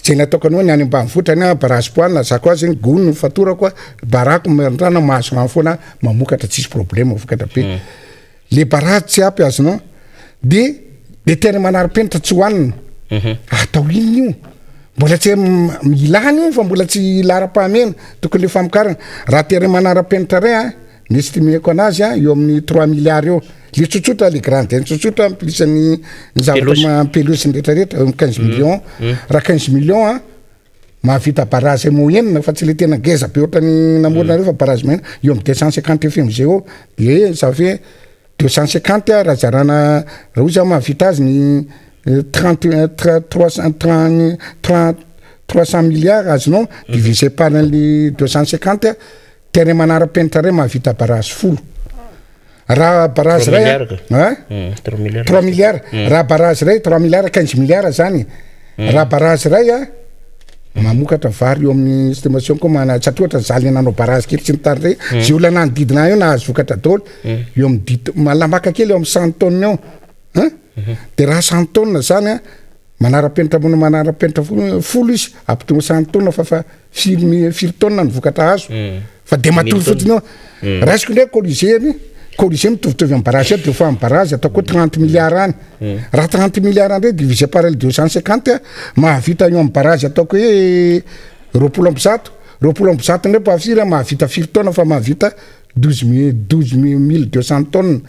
zay nataoko anao ny any ambanivohitra any barazy poalina za koa zegny gono fatora koa barako mandrana mahazo rano foana mamokatra tsisy problème vokatra be le barazy tsy apy azonao de le terrain manara-penitra tsy hoanina atao inona io mbola tsy milany io fa mbola tsy lara-pahamena tokony le famokarana raha terrain manara-penitra ray estimeko anazy eo amin'ny 3 milliards eo le tsotsotra le grande tsotsotra ampisan'ny zavatra pelouse rehetrarehetra 15 millions raha 15 millions mahavita barazy moyenne fa tsy le tena geza be ohatrany namorona reo fa barazy moyenne eo amin'ny 250 FMG eo de ça fait 250 raha zarana raha ozy mahavita azy ny 300 milliards azonao divisé par les 250 terrain manara-penitra ray mahavita barazy 10 raha barazy ray 3 milliards raha barazy ray 3 milliards 15 milliards zany raha barazy ray mamokatra vary eo amin'ny estimation koa satria ohatra zaly nanao barazy kely tsy nitary re zay olona nanodidina eo na azo vokatra daholo eo amin'ny malamaka kely eo amin'ny 100 tonnes eo de raha 100 tonnes zany manara-penitra manara-penitra folo izy ampitony 100 tonnes fa 4 tonnes ny vokatra azo fa de matory fotsiny eo raha isiko ndraiky corrigé mitovitovy amin'ny barazy de fa amin'ny barazy atao koa 30 milliards any raha 30 milliards andray divisé par le 250 mahavita eo amin'ny barazy ataoko hoe 20 ndray pafira mahavita 4 tonnes fa mahavita 12 200 tonnes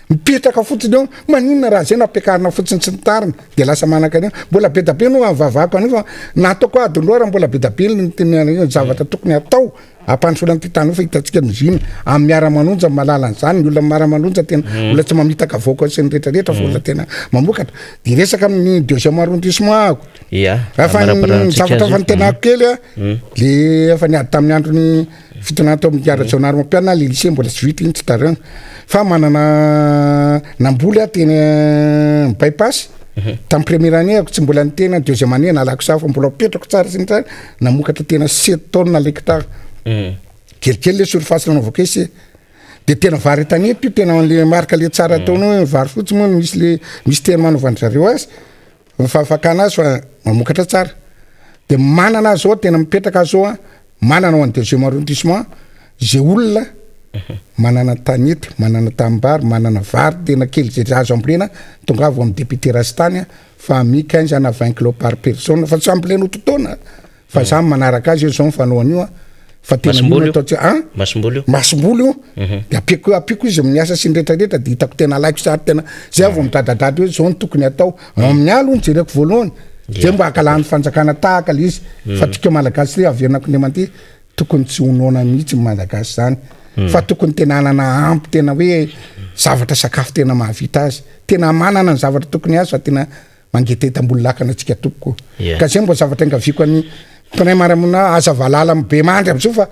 mipetraka fotsiny eo maninona raha zay nampiakarina fotsiny tsy nitarina de lasa manaka an'io mbola be da be no avavako an'io fa nataoko adiny raha mbola be da be ny zavatra tokony atao ampandrosola n'ity tany io fa hitantsika mizina amin'ny Miara Manonja malala an'izany ny olona Miara Manonja tena olona tsy mamitaka vaoka sy ny rehetrarehetra fa olona tena mamokatra de resaka amin'ny 2e arrondissement ako fa ny zavatra fa ny tenako kely le efa niady tamin'ny androny fitonana tao amin'ny Miara Jaonary mampianina le lycée mbola tsy vita iny tsy tarana fa manana namboly teny bypass tamin'ny première année ako tsy mbola nitena 2e année nalako sa fa mbola petrako tsara sy ny tsara namokatra tena 7 tonnes l'hectare kelikely le surface nanaovako izy de tena vary tanety io tena le marque le tsara ataonao vary fotsy moa misy tena manaovany zareo azy fafakana azy fa mamokatra tsara de manana azy zao tena mipetraka azy zao manana ho an'ny 2e arrondissement zay olona manana tanety manana tambary manana vary tena kely zay azo ambolena tonga avy amin'ny député rastany fa mi 15 na 20 kilos par personne fa tsy ambolena ototaona fa zany manaraka azy io zao mifanao an'io fa tena atao masomboly io de apiko izy amin'ny asa sy ny rehetrarehetra de hitako tena laiko sary tena zay avy midradradady hoe zao ny tokony atao amin'ny alo ny jereko voalohany zay mba hakalany fanjakana tahaka le izy fa tika malagasy re avernako le manty tokony tsy honoana mihitsy malagasy zany fa tokony tena anana ampy tena hoe zavatra sakafo tena mahavita azy tena manana ny zavatra tokony azy fa tena mangetetam-bolo lakana atsika toko ka zay mbo zavatra ingaviko any prenaimaramona aza valala be mandry am'zao fa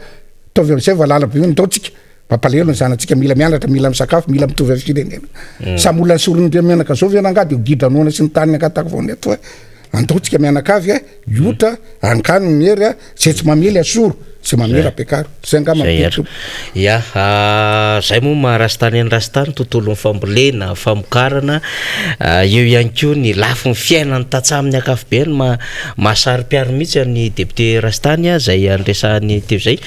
tovy am'zay valala be ndao tsika pampalelo ny zanatsika mila mianatra mila misakafo mila mitovy amin'ny firenena samy olona sorindre mianaka zao vianangady gidranona sy ny tany akatako vaony ato andaotsika mianakavy iotra ankano miery zay tsy mamely asoro sy mamera-piakaro zay angamapeto ya zay moa maharastany any rastany tontolo ny fambolena famokarana eo ihany koa ny lafo ny fiainany tatsamin'ny akafobeany mahasary-piaro mihitsy ny député rastany zay andresahany teo zay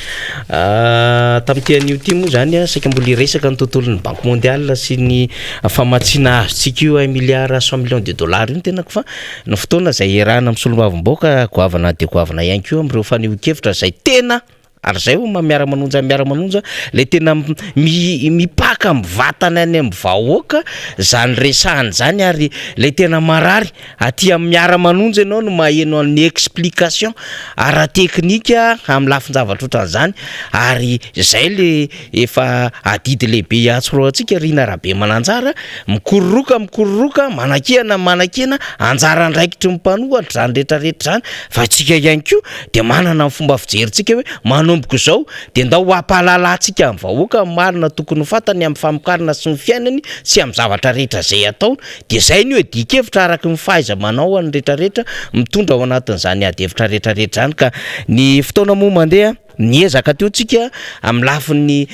tamin'n'itian'io ty moa zany saika mbola iresaka ny tontolon'ny banque mondiale sy ny famatsiana azotsika io 1 milliard 100 millions de dollars io ny tenako fa ny fotoana zay erahana amin'ny solomavim-boaka goavana de goavana ihany koa amin'ireo faneho-kevitra zay tena ary zay o miara manonja le tena mipaka mivatana any amin'ny vahoaka zany resahany zany ary le tena marary aty amin'ny miara manonja ianao no maheno amin'ny explication ara-teknika amin'ny lafin-javatra ohatran'izany ary zay le efa adidy lehibe atsoro antsika Rina Rabe Mananjara mikororoka manakena anjara andraikitry ny mpanohatra zany rehetrarehetra zany fa atsika ihany koa de manana ny fomba fijeritsika hoe manomboko zao de ndao hampahalalantsika amin'ny vahoaka marina tokony fatany amin'ny famokarana sy ny fiainany sy amin'ny zavatra rehetra zay atao de zay ny hoe dikevitra araky ny fahaiza manao any rehetrarehetra mitondra ao anatin'izany adevitra rehetrarehetra zany ka ny fotoana moa mandeha niezaka teo tsika amin'ny lafin'ny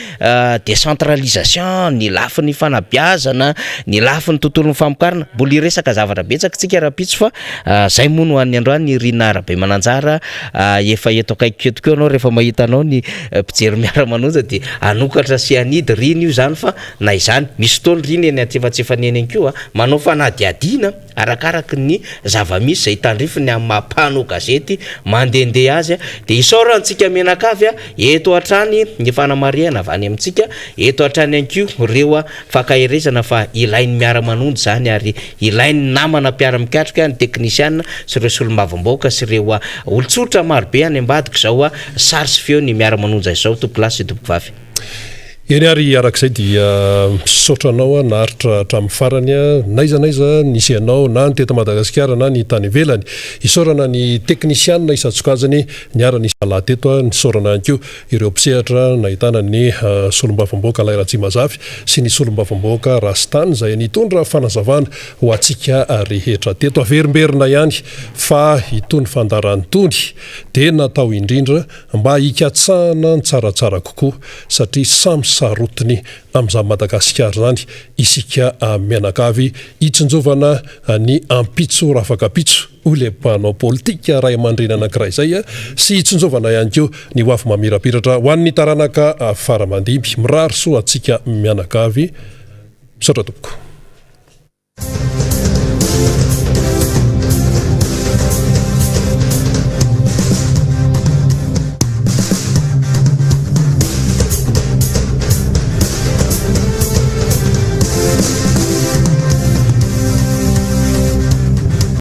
décentralisation ny lafin'ny fanabeazana ny lafin'ny tontolon'ny famokarana mbola iresaka zavatra betsaka tsika raha-pitso fa zay moa no an'ny androany Rina Rabe Mananjara efa eto akaiky ketokeo anao rehefa mahita anao ny mpijery miara manonja de anokatra sy anidy Rina io zany fa na izany misy fotoana Rina eny atsefatsefaneny any koa manao fanadiadiana arakaraky ny zava-misy zay tandrifiny amin'ny mampano gazety mandehandeha azy de isaorantsika menaka eto atrany ny fanamariana avy any amintsika eto atrany anko reo fakaherezana fa ilainy miara manonja zany ary ilainy namana mpiara-mikatrika ny teknisiana sy ireo solomavim-boaka sy reo olotsotra marobe any ambadika zao sary sy feo ny miara manonja izao tompo lasy tompo vavy eny ary arak'izay dia misaotranao naharitra hatramin'ny farany naizanaiza nisy ianao na ny teto Madagasikara na ny tany ivelany isaorana ny teknisianina isatsokazany niara-nisy alateto nisaorana ihany koa ireo mpisehatra nahitana ny solombavamboaka Lairatsy-Mazavy sy ny solombavamboaka Rastany zay nitondra fanazavana ho atsika rehetra teto averimberina ihany fa itony fandarany tony de natao indrindra mba hikatsahana ny tsaratsara kokoa satria samy sarotiny amin'izany Madagasikara zany isika mianakavy hitsinjovana ny ampitso rafakapitso ole mpanao politika ray aman-dreny anankiray zay sy hitsinjovana ihany koa ny hoafy mamirapiratra ho an'ny taranaka faramandimby mirary soa atsika mianakavy misaotra tompoko